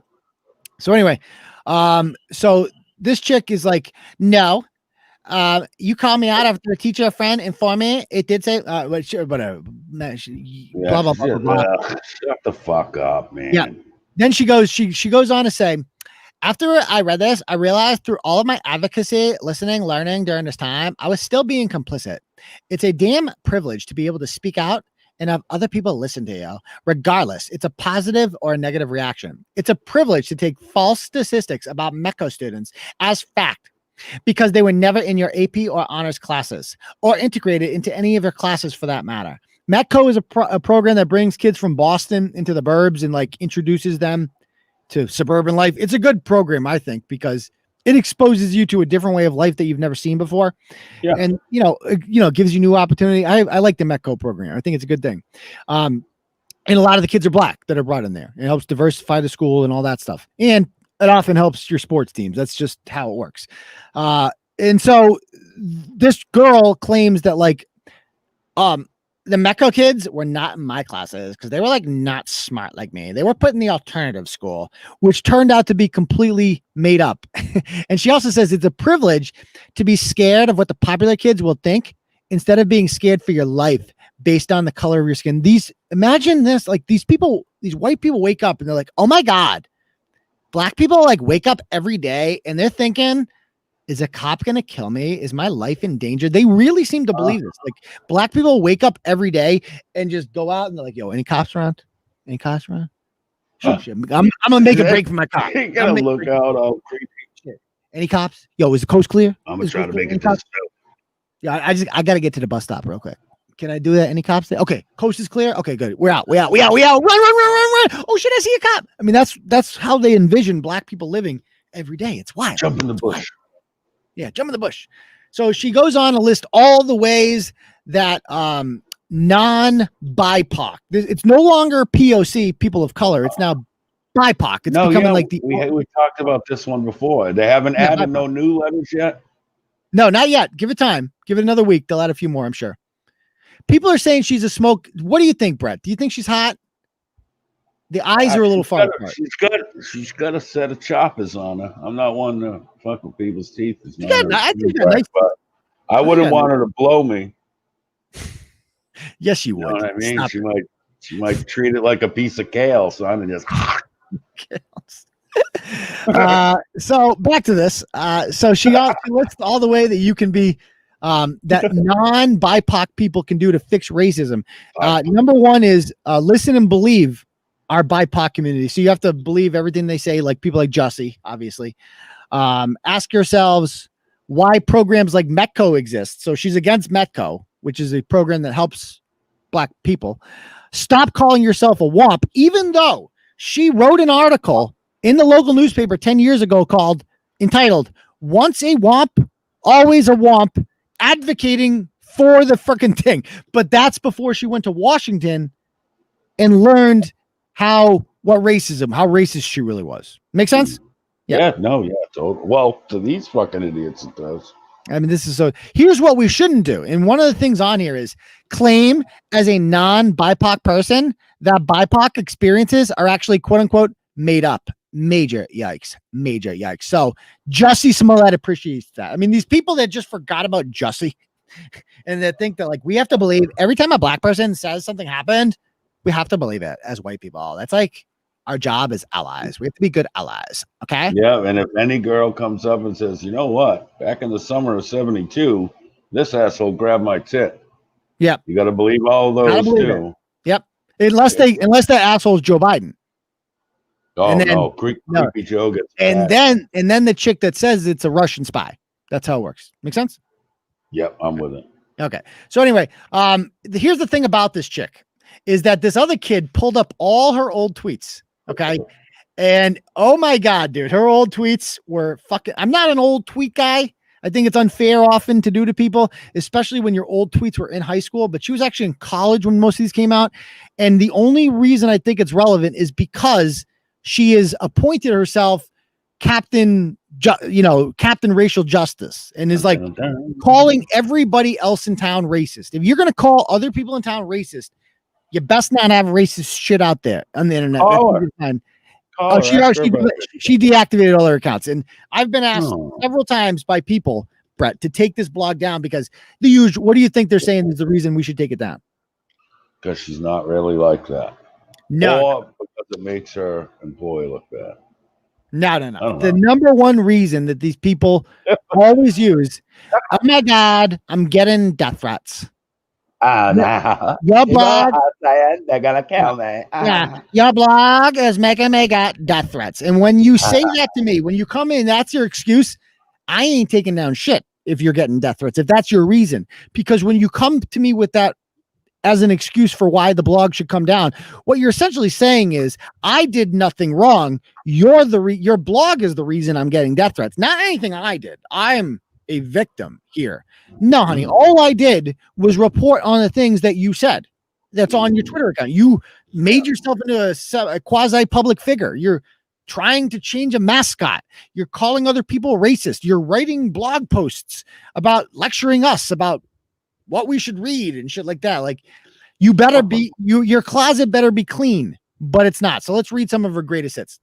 So anyway, so this chick is like, no, you called me out after a teacher, a friend informed me. It did say, blah, blah, blah, blah, blah. Shut the fuck up, man. Yeah. Then she goes on to say, after I read this, I realized through all of my advocacy, listening, learning during this time, I was still being complicit. It's a damn privilege to be able to speak out and have other people listen to you, regardless. It's a positive or a negative reaction. It's a privilege to take false statistics about MECO students as fact because they were never in your AP or honors classes or integrated into any of your classes for that matter. MECO is a program that brings kids from Boston into the burbs and like introduces them to suburban life. It's a good program, I think, because it exposes you to a different way of life that you've never seen before. Yeah. And, gives you new opportunity. I like the MECO program. I think it's a good thing. And a lot of the kids are black that are brought in there. It helps diversify the school and all that stuff. And it often helps your sports teams. That's just how it works. And so this girl claims that like, the Mecco kids were not in my classes because they were like not smart like me. They were put in the alternative school, which turned out to be completely made up. And she also says it's a privilege to be scared of what the popular kids will think instead of being scared for your life based on the color of your skin. Imagine this, like these white people wake up and they're like, oh my God, black people like wake up every day and they're thinking, is a cop going to kill me? Is my life in danger? They really seem to believe this. Like black people wake up every day and just go out and they're like, yo, any cops around? Any cops around? Shit. I'm going to make a break for my cop. You gotta look out all creepy. Shit. Any cops? Yo, is the coast clear? I'm going to try to make it to the Yeah, I got to get to the bus stop real quick. Can I do that? Any cops there? Okay. Coast is clear. Okay, good. We're out. Run. Oh shit, I see a cop. I mean, that's how they envision black people living every day. It's wild. Jump in the bush. Wild. Yeah, jump in the bush. So she goes on to list all the ways that non-BIPOC, it's no longer POC, people of color. It's now BIPOC. It's becoming like we talked about this one before. They haven't added no new letters yet? No, not yet. Give it time. Give it another week. They'll add a few more, I'm sure. People are saying she's a smoke. What do you think, Bret? Do you think she's hot? The eyes are a little far apart. She's got a set of choppers on her. I'm not one to fuck with people's teeth. I wouldn't want her to blow me. Yes, you would. You know what I mean? She might treat it like a piece of kale, son, and just. So back to this. So she lists all the way that you can be that non-BIPOC people can do to fix racism. Number one is listen and believe our BIPOC community. So you have to believe everything they say, like people like Jussie, obviously. Ask yourselves why programs like Metco exist. So she's against Metco, which is a program that helps black people. Stop calling yourself a WOMP, even though she wrote an article in the local newspaper 10 years ago entitled, Once a WOMP, Always a WOMP, advocating for the freaking thing. But that's before she went to Washington and learned how racist she really was. Make sense? Yeah. Well, to these fucking idiots, it does. I mean, here's what we shouldn't do. And one of the things on here is claim as a non-BIPOC person that BIPOC experiences are actually quote unquote made up. Major yikes. So Jussie Smollett appreciates that. I mean, these people that just forgot about Jussie and that think that like, we have to believe every time a black person says something happened, we have to believe it as white people. That's like our job as allies. We have to be good allies. Okay. Yeah. And if any girl comes up and says, you know what, back in the summer of 72, this asshole grabbed my tit. Yep. You got to believe all those too. Yep. Unless that asshole is Joe Biden. Oh, no. Creepy Joe gets and then the chick that says it's a Russian spy. That's how it works. Make sense? Yep. I'm with it. Okay. So anyway, here's the thing about this chick is that this other kid pulled up all her old tweets. Okay. And oh my God, dude, her old tweets were fucking, I'm not an old tweet guy. I think it's unfair often to do to people, especially when your old tweets were in high school, but she was actually in college when most of these came out. And the only reason I think it's relevant is because she has appointed herself Captain Racial Justice and is like calling everybody else in town racist. If you're going to call other people in town racist, you best not have racist shit out there on the internet. She deactivated all her accounts. And I've been asked several times by people, Bret, to take this blog down because what do you think they're saying is the reason we should take it down? Because she's not really like that. No. Or because it makes her employee look bad. No. The number one reason that these people always use, oh my God, I'm getting death threats. No. Your blog, they're gonna kill me. Yeah, your blog is making me get death threats. And when you say that to me, when you come in, that's your excuse. I ain't taking down shit if you're getting death threats, if that's your reason. Because when you come to me with that as an excuse for why the blog should come down, what you're essentially saying is, I did nothing wrong. Your blog is the reason I'm getting death threats, not anything I did. I'm a victim here. No, honey, all I did was report on the things that you said. That's on your Twitter account. You made yourself into a quasi-public figure. You're trying to change a mascot. You're calling other people racist. You're writing blog posts about lecturing us about what we should read and shit like that. Like, you better be, your closet better be clean, but it's not. So let's read some of her greatest hits.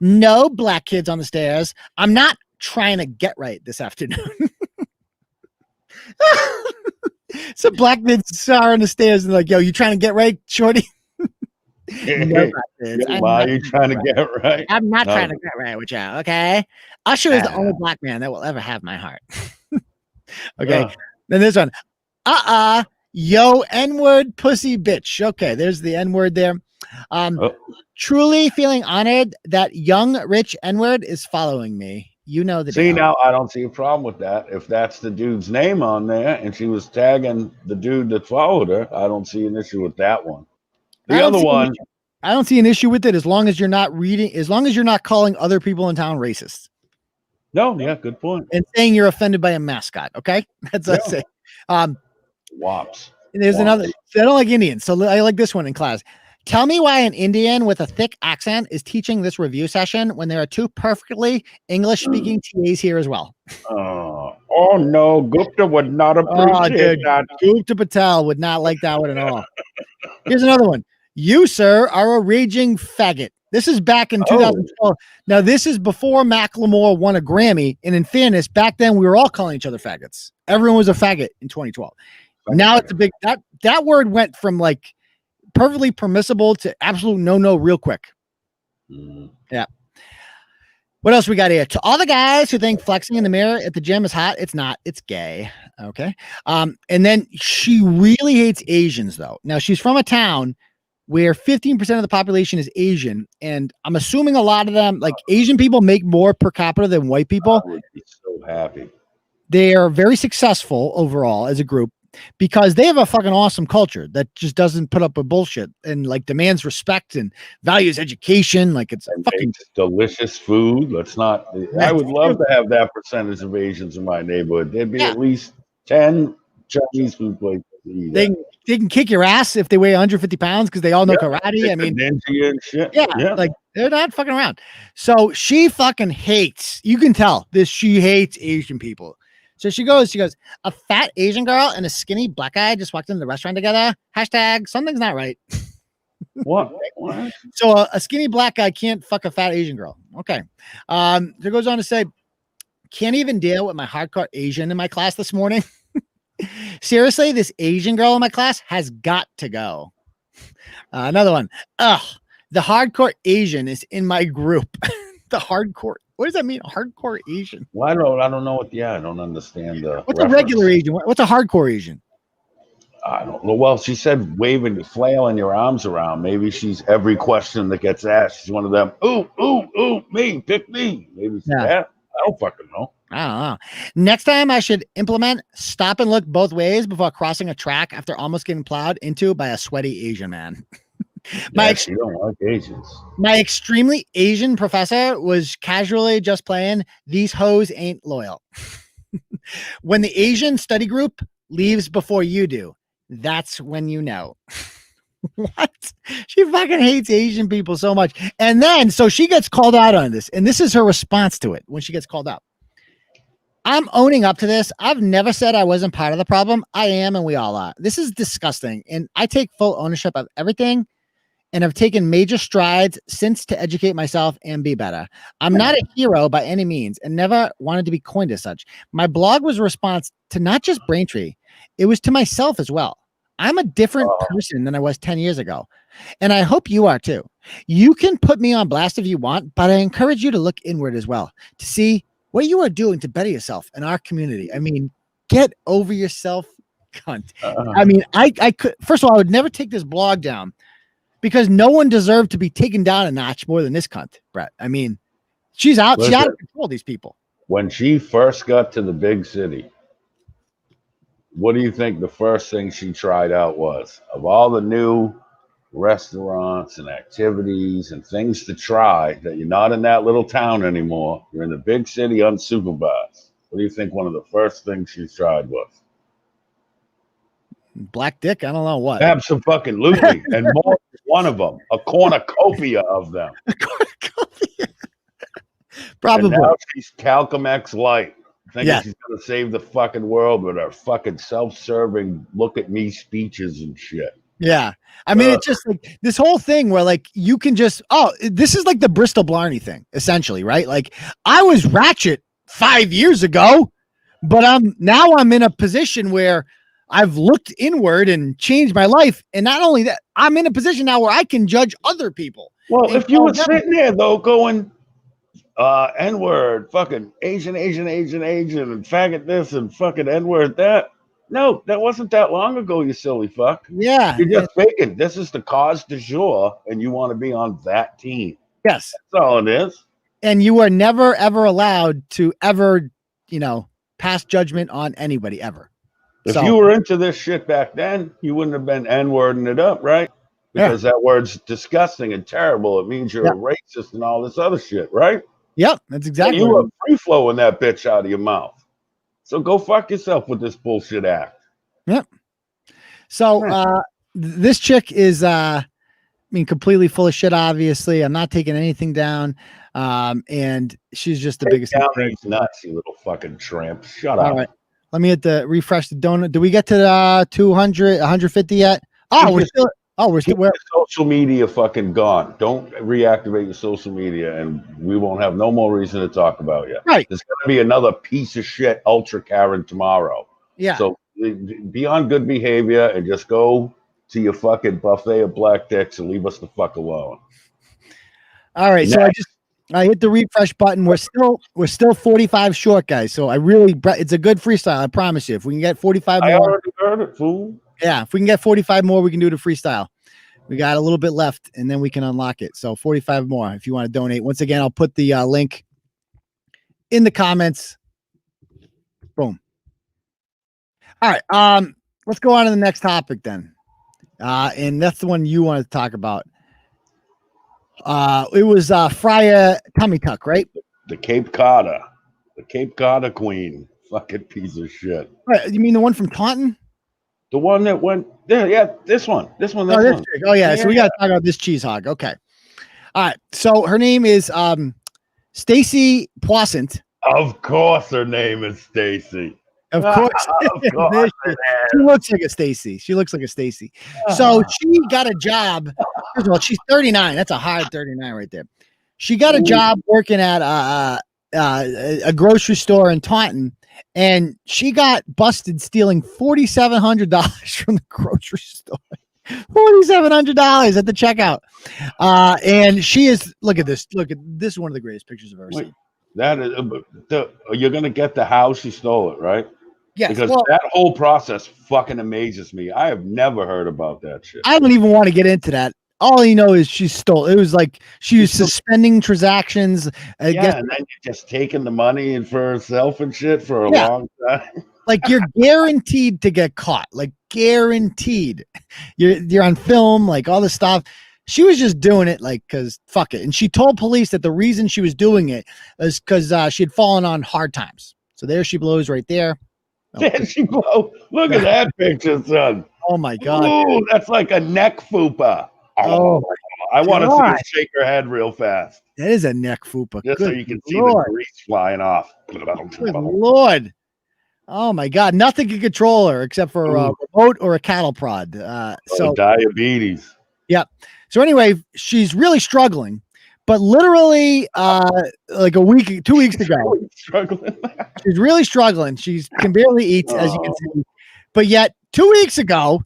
No black kids on the stairs. I'm not trying to get right this afternoon. So black kids are on the stairs and like, yo, you trying to get right, shorty? No, why are you trying to get right? I'm not trying to get right with you, okay? Usher is the only black man that will ever have my heart. Okay, then this one. Yo, N-word pussy bitch. Okay, there's the N-word there. Truly feeling honored that young rich N-word is following me. You know the See, now I don't see a problem with that. If that's the dude's name on there and she was tagging the dude that followed her, I don't see an issue with that one. The other one, I don't see an issue with it as long as you're not reading, as long as you're not calling other people in town racist. No, yeah, good point. And saying you're offended by a mascot. Okay, that's what I say. Wops. There's another. I don't like Indians, so I like this one in class. Tell me why an Indian with a thick accent is teaching this review session when there are two perfectly English-speaking TAs here as well. Oh no, Gupta would not appreciate that. Gupta Patel would not like that one at all. Here's another one. You, sir, are a raging faggot. This is back in 2012. Now, this is before Macklemore won a Grammy. And in fairness, back then we were all calling each other faggots. Everyone was a faggot in 2012. Now it's a big, that word went from like perfectly permissible to absolute no real quick. Yeah. What else we got here? To all the guys who think flexing in the mirror at the gym is hot, it's not. It's gay. Okay. And then she really hates Asians, though. Now, she's from a town where 15% of the population is Asian. And I'm assuming a lot of them, like Asian people, make more per capita than white people. I would be so happy. They are very successful overall as a group because they have a fucking awesome culture that just doesn't put up with bullshit and like demands respect and values education. Like it's fucking delicious food. Let's not, I would love to have that percentage of Asians in my neighborhood. There'd be at least 10 Chinese food places. They can kick your ass if they weigh 150 pounds because they all know karate. I mean, yeah, like they're not fucking around. So she fucking hates, you can tell this, she hates Asian people. So she goes, a fat Asian girl and a skinny black guy just walked into the restaurant together. Hashtag something's not right. What? So a skinny black guy can't fuck a fat Asian girl. Okay. It goes on to say, can't even deal with my hardcore Asian in my class this morning. Seriously, this Asian girl in my class has got to go. Another one. The hardcore Asian is in my group. The hardcore. What does that mean? Hardcore Asian. Well, I don't know what. Yeah, I don't understand. What's a regular Asian? What's a hardcore Asian? I don't know. Well, she said waving, flailing your arms around. Maybe she's every question that gets asked. She's one of them. Ooh, me, pick me. Maybe that. I don't fucking know. I don't know. Next time I should implement stop and look both ways before crossing a track after almost getting plowed into by a sweaty Asian man. You don't like Asians. My extremely Asian professor was casually just playing these hoes ain't loyal. When the Asian study group leaves before you do, that's when you know. What? She fucking hates Asian people so much. And then, so she gets called out on this. And this is her response to it when she gets called out. I'm owning up to this. I've never said I wasn't part of the problem. I am, and we all are. This is disgusting. And I take full ownership of everything and have taken major strides since to educate myself and be better. I'm not a hero by any means and never wanted to be coined as such. My blog was a response to not just Braintree. It was to myself as well. I'm a different person than I was 10 years ago. And I hope you are too. You can put me on blast if you want, but I encourage you to look inward as well to see what you are doing to better yourself in our community. I mean, get over yourself, cunt. I mean, I could, first of all, I would never take this blog down because no one deserved to be taken down a notch more than this cunt, Bret. I mean, she's out of control, these people. When she first got to the big city, what do you think the first thing she tried out was? Of all the new restaurants and activities and things to try, that you're not in that little town anymore, you're in the big city unsupervised. What do you think one of the first things she tried was? Black dick? I don't know what. Absolutely. And more than one of them. A cornucopia of them. Probably. And now she's Calcum X Light, thinking Yeah. she's gonna save the fucking world with her fucking self-serving look at me speeches and shit. Yeah. I mean, it's just like this whole thing where like you can just, this is like the Bristol Blarney thing, essentially, right? Like I was ratchet 5 years ago, but I'm in a position where I've looked inward and changed my life. And not only that, I'm in a position now where I can judge other people. Well, if you were sitting there though going N-word, fucking Asian, and faggot this and fucking N-word that. No, that wasn't that long ago, you silly fuck. Yeah. You're just faking. This is the cause du jour, and you want to be on that team. Yes. That's all it is. And you are never, ever allowed to ever, pass judgment on anybody ever. If you were into this shit back then, you wouldn't have been N-wording it up, right? Because that word's disgusting and terrible. It means you're a racist and all this other shit, right? Yep, that's exactly. And you were free flowing that bitch out of your mouth. So go fuck yourself with this bullshit act. Yep. So this chick is completely full of shit, obviously. I'm not taking anything down. And she's just the biggest these nuts, you little fucking tramp. Shut up. All right. Let me refresh the donut. Do we get to 200, 150 yet? We're still where social media fucking gone. Don't reactivate your social media and we won't have no more reason to talk about you. Right. There's gonna be another piece of shit Ultra Karen tomorrow. Yeah. So be on good behavior and just go to your fucking buffet of black dicks and leave us the fuck alone. All right. Next. So I hit the refresh button. We're still 45 short, guys. So it's a good freestyle. I promise you. If we can get 45 more. I already heard it, fool. Yeah. If we can get 45 more, we can do the freestyle. We got a little bit left and then we can unlock it. So 45 more if you want to donate. Once again, I'll put the link in the comments. Boom. All right. Let's go on to the next topic then. And that's the one you wanted to talk about. It was Friar Tummytuck, right? The Cape Codder queen. Fucking piece of shit. Right, you mean the one from Taunton? The one that went there, yeah. This one. Oh yeah. So we got to talk about this cheese hog. Okay. All right. So her name is Stacy Poissant. Of course, her name is Stacy. Of course. She looks like a Stacy. So she got a job. First of all, she's 39. That's a hard 39 right there. She got a job working at a grocery store in Taunton, and she got busted stealing $4,700 from the grocery store. $4,700 at the checkout. And she is, look at this is one of the greatest pictures I've ever seen. That is, you're gonna get the how she stole it, right? Yes. Because that whole process fucking amazes me. I have never heard about that shit. I don't even want to get into that. All you know is she stole. It was like she was suspending transactions. And then you're just taking the money and for herself and shit for a long time. Like you're guaranteed to get caught. Like guaranteed. You're on film. Like all this stuff. She was just doing it like because fuck it. And she told police that the reason she was doing it is because she had fallen on hard times. So there she blows right there. There she blow. Look at that picture, son. Oh my god. Ooh, that's like a neck fuopa. Oh, I want to see her shake her head real fast. That is a neck fupa. Just so you can see the grease flying off. Good Lord. Oh my God. Nothing can control her except for a remote or a cattle prod. So diabetes. Yep. So anyway, she's really struggling, but literally like 2 weeks ago, she's really struggling. She can barely eat, as you can see. But yet 2 weeks ago,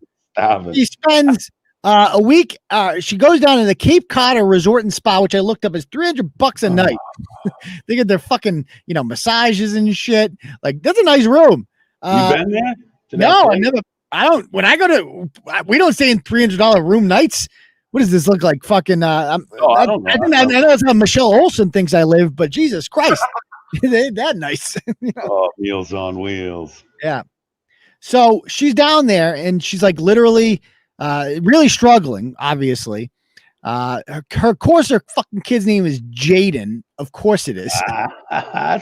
she spends a week. She goes down to the Cape Codder Resort and Spa, which I looked up is $300 a night. They get their fucking, massages and shit. Like that's a nice room. You been there? No, I never. I don't. When I go to, we don't stay in $300 room nights. What does this look like? Fucking. I don't know. I know that's how Michelle Olsen thinks I live, but Jesus Christ, they ain't that nice. Oh, Meals on Wheels. Yeah. So she's down there and she's like literally really struggling, obviously. Her fucking kid's name is Jaden. Of course it is.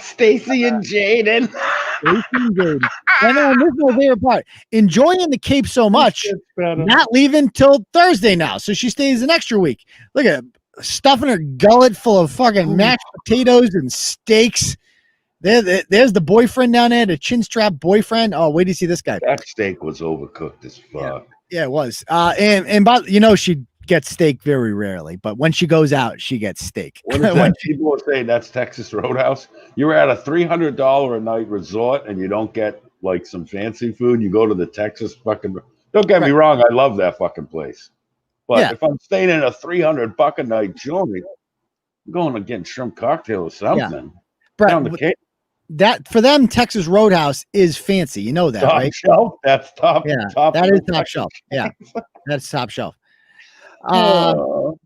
Stacy and Jaden. Stacy and Jaden. And then this is my favorite part. Enjoying the Cape so much, not leaving till Thursday now. So she stays an extra week. Look at her, stuffing her gullet full of fucking mashed potatoes and steaks. There's the boyfriend down there, the chin strap boyfriend. Oh, wait till you see this guy. That steak was overcooked as fuck. Yeah, it was. And she gets steak very rarely, but when she goes out, she gets steak. What is that? People are saying that's Texas Roadhouse. You're at a $300 a night resort and you don't get like some fancy food. You go to the Texas fucking. Don't get me wrong, I love that fucking place. But if I'm staying in a $300 a night joint, I'm going to get shrimp cocktail or something. Brett, that for them, Texas Roadhouse is fancy. You know that, top right? Shelf. That's top. Yeah, top that is top shelf. Yeah, that's top shelf. All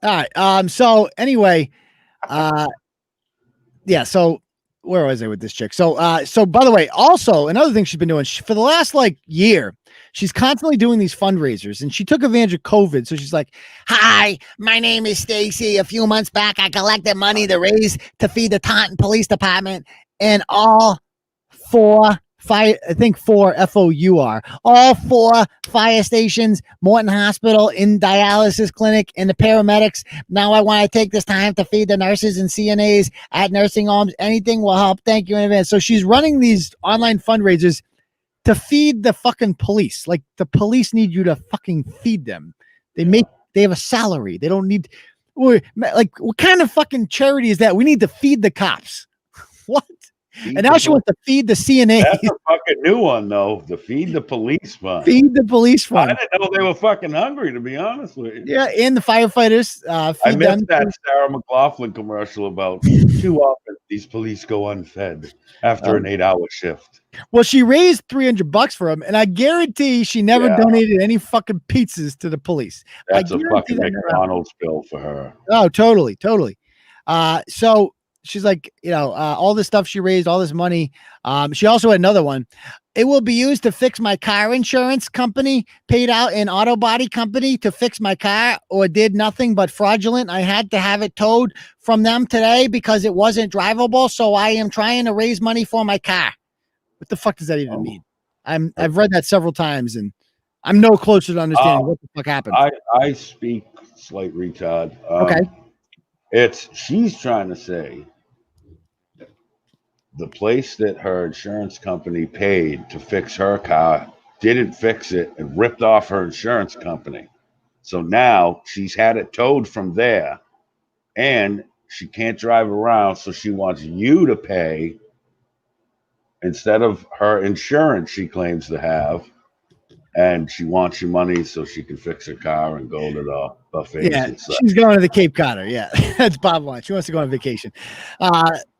right. So anyway, yeah. So where was I with this chick? So by the way, also another thing she's been doing for the last year, she's constantly doing these fundraisers, and she took advantage of COVID. So she's like, "Hi, my name is Stacy. A few months back, I collected money to feed the Taunton Police Department, and all four FOUR, all 4 fire stations, Morton Hospital, in dialysis clinic, and the paramedics. Now I want to take this time to feed the nurses and CNAs at nursing homes. Anything will help. Thank you in advance." So she's running these online fundraisers to feed the fucking police. Like, the police need you to fucking feed them. They have a salary. They don't need, like, what kind of fucking charity is that? We need to feed the cops. What? And now she wants to feed the CNA. That's a fucking new one, though. The Feed the Police Fund. Feed the police fund. I didn't know they were fucking hungry, to be honest with you. Yeah, and the firefighters. I missed that Sarah McLaughlin commercial about too often these police go unfed after an 8-hour shift. Well, she raised $300 for him, and I guarantee she never donated any fucking pizzas to the police. That's a fucking McDonald's bill for her. Oh, totally. So she's like, all this stuff she raised, all this money. She also had another one. It will be used to fix my car insurance. Company paid out an auto body company to fix my car, or did nothing but fraudulent. I had to have it towed from them today because it wasn't drivable. So I am trying to raise money for my car. What the fuck does that even mean? I've read that several times, and I'm no closer to understanding what the fuck happened. I speak slight retard. Okay. She's trying to say the place that her insurance company paid to fix her car didn't fix it and ripped off her insurance company. So now she's had it towed from there and she can't drive around. So she wants you to pay instead of her insurance she claims to have. And she wants your money so she can fix her car and go to the buffet. Yeah, she's going to the Cape Cod. Yeah, that's bottom line. She wants to go on vacation.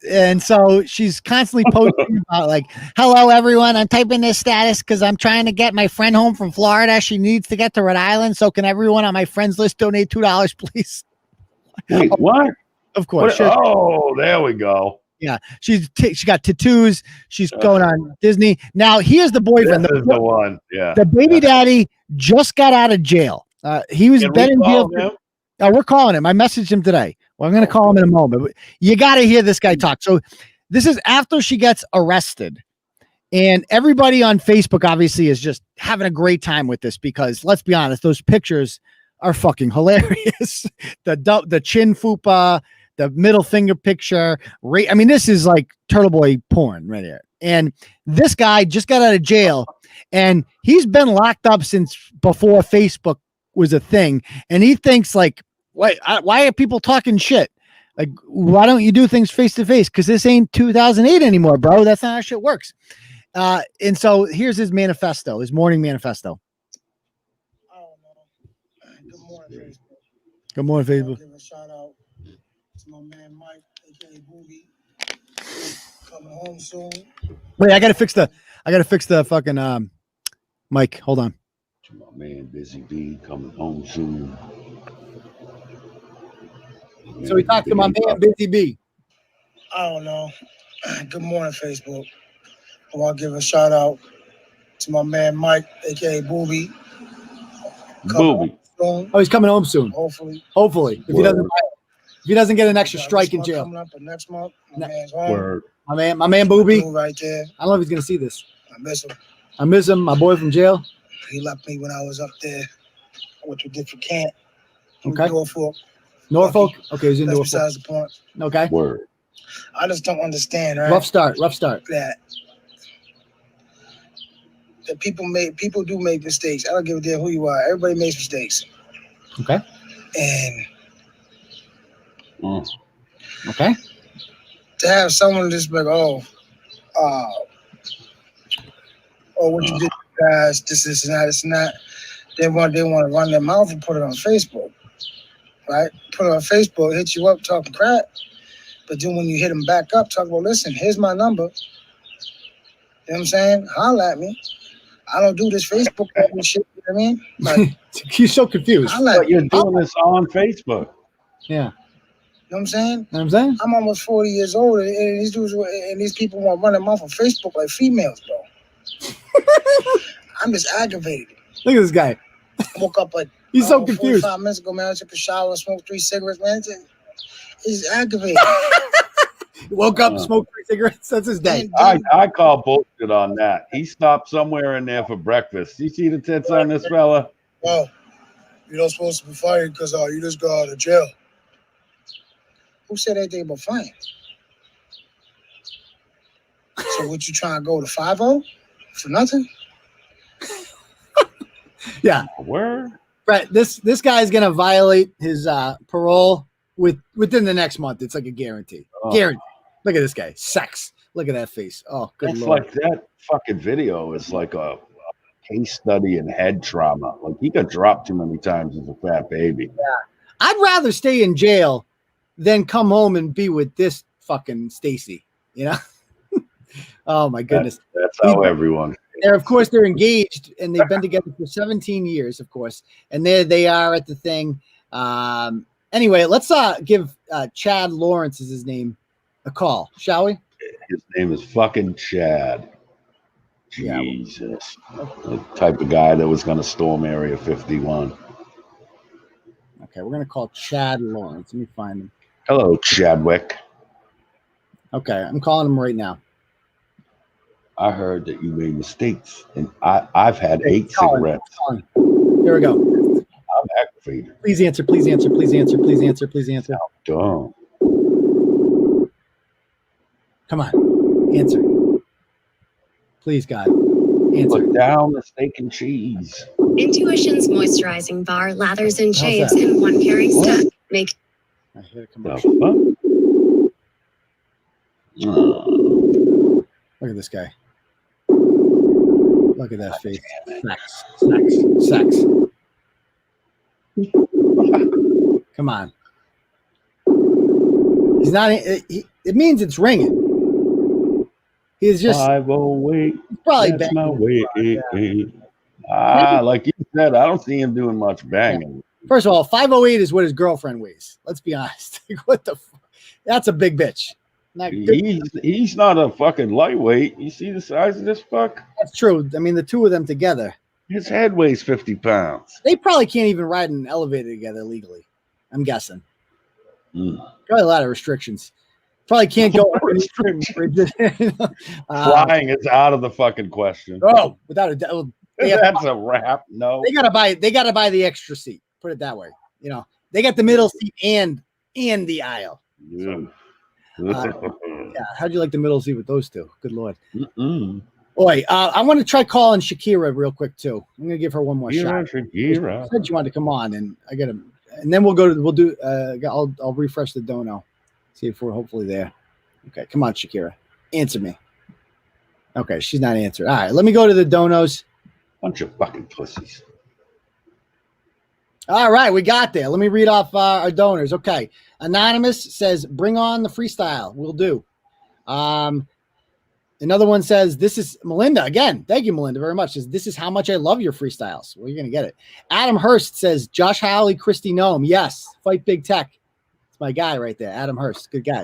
And so she's constantly posting about like, "Hello, everyone. I'm typing this status because I'm trying to get my friend home from Florida. She needs to get to Rhode Island. So can everyone on my friends list donate $2, please?" Wait, what? Of course. Oh, there we go. Yeah, she got tattoos. She's going on Disney. Now, here's the boyfriend. This is the one. Yeah. The baby daddy just got out of jail. He was been in jail. We're calling him. I messaged him today. Well, I'm going to call him in a moment. You got to hear this guy talk. So this is after she gets arrested. And everybody on Facebook obviously is just having a great time with this because, let's be honest, those pictures are fucking hilarious. The chin fupa, the middle finger picture. I mean, this is like Turtleboy porn right here. And this guy just got out of jail, and he's been locked up since before Facebook was a thing. And he thinks like, why are people talking shit? Like, why don't you do things face to face? Because this ain't 2008 anymore, bro. That's not how shit works. And so here's his manifesto, his morning manifesto. I don't know. Good morning, Facebook. Good morning, Facebook. Give a shout out to my man Mike, aka Boogie, coming home soon. Wait, I gotta fix the fucking mic. Hold on. To my man Busy B coming home soon. So we talked to my man Busy B. I don't know. Good morning, Facebook. I want to give a shout out to my man Mike, aka Boogie. Boogie. Oh, he's coming home soon. Hopefully. If he doesn't get an extra strike in jail. Coming up next month. My man's home. Word. My man Booby. Right there. I don't know if he's gonna see this. I miss him. My boy from jail. He left me when I was up there. I went to a different camp. Okay. Norfolk. Norfolk. Okay, he's in That's Norfolk. besides the point. Okay. Word. I just don't understand, right? Rough start. That people do make mistakes. I don't give a damn who you are. Everybody makes mistakes. Okay. And Okay. to have someone just like, oh, what you did, guys, this and that. They want to run their mouth and put it on Facebook, right? Put it on Facebook, hit you up talking crap. But then when you hit them back up, talk about, listen, here's my number. You know what I'm saying? Holla at me. I don't do this Facebook shit. You know what I mean? Like, he's so confused. But you're doing this on Facebook. Yeah. You know what I'm saying? You know what I'm saying? I'm almost 40 years old, and these dudes and these people want to run them off on Facebook like females, bro. I'm just aggravated. Look at this guy. I woke up like he's so confused. 45 minutes ago, man. I took a shower, smoked 3 cigarettes, man. He's aggravated. Woke up, smoked 3 cigarettes. That's his day. I call bullshit on that. He stopped somewhere in there for breakfast. You see the tits on this fella? Oh, you're not supposed to be fired because you just got out of jail. Who said anything about fine? So what, you trying to go to 5-0 for nothing? Yeah. Word. Right. This guy's gonna violate his parole within the next month. It's like a guarantee. Guarantee. Look at this guy. Sex. Look at that face. Oh, good It's Lord. like that fucking video is like a case study in head trauma. Like he got dropped too many times as a fat baby. Yeah. I'd rather stay in jail than come home and be with this fucking Stacy. You know? Oh my goodness. That's how everyone. Of course, they're engaged and they've been together for 17 years, of course. And there they are at the thing. Anyway, let's give Chad Lawrence is his name a call, shall we? His name is fucking Chad. Jesus. The type of guy that was going to storm Area 51. Okay, we're going to call Chad Lawrence. Let me find him. Hello, Chadwick. Okay, I'm calling him right now. I heard that you made mistakes, and I've had 8 cigarettes. Here we go. I'm aggravated. Please answer, please answer, please answer, please answer, please answer. Dumb. Come on, answer. Please, God, answer. Put down the steak and cheese. Intuition's moisturizing bar lathers and How's shades that? in one pairing What? step. Make I hear a The commercial. fuck? Look at this guy. Look at that face. Sex. Come on. He's not. It means it's ringing. He's just 508. probably That's my banging. way. Like you said, I don't see him doing much banging. First of all, 508 is what his girlfriend weighs. Let's be honest. What the? That's a big bitch. He's not a fucking lightweight. You see the size of this fuck? That's true. I mean, the two of them together, His head weighs 50 pounds. they probably can't even ride in an elevator together legally. I'm guessing. Probably a lot of restrictions. Probably can't go bridges. Flying is out of the fucking question. Oh, without a doubt. That's a wrap. No. They gotta buy the extra seat. Put it that way. You know, they got the middle seat and the aisle. Yeah. Yeah, how'd you like the middle seat with those two? Good Lord. Boy, I want to try calling Shakira real quick too. I'm gonna give her one more shot. Shakira. You said you wanted to come on, and I got him. And then I'll refresh the dono, see if we're hopefully there. Okay, come on, Shakira, answer me. Okay, she's not answering. All right, let me go to the donos. Bunch of fucking pussies. All right, we got there. Let me read off our donors. Okay, Anonymous says, "Bring on the freestyle." We'll do. Another one says, "This is Melinda again." Thank you, Melinda, very much. Says, "This is how much I love your freestyles." Well, you're gonna get it. Adam Hurst says, "Josh Howley, Christy Nome." Yes, fight big tech. It's my guy right there, Adam Hurst. Good guy.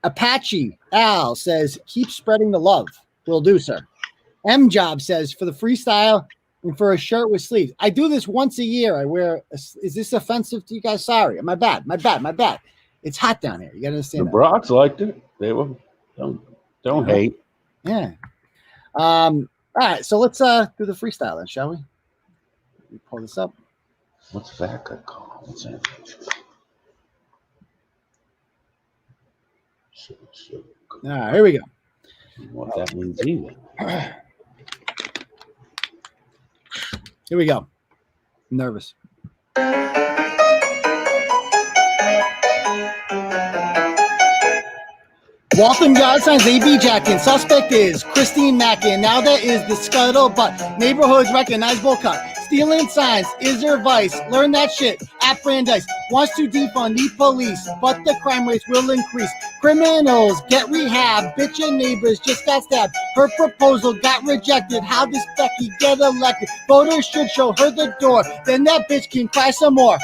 Apache Al says, "Keep spreading the love." Will do, sir. M Job says, "For the freestyle and for a shirt with sleeves." I do this once a year. I wear. Is this offensive to you guys? Sorry, my bad. It's hot down here. You gotta understand. The Broads liked it. They were don't hate. Yeah. All right, so let's do the freestyle then, shall we? Let me pull this up. What's that called? What's that? All right, here we go. What that means either. Here we go. I'm nervous. Waltham yard signs AB jacking. Suspect is Christine Mackin. Now there is the scuttlebutt. Neighborhoods recognizable cut. Stealing signs is her vice. Learn that shit at Brandeis. Wants to defund the police, but the crime rates will increase. Criminals get rehab. Bitch and neighbors just got stabbed. Her proposal got rejected. How does Becky get elected? Voters should show her the door. Then that bitch can cry some more.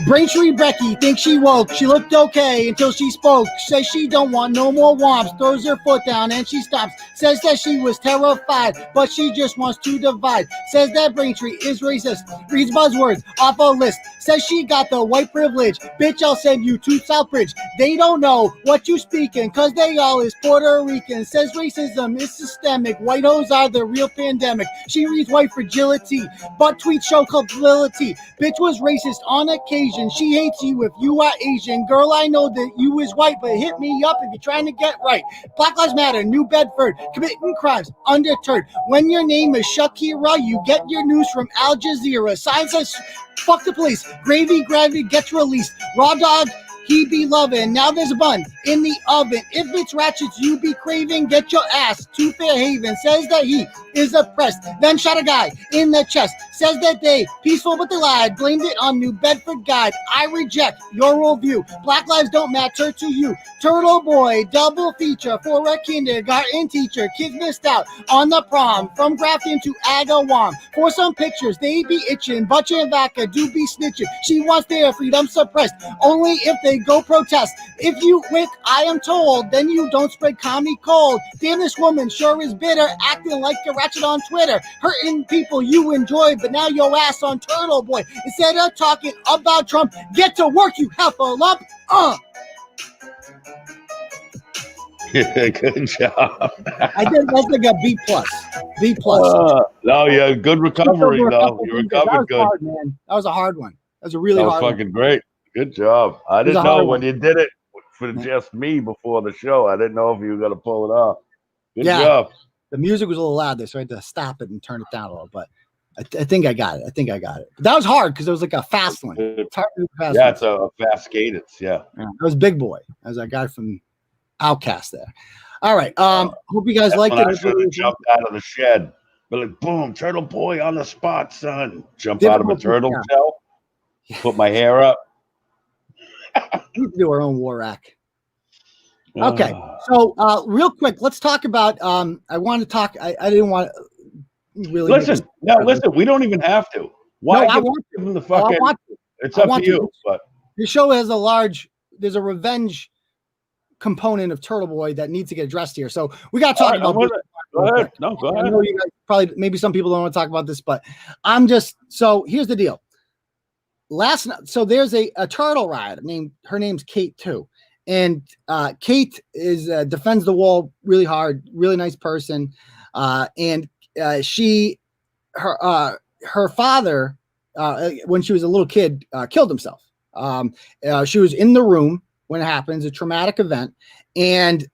Braintree Becky thinks she woke. She looked okay until she spoke. Says she don't want no more womps. Throws her foot down and she stops. Says that she was terrified, but she just wants to divide. Says that Braintree is racist. Reads buzzwords off a list. Says she got the white privilege. Bitch, I'll send you to Southbridge. They don't know what you speaking, cause they all is Puerto Rican. Says racism is systemic. White hoes are the real pandemic. She reads white fragility, but tweets show culpability. Bitch was racist on occasion. She hates you if you are Asian. Girl, I know that you is white, but hit me up if you're trying to get right. Black Lives Matter, New Bedford, committing crimes, undeterred. When your name is Shakira, you get your news from Al Jazeera. Sign says, fuck the police. Gravy gets released. Raw dog, he be loving. Now there's a bun in the oven. If it's ratchets you be craving, get your ass to Fairhaven. Says that he is oppressed, then shot a guy in the chest. Says that they peaceful but they lied. Blamed it on New Bedford guide. I reject your worldview. Black lives don't matter to you. Turtle Boy double feature for a kindergarten teacher. Kids missed out on the prom from Grafton to Agawam. For some pictures they be itching, but Vaca do be snitching. She wants their freedom suppressed only if they go protest. If you wick, I am told, then you don't spread commie cold. Damn, this woman sure is bitter, acting like a ratchet on Twitter. Hurting people you enjoy, but now your ass on Turtle Boy. Instead of talking about Trump, get to work, you huffalump. Yeah, good job. I did that's like a B plus. B plus. No, yeah, good recovery though. You recovered good. Hard, man. That was a hard one. That was a really hard one. Fucking great. Good job. I didn't know when you did it for just me before the show. I didn't know if you were gonna pull it off. Good job. The music was a little loud there, so I had to stop it and turn it down a little. But I think I got it. But that was hard because it was like a fast one. It's hard to do fast. Yeah, it's a fast cadence. Yeah. That was Big Boy. That was that guy from Outcast there. All right. Hope you guys liked it. I should have jumped out of the shed. But like, boom, Turtle Boy on the spot, son. Jump out of a turtle shell. Put my hair up. We do our own war rack. Okay, so real quick, let's talk about. I want to talk. I didn't want to really listen. No, listen. We don't even have to. Why? No, I want to. The fucking, it's up to you. But the show has a large. There's a revenge component of Turtle Boy that needs to get addressed here. So we got to talk about. Go ahead. No, go ahead. I know you guys probably maybe some people don't want to talk about this, but I'm just so here's the deal. Last night, so there's a turtle rider her name's Kate too. And Kate is defends the wall really hard, really nice person. And her father, when she was a little kid, killed himself. She was in the room when it happens, a traumatic event. And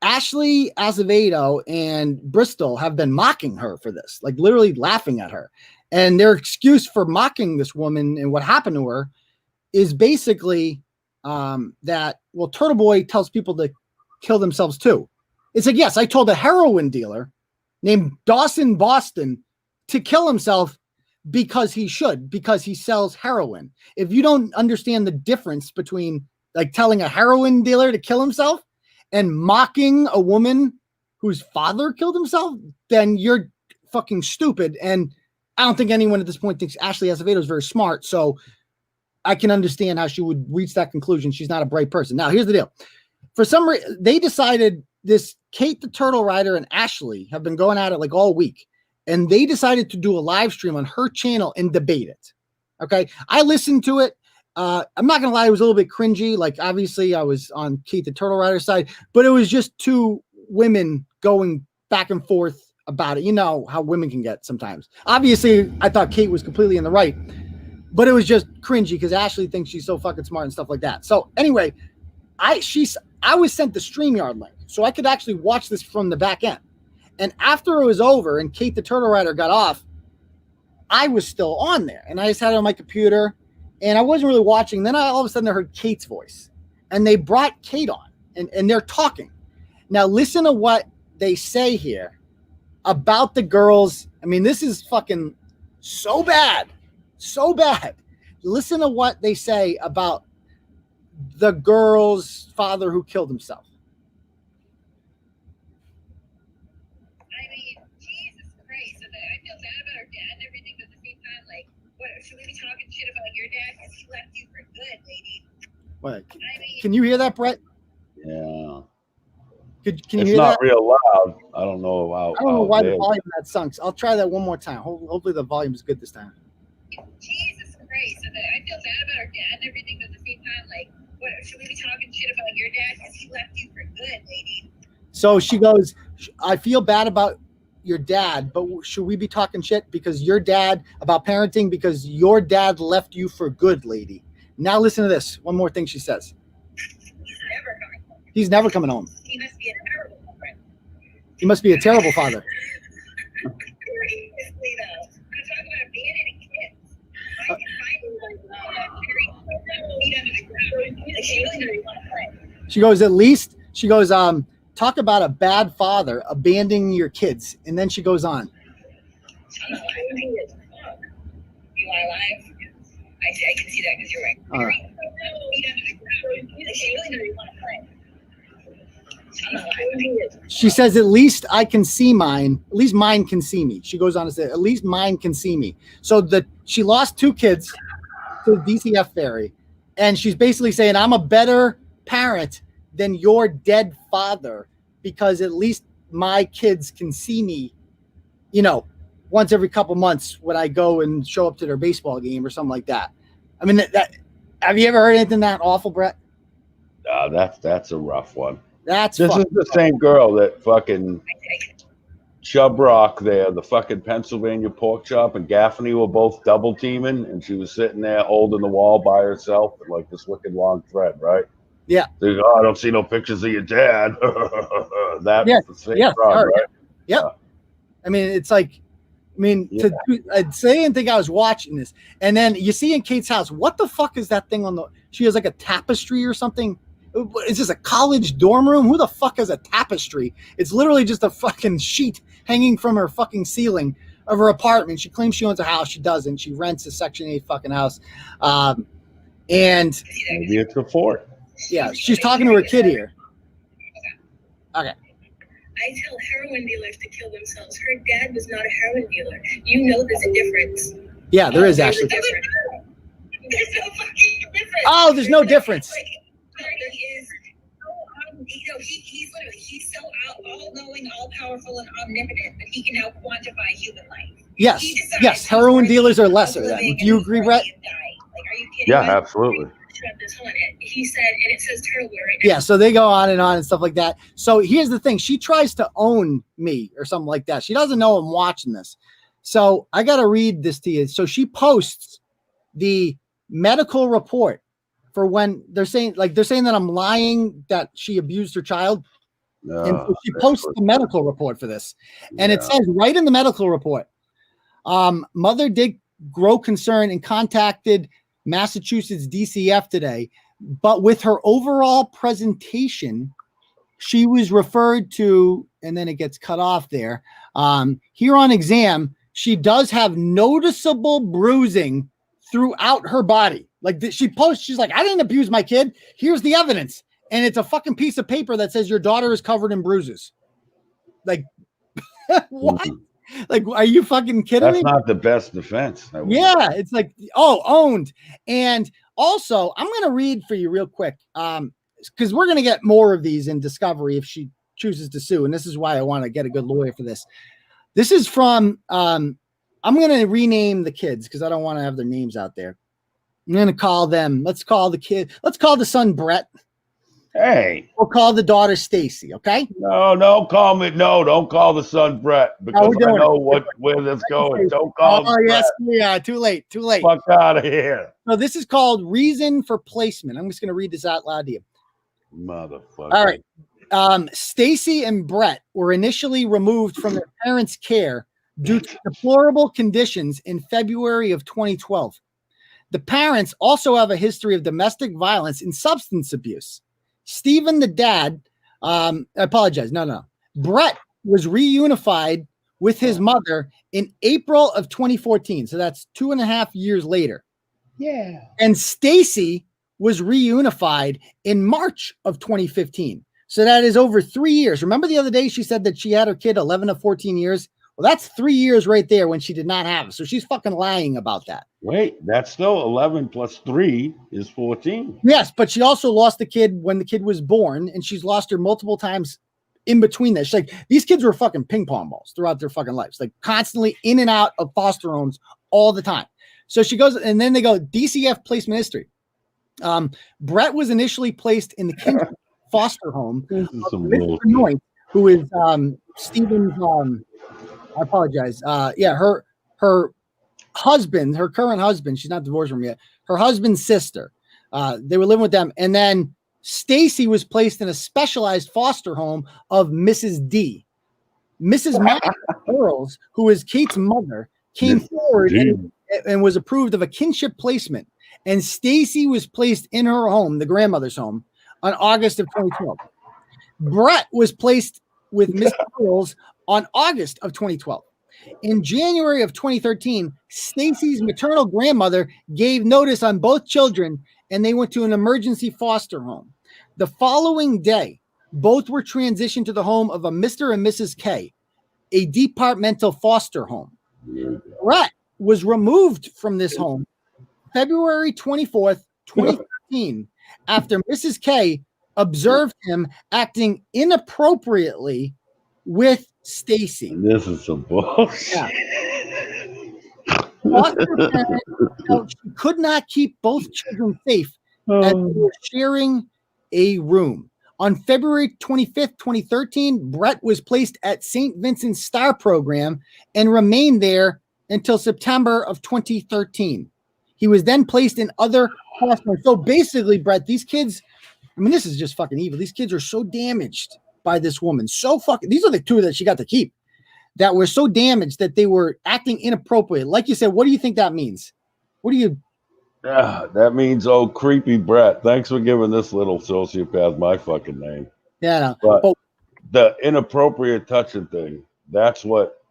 Ashley Azevedo and Bristol have been mocking her for this, like literally laughing at her. And their excuse for mocking this woman and what happened to her is basically that, well, Turtle Boy tells people to kill themselves too. It's like, yes, I told a heroin dealer named Dawson Boston to kill himself because he sells heroin. If you don't understand the difference between like telling a heroin dealer to kill himself and mocking a woman whose father killed himself, then you're fucking stupid. And I don't think anyone at this point thinks Ashley Azevedo is very smart. So I can understand how she would reach that conclusion. She's not a bright person. Now, here's the deal. For some reason, they decided this Kate the Turtle Rider and Ashley have been going at it like all week. And they decided to do a live stream on her channel and debate it. Okay. I listened to it. I'm not going to lie. It was a little bit cringy. Like, obviously I was on Kate the Turtle Rider side, but it was just two women going back and forth about it. You know how women can get sometimes. Obviously, I thought Kate was completely in the right. but it was just cringy because Ashley thinks she's so fucking smart and stuff like that. So anyway, I was sent the StreamYard link so I could actually watch this from the back end. And after it was over and Kate the Turtle Rider got off, I was still on there and I just had it on my computer and I wasn't really watching. Then all of a sudden I heard Kate's voice and they brought Kate on and they're talking. Now listen to what they say here about the girls. I mean, this is fucking so bad. So bad. Listen to what they say about the girl's father who killed himself. I mean, Jesus Christ. I feel bad about her dad and everything, but at the same time, like, what, should we be talking shit about your dad? Because he left you for good, lady. What? Can you hear that, Bret? Yeah. Can you it's hear not that? real loud. I don't know how. I don't know why the volume that sunk. I'll try that one more time. Hopefully the volume is good this time. Jesus Christ. I feel bad about her dad and everything, but at the same time, like, what, should we be talking shit about your dad? Because he left you for good, lady. So she goes, I feel bad about your dad, but should we be talking shit because your dad about parenting because your dad left you for good, lady. Now listen to this. One more thing she says. He's never coming home. He must be a terrible friend. He must be a terrible father. Seriously, though. I'm talking about abandoning kids. I can find feet under the ground. Like, she really doesn't want to play. She goes, at least, she goes, talk about a bad father abandoning your kids. And then she goes on. You want to lie? I can see that because you're right. All right. Feet under the ground. Like, she really doesn't want to play. She says, at least I can see mine. At least mine can see me. She goes on to say, at least mine can see me. So she lost 2 kids to the DCF ferry. And she's basically saying, I'm a better parent than your dead father because at least my kids can see me, you know, once every couple months when I go and show up to their baseball game or something like that. I mean, have you ever heard anything that awful, Bret? That's a rough one. This is the same girl that fucking Chub Rock there, the fucking Pennsylvania pork chop and Gaffney were both double teaming, and she was sitting there holding the wall by herself with like this wicked long thread, right? Yeah. Like, I don't see no pictures of your dad. That was the same broad, right? Yep. Yeah. I mean, it's like, I'd say and think I was watching this, and then you see in Kate's house, what the fuck is that thing on the? She has like a tapestry or something. Is this a college dorm room? Who the fuck has a tapestry? It's literally just a fucking sheet hanging from her fucking ceiling of her apartment. She claims she owns a house. She doesn't. She rents a Section 8 fucking house. And maybe it's a fort. Yeah, she's talking to her kid here. Okay. I tell heroin dealers to kill themselves. Her dad was not a heroin dealer. You know there's a difference. Yeah, there is actually. There's no fucking difference. Oh, there's no difference. He is so, he's so all-knowing, all-powerful, and omnipotent that he can now quantify human life. Yes, heroin dealers are lesser than. Do you agree, Bret? Like, are you kidding? Yeah, absolutely. He said, and it says Turtleboy right now. Yeah, so they go on and stuff like that. So here's the thing. She tries to own me or something like that. She doesn't know I'm watching this. So I got to read this to you. So she posts the medical report for when they're saying that I'm lying that she abused her child. And so she posts the medical report for this. And it says right in the medical report, mother did grow concern and contacted Massachusetts DCF today, but with her overall presentation, she was referred to, and then it gets cut off there. Here on exam, she does have noticeable bruising throughout her body. Like she posts, she's like, I didn't abuse my kid. Here's the evidence. And it's a fucking piece of paper that says your daughter is covered in bruises. Like, what? Like, are you fucking kidding me? That's not the best defense. Yeah, it's like, owned. And also, I'm going to read for you real quick, because we're going to get more of these in discovery if she chooses to sue. And this is why I want to get a good lawyer for this. This is from, I'm going to rename the kids because I don't want to have their names out there. I'm going to call them, let's call the son Bret. Hey. We'll call the daughter Stacy, okay? No, don't call me. No, don't call the son Bret because I know where this going. Don't call him Bret. Yes, we are. Too late. Fuck out of here. So this is called reason for placement. I'm just going to read this out loud to you. Motherfucker. All right. Stacy and Bret were initially removed from their parents' care due to deplorable conditions in February of 2012. The parents also have a history of domestic violence and substance abuse. Stephen, the dad, I apologize. No. Bret was reunified with his mother in April of 2014. So that's 2.5 years later. Yeah. And Stacy was reunified in March of 2015. So that is over 3 years. Remember the other day she said that she had her kid 11 to 14 years? Well, that's 3 years right there when she did not have it. So she's fucking lying about that. Wait, that's still 11 plus 3 is 14. Yes, but she also lost the kid when the kid was born, and she's lost her multiple times in between that. She's like, these kids were fucking ping pong balls throughout their fucking lives, like constantly in and out of foster homes all the time. So she goes, and then they go DCF placement history. Bret was initially placed in the kinship foster home of Mr. Noyce, who is Stephen's I apologize. Her husband, her current husband, she's not divorced from him yet. Her husband's sister. They were living with them. And then Stacy was placed in a specialized foster home of Mrs. D. Mrs. Earls, who is Kate's mother, came forward and was approved of a kinship placement. And Stacy was placed in her home, the grandmother's home, on August of 2012. Bret was placed with Miss Earls on August of 2012. In January of 2013, Stacy's maternal grandmother gave notice on both children, and they went to an emergency foster home. The following day, both were transitioned to the home of a Mr. and Mrs. K, a departmental foster home. Bret was removed from this home February 24th, 2013, after Mrs. K observed him acting inappropriately with Stacy. This is some bullshit. Yeah. Foster parents felt she could not keep both children safe as they were sharing a room. On February 25th, 2013, Bret was placed at St. Vincent's Star Program and remained there until September of 2013. He was then placed in other hospitals. So basically, Bret, these kids, I mean, this is just fucking evil. These kids are so damaged by this woman. So fucking, these are the two that she got to keep that were so damaged that they were acting inappropriate. Like you said, what do you think that means? What do you? That means, oh, creepy Bret. Thanks for giving this little sociopath my fucking name. Yeah, no. But the inappropriate touching thing, that's what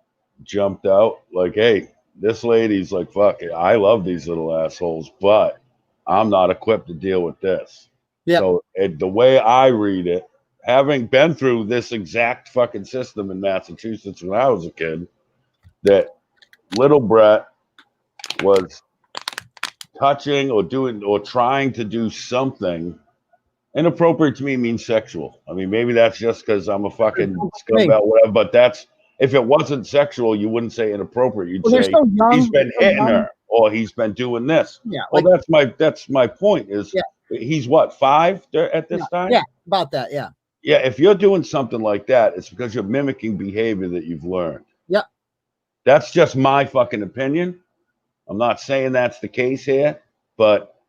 jumped out. Like, hey, this lady's like, fuck it. I love these little assholes, but I'm not equipped to deal with this. Yeah. So the way I read it, having been through this exact fucking system in Massachusetts when I was a kid, that little Bret was touching or doing or trying to do something inappropriate. To me means sexual. I mean, maybe that's just because I'm a fucking scumbag, whatever, but that's, if it wasn't sexual, you wouldn't say inappropriate. You'd say he's been hitting her or he's been doing this. Yeah. Well, that's my point is he's what, 5 at this time? Yeah, about that. Yeah. Yeah, if you're doing something like that, it's because you're mimicking behavior that you've learned. Yep. That's just my fucking opinion. I'm not saying that's the case here, but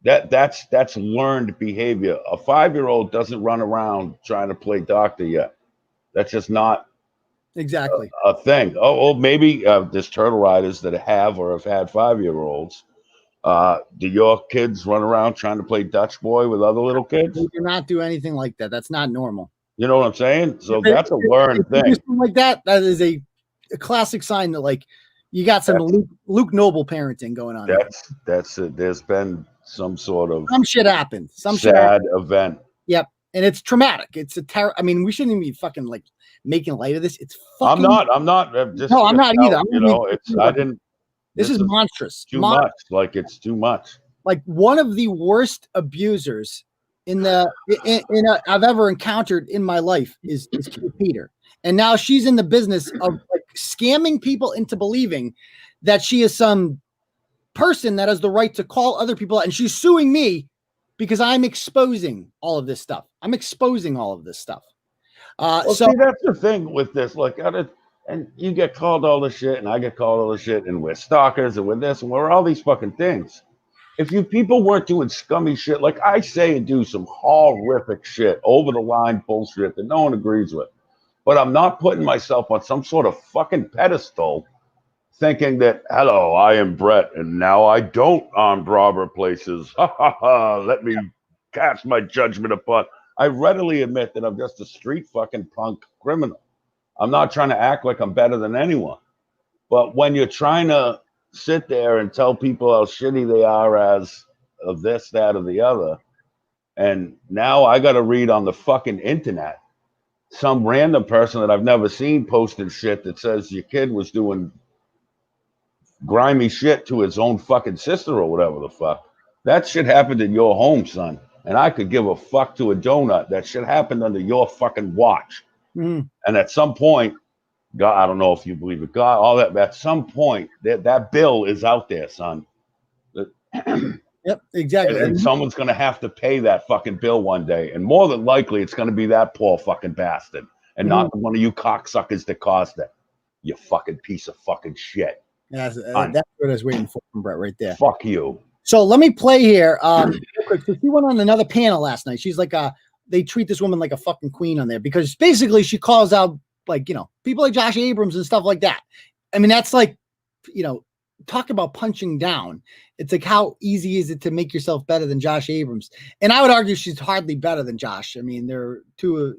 that's learned behavior. A 5-year-old doesn't run around trying to play doctor yet. That's just not exactly a thing. Oh, maybe there's turtle riders that have or have had 5-year-olds. Do your kids run around trying to play Dutch boy with other little kids? They do not do anything like that. That's not normal. You know what I'm saying? So that's a learned thing. Like that is a classic sign that like you got some Luke Noble parenting going on. That's it. There's been some sort of shit happened. Some sad event. Yep. And it's traumatic. It's a I mean, we shouldn't even be fucking like making light of this. It's fucking I'm not just no, I'm not either. You know, this is monstrous. Too much. Like it's too much. Like one of the worst abusers I've ever encountered in my life is Peter. And now she's in the business of like scamming people into believing that she is some person that has the right to call other people out. And she's suing me because I'm exposing all of this stuff. Well, So see, that's the thing with this. Like, and you get called all this shit, and I get called all this shit, and we're stalkers, and we're this, and we're all these fucking things. If you people weren't doing scummy shit, like I say and do some horrific shit, over the line bullshit that no one agrees with, but I'm not putting myself on some sort of fucking pedestal thinking that, hello, I am Bret, and now I don't armed robber places. Ha ha ha, let me cast my judgment upon. I readily admit that I'm just a street fucking punk criminal. I'm not trying to act like I'm better than anyone. But when you're trying to sit there and tell people how shitty they are as of this, that, or the other, and now I got to read on the fucking internet some random person that I've never seen posting shit that says your kid was doing grimy shit to his own fucking sister or whatever the fuck. That shit happened in your home, son. And I could give a fuck to a donut. That shit happened under your fucking watch. Mm. And at some point, God, I don't know if you believe it, God, all that, at some point, that bill is out there, son. Yep, exactly. And someone's going to have to pay that fucking bill one day. And more than likely, it's going to be that poor fucking bastard and not one of you cocksuckers that caused it. You fucking piece of fucking shit. That's what I was waiting for from Bret right there. Fuck you. So let me play here. Real quick. So she went on another panel last night. She's like, they treat this woman like a fucking queen on there because basically she calls out, like, you know, people like Josh Abrams and stuff like that. I mean, that's like, you know, talk about punching down. It's like, how easy is it to make yourself better than Josh Abrams? And I would argue she's hardly better than Josh. I mean, they're two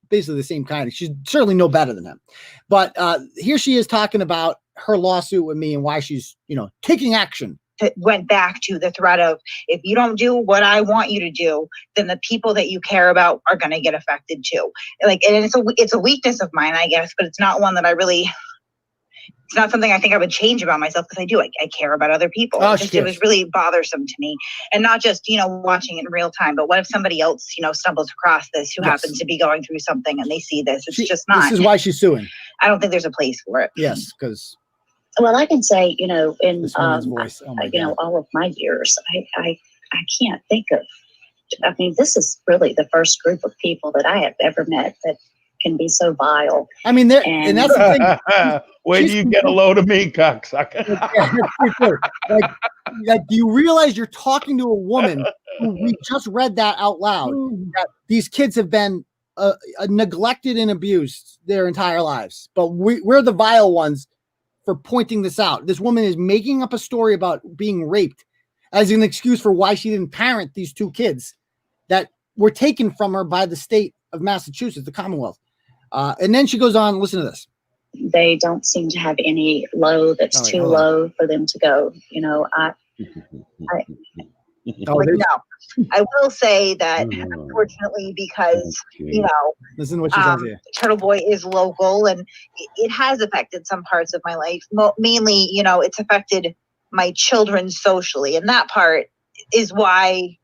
basically the same kind. She's certainly no better than him. But here she is talking about her lawsuit with me and why she's, you know, taking action. It went back to the threat of, if you don't do what I want you to do, then the people that you care about are going to get affected too. Like, and it's a weakness of mine, I guess, but it's not one that it's not something I think I would change about myself, because I do. I care about other people. It was really bothersome to me. And not just, you know, watching it in real time, but what if somebody else, you know, stumbles across this who happens to be going through something and they see this? It's just not. This is why she's suing. I don't think there's a place for it. Yes, because. Well, I can say, you know, in voice. Oh you know, all of my years, I can't think of. I mean, this is really the first group of people that I have ever met that can be so vile. I mean, and that's the thing. Where do you get a load of me, cocksucker? like, do you realize you're talking to a woman who we just read that out loud? That these kids have been neglected and abused their entire lives, but we're the vile ones for pointing this out. This woman is making up a story about being raped as an excuse for why she didn't parent these two kids that were taken from her by the state of Massachusetts, the Commonwealth. And then she goes on, listen to this. They don't seem to have any low that's too low for them to go. You know, I will say that, unfortunately, because, you know, listen to what she says here. Turtleboy is local, and it has affected some parts of my life. Mainly, you know, it's affected my children socially, and that part is really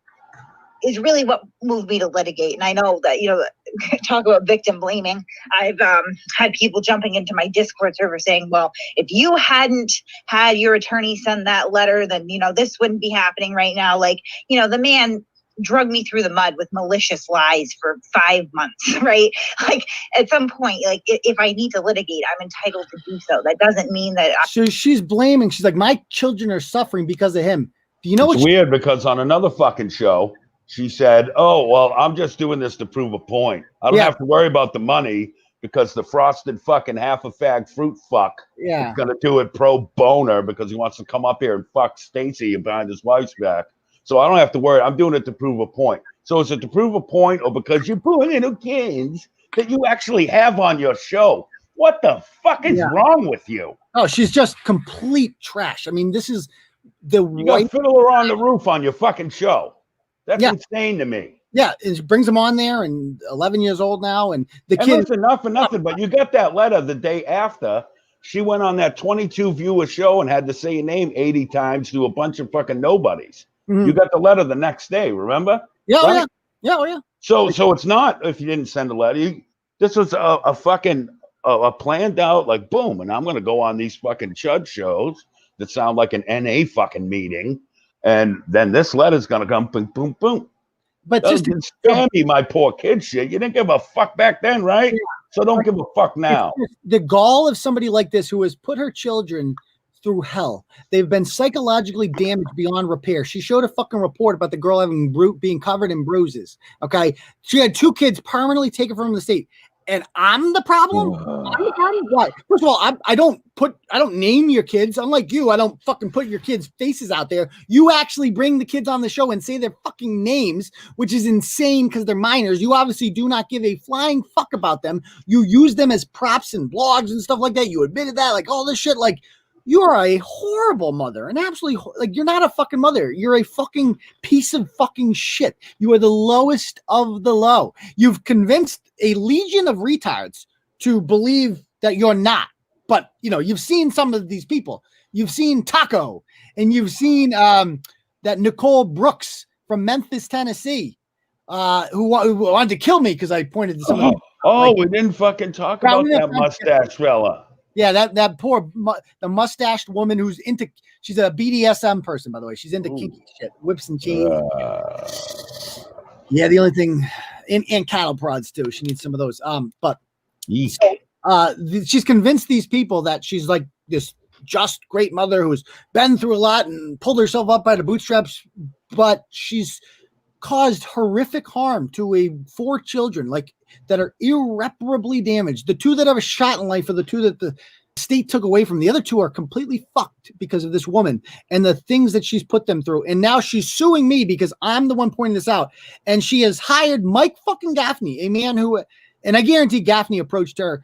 what moved me to litigate. And I know that, you know, talk about victim blaming. I've had people jumping into my Discord server saying, well, if you hadn't had your attorney send that letter, then, you know, this wouldn't be happening right now. Like, you know, the man drug me through the mud with malicious lies for 5 months, right? Like, at some point, like, if I need to litigate, I'm entitled to do so. That doesn't mean that. So she's blaming. She's like, my children are suffering because of him. Do you know it's weird? Because on another fucking show, she said, oh, well, I'm just doing this to prove a point. I don't have to worry about the money because the frosted fucking half a fag fruit fuck is going to do it pro boner because he wants to come up here and fuck Stacy behind his wife's back. So I don't have to worry. I'm doing it to prove a point. So is it to prove a point or because you're poor little kids that you actually have on your show? What the fuck is wrong with you? Oh, she's just complete trash. I mean, this is you got Fiddler on the Roof on your fucking show. That's insane to me. Yeah, it brings him on there, and 11 years old now, and the kid. Listen, not for nothing, but you got that letter the day after she went on that 22 viewer show and had to say your name 80 times to a bunch of fucking nobodies. Mm-hmm. You got the letter the next day, remember? Yeah, right? yeah. So it's not if you didn't send a letter. This was a fucking planned out, like, boom, and I'm gonna go on these fucking chud shows that sound like an NA fucking meeting. And then this letter's going to come, boom, boom, boom. but just spare me my poor kid shit. You didn't give a fuck back then, right? Yeah. So don't give a fuck now. The gall of somebody like this who has put her children through hell. They've been psychologically damaged beyond repair. She showed a fucking report about the girl having being covered in bruises. Okay. She had 2 kids permanently taken from the state. And I'm the problem? I'm the problem? Why? First of all, I don't name your kids. Unlike you, I don't fucking put your kids' faces out there. You actually bring the kids on the show and say their fucking names, which is insane because they're minors. You obviously do not give a flying fuck about them. You use them as props in blogs and stuff like that. You admitted that, like all this shit. Like, you are a horrible mother, and absolutely, like, you're not a fucking mother. You're a fucking piece of fucking shit. You are the lowest of the low. You've convinced a legion of retards to believe that you're not. But, you know, you've seen some of these people. You've seen Taco, and you've seen that Nicole Brooks from Memphis, Tennessee, who wanted to kill me because I pointed to someone. We didn't fucking talk about that mustache fella. Yeah, that poor the mustached woman who's she's a BDSM person, by the way. She's into kinky shit, whips and chains. Yeah, the only thing, and cattle prods too. She needs some of those. But she's convinced these people that she's like this just great mother who's been through a lot and pulled herself up by the bootstraps, but she's caused horrific harm to 4 children, like, that are irreparably damaged. The 2 that have a shot in life are the 2 that the state took away from. The other 2 are completely fucked because of this woman and the things that she's put them through. And now she's suing me because I'm the one pointing this out. And she has hired Mike fucking Gaffney, a man who, and I guarantee Gaffney approached her.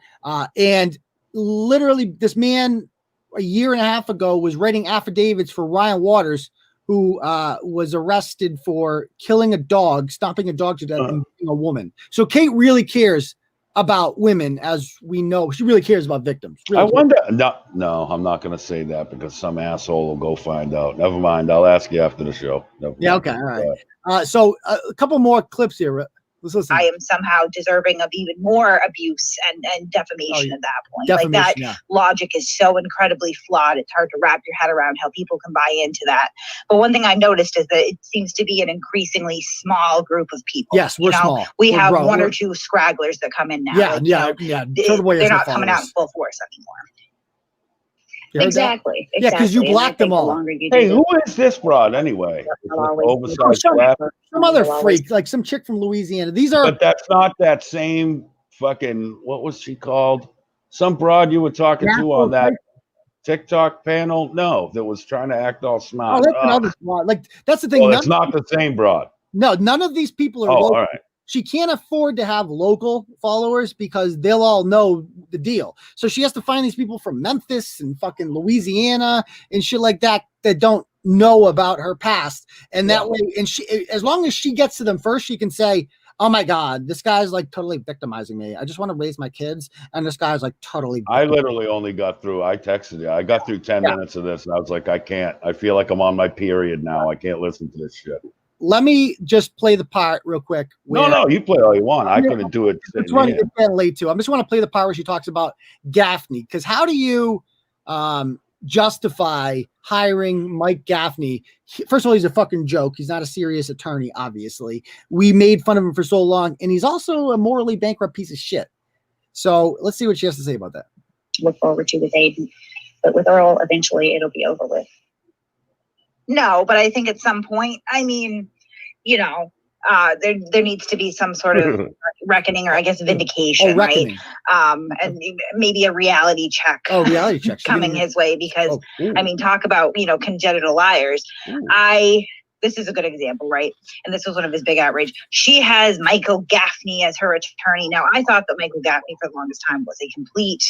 And literally this man a year and a half ago was writing affidavits for Ryan Waters, who was arrested for killing a dog, stomping a dog to death, and being a woman. So Kate really cares about women, as we know. She really cares about victims. Really I wonder. No, I'm not going to say that because some asshole will go find out. Never mind. I'll ask you after the show. Yeah. Okay. All right. So a couple more clips here. Let's listen. I am somehow deserving of even more abuse and defamation at that point. Like, that logic is so incredibly flawed. It's hard to wrap your head around how people can buy into that. But one thing I noticed is that it seems to be an increasingly small group of people. Yes, we're small. We have one or 2 scragglers that come in now. Yeah. They're not coming out in full force anymore. Exactly. Yeah, because you blocked them all. Hey, who is this broad anyway? Oversized some other freak, like some chick from Louisiana. But that's not that same fucking, what was she called? Some broad you were talking to on that TikTok panel? No, that was trying to act all smart. Oh, that's another broad. Like, that's the thing. Well, it's not the same broad. No, none of these people are local. All right. She can't afford to have local followers because they'll all know the deal. So she has to find these people from Memphis and fucking Louisiana and shit like that don't know about her past. And that way, and she, as long as she gets to them first, she can say, oh my God, this guy's like totally victimizing me. I just want to raise my kids. And this guy's like totally. I literally only got through, I texted you. I got through 10 minutes of this and I was like, I can't. I feel like I'm on my period now. I can't listen to this shit. Let me just play the part real quick. No, you play all you want. I couldn't do it. It's running late too. I just want to play the part where she talks about Gaffney, because how do you justify hiring Mike Gaffney? First of all, he's a fucking joke. He's not a serious attorney, obviously. We made fun of him for so long, and he's also a morally bankrupt piece of shit. So let's see what she has to say about that. Look forward to with Aidan, but with Earl, eventually it'll be over with. No, but I think at some point, I mean, you know, there needs to be some sort of reckoning, or I guess vindication, right? And maybe a reality check. Reality check coming his way, because I mean, talk about, you know, congenital liars. This is a good example, right? And this was one of his big outrage. She has Michael Gaffney as her attorney. Now, I thought that Michael Gaffney for the longest time was a complete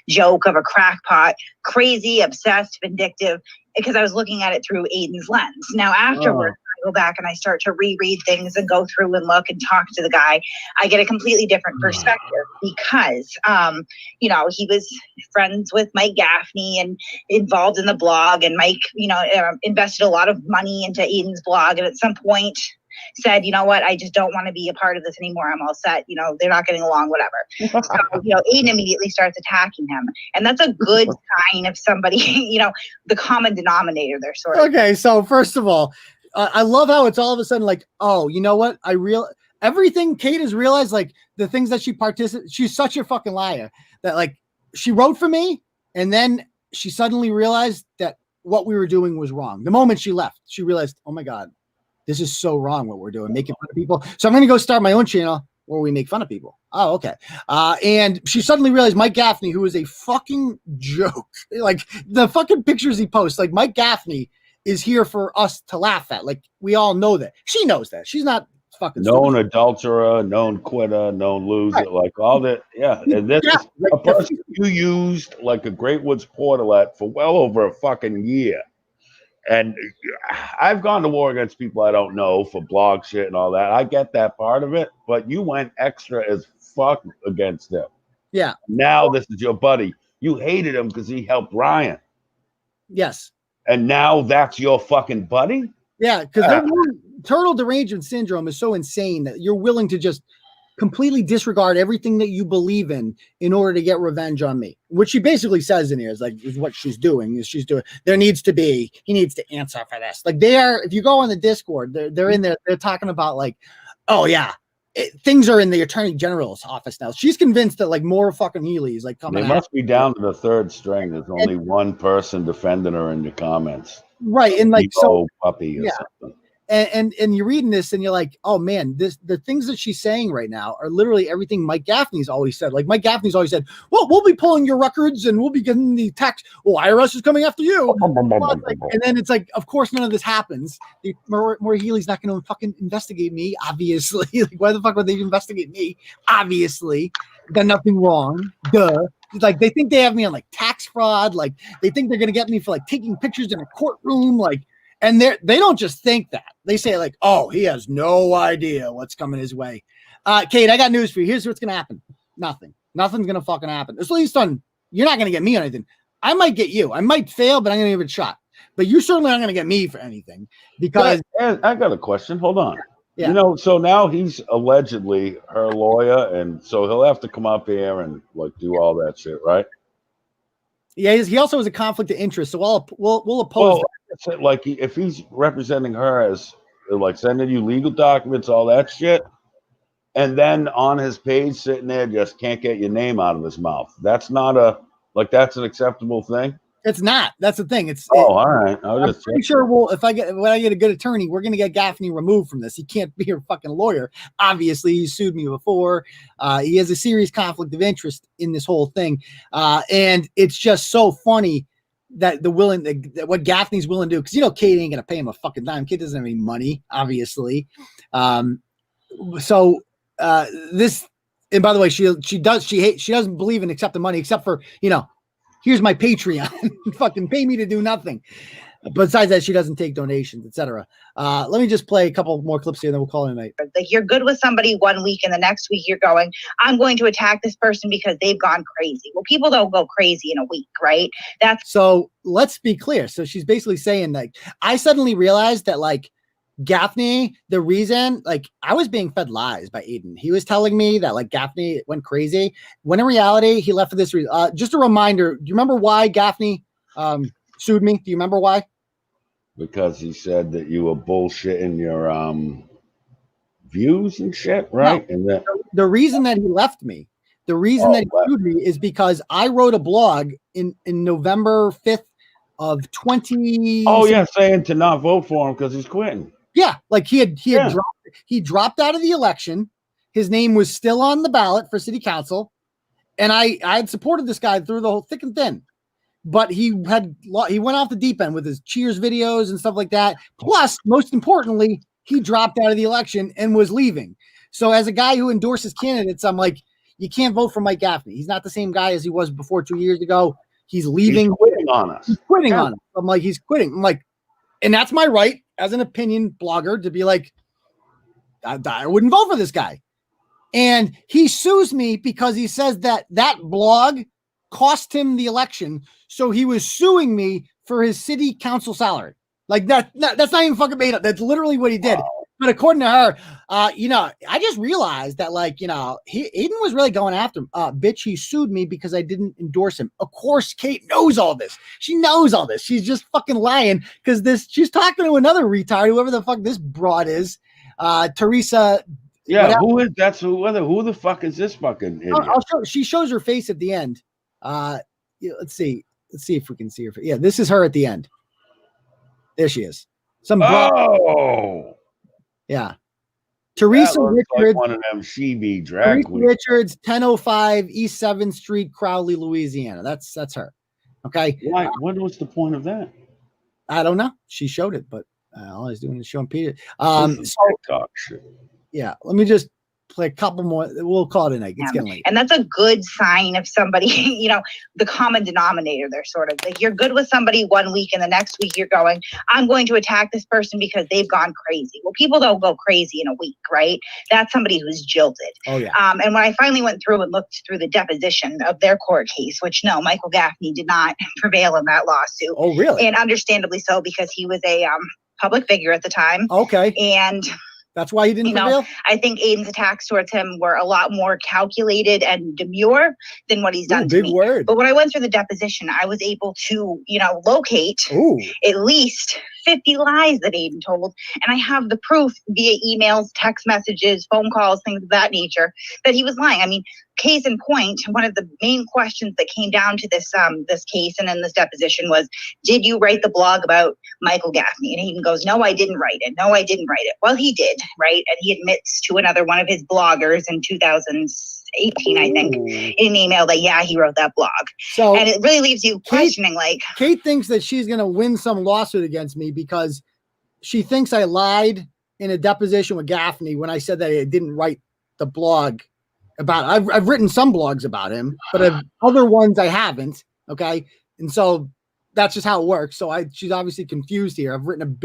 joke of a crackpot, crazy, obsessed, vindictive, because I was looking at it through Aidan's lens. Now, afterwards, I go back and I start to reread things and go through and look and talk to the guy. I get a completely different perspective because, you know, he was friends with Mike Gaffney and involved in the blog, and Mike, you know, invested a lot of money into Aidan's blog. And at some point said, you know what, I just don't want to be a part of this anymore. I'm all set. You know, they're not getting along, whatever. So, you know, Aidan immediately starts attacking him. And that's a good sign of somebody, you know, the common denominator there, sort of. Okay, so first of all, I love how it's all of a sudden like, oh, you know what? Everything Kate has realized, like the things that she's such a fucking liar that like she wrote for me and then she suddenly realized that what we were doing was wrong. The moment she left, she realized, oh my God, this is so wrong what we're doing, making fun of people. So I'm going to go start my own channel where we make fun of people. Oh, okay. And she suddenly realized Mike Gaffney, who is a fucking joke, like the fucking pictures he posts, like Mike Gaffney is here for us to laugh at. Like we all know that. She knows that. She's not fucking known adulterer, known quitter, known loser, right. Like all that. Yeah. And this is a person you used like a Great Woods portalet for well over a fucking year. And I've gone to war against people I don't know for blog shit and all that. I get that part of it, but you went extra as fuck against them. Yeah. Now this is your buddy. You hated him because he helped Ryan. Yes. And now that's your fucking buddy? Yeah, because turtle derangement syndrome is so insane that you're willing to just completely disregard everything that you believe in order to get revenge on me. What she basically says in here is what she's doing. He needs to answer for this. Like if you go on the Discord, they're in there, they're talking about like, oh yeah, things are in the Attorney General's office now. She's convinced that like more fucking Healy's like coming. They must be down to the third string. There's only one person defending her in the comments. Right. And like, so puppy or something. And you're reading this and you're like, oh man, the things that she's saying right now are literally everything Mike Gaffney's always said. Like Mike Gaffney's always said, well, we'll be pulling your records and we'll be getting the tax. Well, IRS is coming after you. And then it's like, of course, none of this happens. Maura Healy's not going to fucking investigate me, obviously. Like, why the fuck would they investigate me? Obviously, done nothing wrong. Duh. Like they think they have me on like tax fraud. Like they think they're going to get me for like taking pictures in a courtroom. Like. And they don't just think that. They say like, oh, he has no idea what's coming his way. Kate, I got news for you. Here's what's going to happen. Nothing. Nothing's going to fucking happen. At least you're not going to get me on anything. I might get you. I might fail, but I'm going to give it a shot. But you certainly aren't going to get me for anything because. I got a question. Hold on. Yeah. You know, so now he's allegedly her lawyer. And so he'll have to come up here and like do all that shit, right? Yeah, he also has a conflict of interest, so we'll oppose. Well, like if he's representing her as like sending you legal documents, all that shit, and then on his page sitting there just can't get your name out of his mouth. That's not that's an acceptable thing. It's not. That's the thing. All right. I'm pretty sure when I get a good attorney, we're gonna get Gaffney removed from this. He can't be a fucking lawyer. Obviously, he sued me before. He has a serious conflict of interest in this whole thing, and it's just so funny that what Gaffney's willing to do, because Kate ain't gonna pay him a fucking dime. Kate doesn't have any money, obviously. So this, and by the way, she doesn't believe in accepting money except for here's my Patreon. Fucking pay me to do nothing. Besides that, she doesn't take donations, etc. Let me just play a couple more clips here, and then we'll call it a night. Like you're good with somebody one week, and the next week you're going, I'm going to attack this person because they've gone crazy. Well, people don't go crazy in a week, right? So let's be clear. So she's basically saying like, I suddenly realized that like Gaffney, the reason, like I was being fed lies by Aidan. He was telling me that like Gaffney went crazy when in reality he left for this reason. Just a reminder, do you remember why Gaffney sued me? Do you remember why? Because he said that you were bullshitting your views and shit, right? No, and that the reason that he left me, the reason that he sued me is because I wrote a blog in November 5th of 20. Oh yeah, saying to not vote for him because he's quitting. Yeah, like he dropped out of the election. His name was still on the ballot for city council, and I had supported this guy through the whole thick and thin. But he went off the deep end with his Cheers videos and stuff like that. Plus, most importantly, he dropped out of the election and was leaving. So as a guy who endorses candidates, I'm like, you can't vote for Mike Gaffney. He's not the same guy as he was before 2 years ago. He's leaving. He's quitting on us. He's quitting on us. I'm like, he's quitting. I'm like, and that's my right as an opinion blogger to be like, I wouldn't vote for this guy. And he sues me because he says that blog cost him the election. So he was suing me for his city council salary. Like that's not even fucking made up. That's literally what he did. But according to her, you know, I just realized that, like, you know, Aidan was really going after him. Bitch, he sued me because I didn't endorse him. Of course, Kate knows all this. She knows all this. She's just fucking lying because she's talking to another retard, whoever the fuck this broad is, Teresa. Yeah, who the fuck is this fucking idiot? She shows her face at the end. Yeah, let's see if we can see her. Yeah, this is her at the end. There she is. Some broad. Oh. Yeah. Teresa Richards, like one of them she-be drag queens. Richards, 1005 East 7th Street, Crowley, Louisiana. That's her. Okay. Why? What was the point of that? I don't know. She showed it, but all I was doing is showing Peter. TikTok shit. Yeah. Let me just play a couple more. We'll call it a night. It's getting late. And that's a good sign of somebody, you know, the common denominator. They're sort of like, you're good with somebody 1 week and the next week you're going, I'm going to attack this person because they've gone crazy. Well, people don't go crazy in a week, right? That's somebody who's jilted. Oh, yeah. And when I finally went through and looked through the deposition of their court case, which no, Michael Gaffney did not prevail in that lawsuit. Oh, really? And understandably so, because he was a public figure at the time. Okay. And that's why he didn't prevail? I think Aidan's attacks towards him were a lot more calculated and demure than what he's done to me. Word. But when I went through the deposition, I was able to, you know, locate at least 50 lies that Aidan told. And I have the proof via emails, text messages, phone calls, things of that nature, that he was lying. I mean, case in point, one of the main questions that came down to this case and in this deposition was, did you write the blog about Michael Gaffney? And Aidan goes, no, I didn't write it. No, I didn't write it. Well, he did, right? And he admits to another one of his bloggers in 2018, I think, in an email that, yeah, he wrote that blog. So, and it really leaves you questioning, like... Kate thinks that she's going to win some lawsuit against me because she thinks I lied in a deposition with Gaffney when I said that I didn't write the blog about, I've written some blogs about him, but other ones I haven't. Okay. And so that's just how it works. So she's obviously confused here. I've written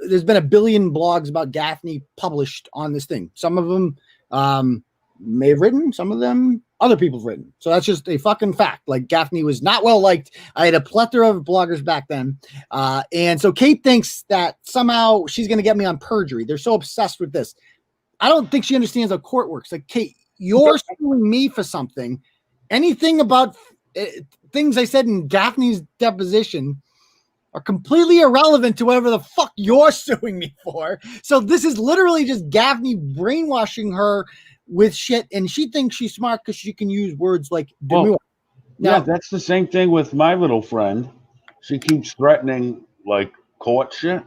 there's been 1 billion blogs about Gaffney published on this thing. Some of them may have written, some of them other people have written. So that's just a fucking fact. Like, Gaffney was not well liked. I had a plethora of bloggers back then. And so Kate thinks that somehow she's going to get me on perjury. They're so obsessed with this. I don't think she understands how court works. Like, Kate, you're suing me for something. Anything about things I said in Gaffney's deposition are completely irrelevant to whatever the fuck you're suing me for. So this is literally just Gaffney brainwashing her with shit, and she thinks she's smart because she can use words like demure. Yeah, that's the same thing with my little friend. She keeps threatening, like, court shit.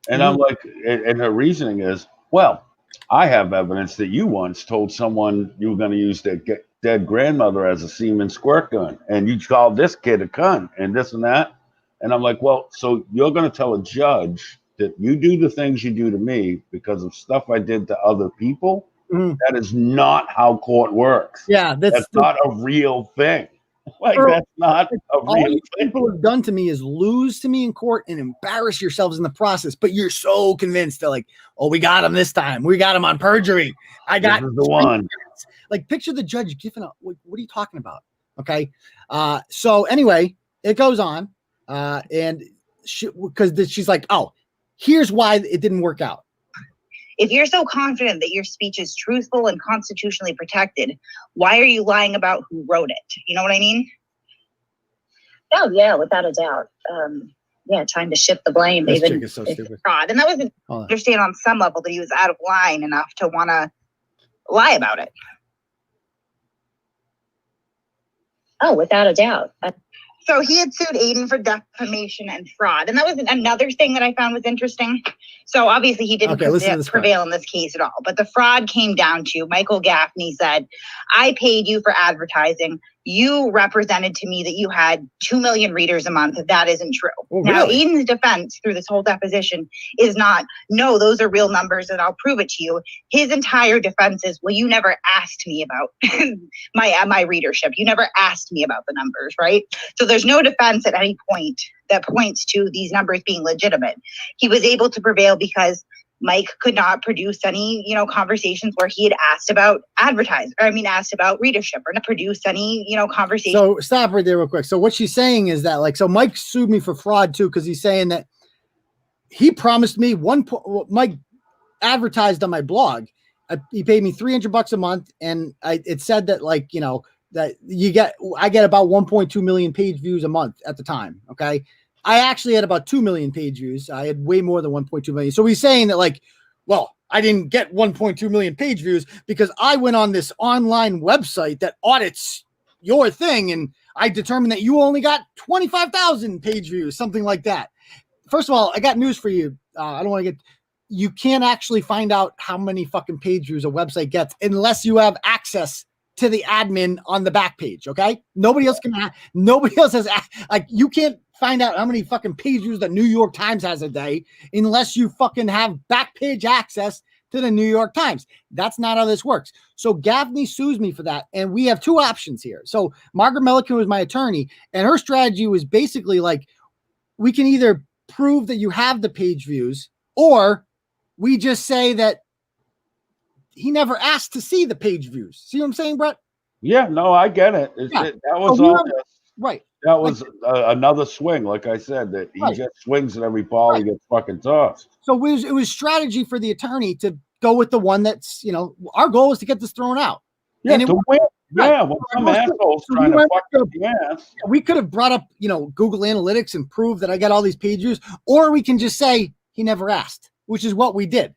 And I'm like, and her reasoning is, well, I have evidence that you once told someone you were going to use their dead grandmother as a semen squirt gun, and you called this kid a cunt and this and that. And I'm like, well, so you're going to tell a judge that you do the things you do to me because of stuff I did to other people? That is not how court works. Yeah, that's not a real thing. Like, that's not a real all thing. people have done to me is lose to me in court and embarrass yourselves in the process. But you're so convinced that, like, oh, we got him this time. We got him on perjury. I got the one. Like, picture the judge giving up. What are you talking about? Okay. So anyway, it goes on. And because she's like, oh, here's why it didn't work out. If you're so confident that your speech is truthful and constitutionally protected, why are you lying about who wrote it? You know what I mean? Oh, yeah, without a doubt. Yeah, trying to shift the blame. This even chick is so stupid. Fraud. And that was understand on some level that he was out of line enough to want to lie about it. Oh, without a doubt. So he had sued Aidan for defamation and fraud. And that was another thing that I found was interesting. So obviously he didn't prevail in this case at all. But the fraud came down to Michael Gaffney said, I paid you for advertising. You represented to me that you had 2 million readers a month. That isn't true. Oh, now, really? Aidan's defense through this whole deposition is not, no, those are real numbers and I'll prove it to you. His entire defense is, well, you never asked me about my readership. You never asked me about the numbers, right? So there's no defense at any point that points to these numbers being legitimate. He was able to prevail because Mike could not produce any, conversations where he had asked about asked about readership or not produce any, conversation. So stop right there real quick. So what she's saying is that, like, so Mike sued me for fraud too, because he's saying that he promised me Mike advertised on my blog. He paid me $300 a month, and it said that, like, you know, that I get about 1.2 million page views a month at the time. Okay. I actually had about 2 million page views. I had way more than 1.2 million. So he's saying that, like, well, I didn't get 1.2 million page views because I went on this online website that audits your thing, and I determined that you only got 25,000 page views, something like that. First of all, I got news for you. I don't want to you can't actually find out how many fucking page views a website gets unless you have access to the admin on the back page. Okay. Nobody else has, like, you can't find out how many fucking page views the New York Times has a day unless you fucking have back page access to the New York Times. That's not how this works. So Gaffney sues me for that. And we have two options here. So Margaret Milliken was my attorney, and her strategy was basically like, we can either prove that you have the page views, or we just say that he never asked to see the page views. See what I'm saying, Bret? Yeah, no, I get it. That was right. That was another swing, like I said, that he just swings at every ball, he gets fucking tossed. So it was strategy for the attorney to go with the one that's, you know, our goal is to get this thrown out. Yeah, and to win. Yeah, well, some assholes trying to fuck the ass. We could have brought up, you know, Google Analytics and proved that I got all these page views, or we can just say he never asked, which is what we did.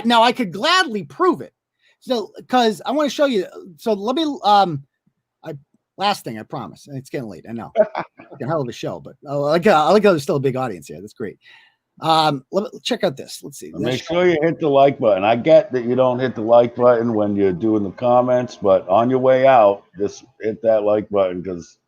Now I could gladly prove it. So, because I want to show you. So let me, last thing, I promise. It's getting late. I know. Fucking hell of a show, but I like how there's still a big audience here. That's great. Check out this. Let's see. Make sure you hit the like button. I get that you don't hit the like button when you're doing the comments, but on your way out, just hit that like button, because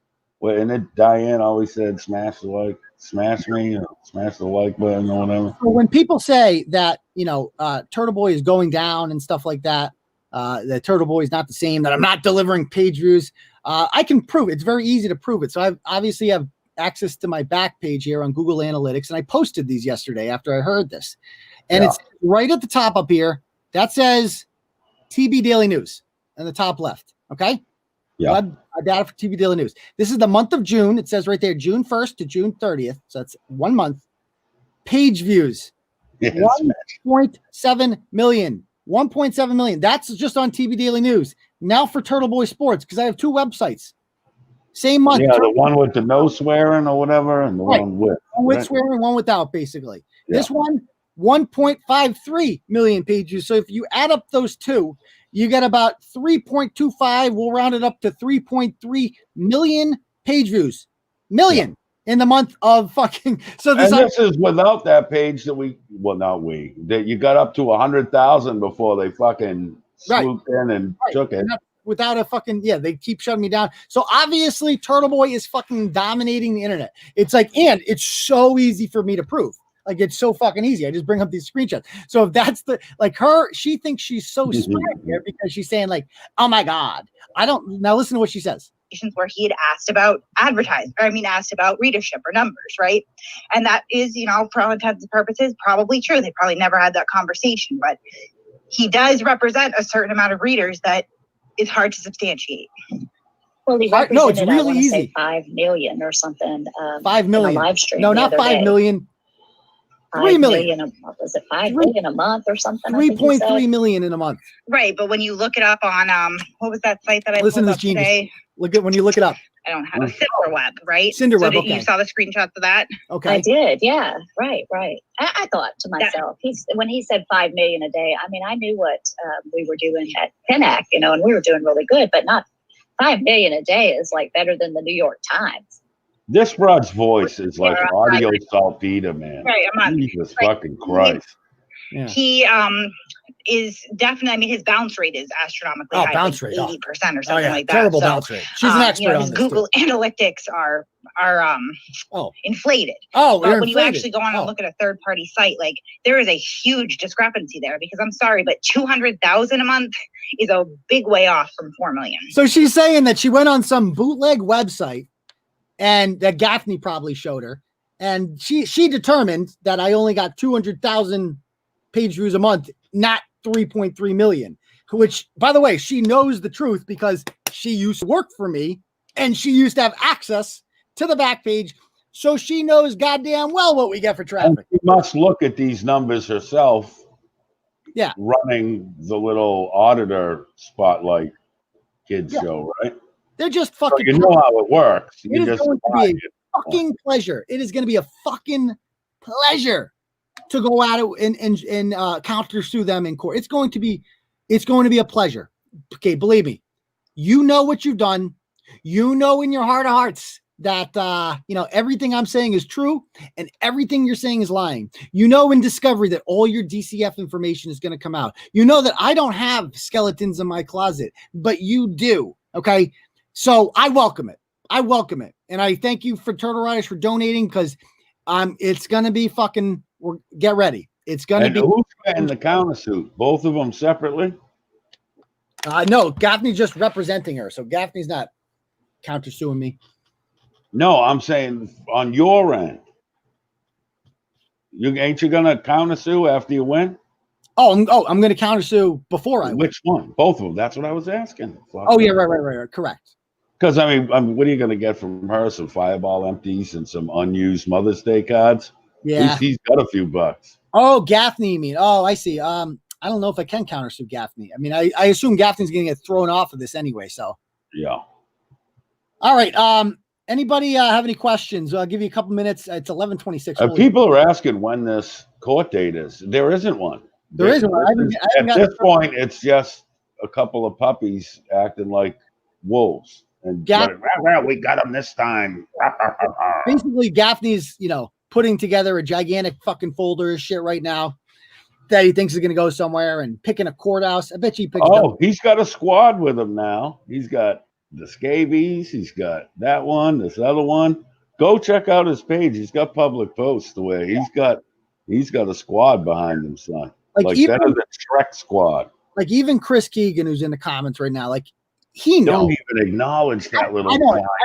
Diane always said, smash the like, smash me, smash the like button or whatever. So when people say that, you know, Turtleboy is going down and stuff like that, that Turtleboy is not the same, that I'm not delivering page views, I can prove it. It's very easy to prove it. So I obviously have access to my back page here on Google Analytics, and I posted these yesterday after I heard this. And it's right at the top up here. That says TB Daily News in the top left. Okay. Yeah. Web data for TV Daily News. This is the month of June. It says right there, June 1st to June 30th. So that's 1 month. Page views. Yes, 1.7 million. 1.7 million. That's just on TV Daily News. Now for Turtleboy Sports, because I have two websites. Same month. Yeah, the one with the no swearing or whatever, and the one with. One with swearing, one without, basically. Yeah. This one, 1.53 million page views. So if you add up those two, you get about 3.25. We'll round it up to 3.3 million page views. Million in the month of fucking. So this is without that page that that you got up to 100,000 before they fucking swooped in and took it. Without a fucking, they keep shutting me down. So obviously Turtleboy is fucking dominating the internet. It's like, and it's so easy for me to prove. Like, it's so fucking easy. I just bring up these screenshots. So if that's she thinks she's so smart here because she's saying, like, oh my God, now listen to what she says. Where he had asked about asked about readership or numbers, right? And that is, you know, for all intents and purposes, probably true. They probably never had that conversation, but he does represent a certain amount of readers that is hard to substantiate. Well, he represented, it's really easy. 5 million or something. 5 million. In a live stream. No, not 5 million. 3 million. Was it 5 million a month or something? 3.3 million in a month. Right, but when you look it up on what was that site that I listened pulled to up genius. today? When you look it up. I don't have a Cinderweb, right? Cinderweb. So you saw the screenshots of that? Okay. I did, yeah. Right. I thought to myself, when he said 5 million a day, I mean, I knew what we were doing at PNAC, you know, and we were doing really good, but not 5 million a day is like better than the New York Times. This broad's voice is like audio saltpeter, man. Right, I'm not. Jesus fucking Christ. He is definitely, I mean, his bounce rate is astronomically high. Bounce rate. 80% or something like that. Terrible bounce rate. She's an expert on his this. Google Analytics are inflated. But when inflated. you actually go on and look at a third party site, like, there is a huge discrepancy there, because I'm sorry, but 200,000 a month is a big way off from 4 million. So she's saying that she went on some bootleg website, and that Gaffney probably showed her, and she determined that I only got 200,000 page views a month, not 3.3 million, which, by the way, she knows the truth because she used to work for me and she used to have access to the back page. So she knows goddamn well what we get for traffic. And she must look at these numbers herself Yeah. running the little auditor spotlight kids show, right? They're just So fucking. you know how it works. You It can is just going to buy be it. a fucking pleasure. It is going to be a fucking pleasure to go at it and counter sue them in court. It's going to be a pleasure. Okay, believe me. You know what you've done. You know in your heart of hearts that everything I'm saying is true and everything you're saying is lying. You know in discovery that all your DCF information is going to come out. You know that I don't have skeletons in my closet, but you do. Okay. So I welcome it. And I thank you for Turtle Riders for donating, because it's going to be fucking, get ready. It's going to be. Who's getting the countersuit? Both of them separately? No, Gaffney's just representing her. So Gaffney's not countersuing me. No, I'm saying on your end. Ain't you gonna countersue after you win? I'm gonna countersue before I win. Which one? Both of them. That's what I was asking. Oh yeah, right. Correct. Because I mean, what are you gonna get from her? Some Fireball empties and some unused Mother's Day cards? Yeah. At least he's got a few bucks. Oh, Gaffney, you mean? Oh, I see. I don't know if I can countersue Gaffney. I mean, I assume Gaffney's gonna get thrown off of this anyway. So yeah. All right. Anybody have any questions? I'll give you a couple minutes. It's 11:26. People are asking when this court date is. There isn't one. There isn't one. At this point, it's just a couple of puppies acting like wolves. And we got them this time. Basically, Gaffney's, putting together a gigantic fucking folder of shit right now that he thinks is going to go somewhere and picking a courthouse. I bet you he picks. He's got a squad with him now. He's got the scabies. He's got that one, this other one. Go check out his page. He's got public posts the way he's got a squad behind him, son. Like even, better than Shrek squad. Like even Chris Keegan, who's in the comments right now, like he knows. Don't even acknowledge that little. I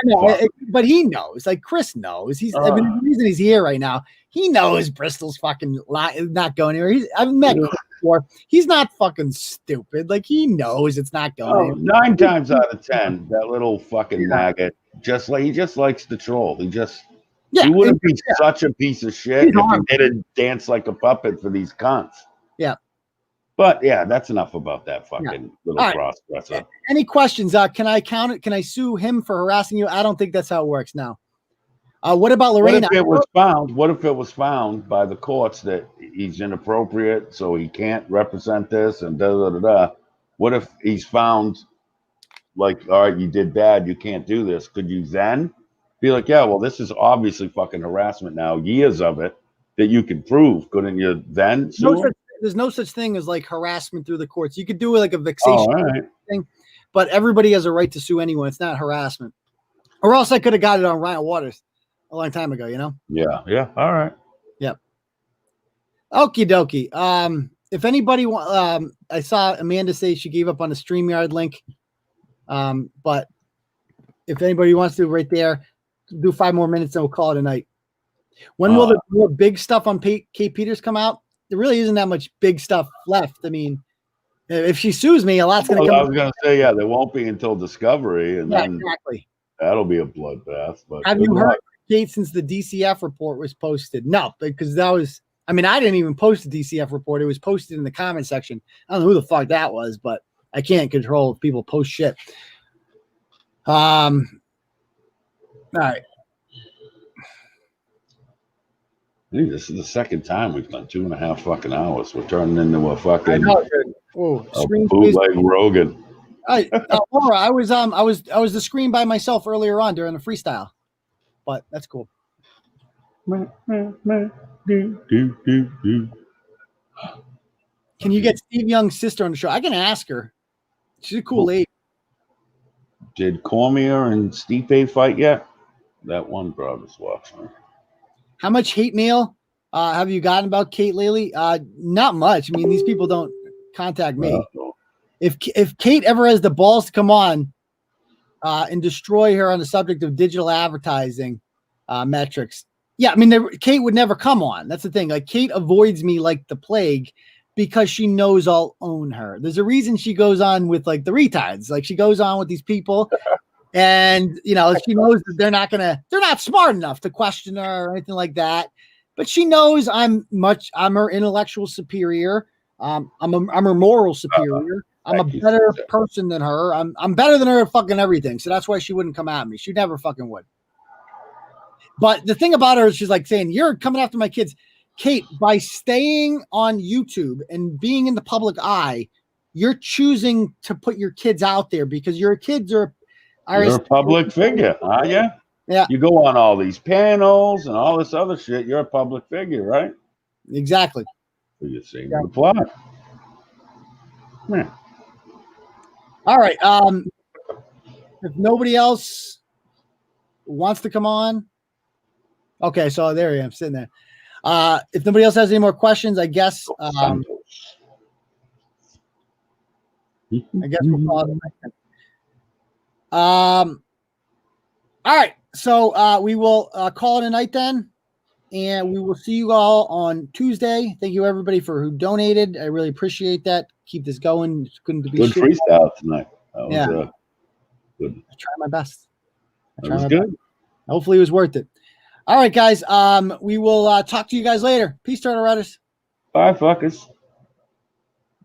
know, but he knows. Like Chris knows. I mean, the reason he's here right now, he knows Bristol's fucking not going anywhere. I've met Chris before. He's not fucking stupid. Like he knows it's not going anywhere. 9 times out of 10, that little fucking maggot he just likes to troll. He wouldn't be such a piece of shit if he didn't dance like a puppet for these cunts. Yeah. But yeah, that's enough about that fucking little cross-dresser. Any questions? Can I count it? Can I sue him for harassing you? I don't think that's how it works now. What about Lorena? What if it was found by the courts that he's inappropriate, so he can't represent this and da-da-da-da? What if he's found like, all right, you did bad, you can't do this? Could you then be like, yeah, well, this is obviously fucking harassment now, years of it that you can prove? Couldn't you then sue him? There's no such thing as like harassment through the courts. You could do like a vexation thing, but everybody has a right to sue anyone. It's not harassment. Or else I could have got it on Ryan Waters a long time ago, Yeah. All right. Yep. Okie dokie. If anybody I saw Amanda say she gave up on the StreamYard link. But if anybody wants to right there, do 5 more minutes and we'll call it a night. When will the more big stuff on Kate Peters come out? There really isn't that much big stuff left. I mean, if she sues me, a lot's going to come. I was going to say, there won't be until discovery, and then exactly. That'll be a bloodbath. But have you heard Kate since the DCF report was posted? No, because that was. I mean, I didn't even post the DCF report. It was posted in the comment section. I don't know who the fuck that was, but I can't control if people post shit. All right. I think this is the second time we've done 2.5 fucking hours. We're turning into a fucking bootleg Rogan. Laura, I was the screen by myself earlier on during the freestyle, but that's cool. Can you get Steve Young's sister on the show? I can ask her. She's a cool lady. Did Cormier and Stipe fight yet? That one crowd is watching. How much hate mail have you gotten about Kate lately? Not much. I mean, these people don't contact me. If Kate ever has the balls to come on and destroy her on the subject of digital advertising metrics, I mean, Kate would never come on. That's the thing. Like Kate avoids me like the plague because she knows I'll own her. There's a reason she goes on with like the retards. Like she goes on with these people. And, she knows that they're not smart enough to question her or anything like that. But she knows I'm her intellectual superior. I'm her moral superior. I'm a better person than her. I'm better than her at fucking everything. So that's why she wouldn't come at me. She never fucking would. But the thing about her is she's like saying, you're coming after my kids. Kate, by staying on YouTube and being in the public eye, you're choosing to put your kids out there because your kids are you're a public figure, are you? Yeah. You go on all these panels and all this other shit. You're a public figure, right? Exactly. So you see the plot. Yeah. All right. If nobody else wants to come on, okay. So there I am sitting there. If nobody else has any more questions, I guess. I guess we'll call it. All right. So we will call it a night then, and we will see you all on Tuesday. Thank you everybody who donated. I really appreciate that. Keep this going. It's couldn't be good freestyle tonight. That was, good. I try my best. That was good. Hopefully it was worth it. All right, guys. We will talk to you guys later. Peace, Turtle Riders. Bye, fuckers.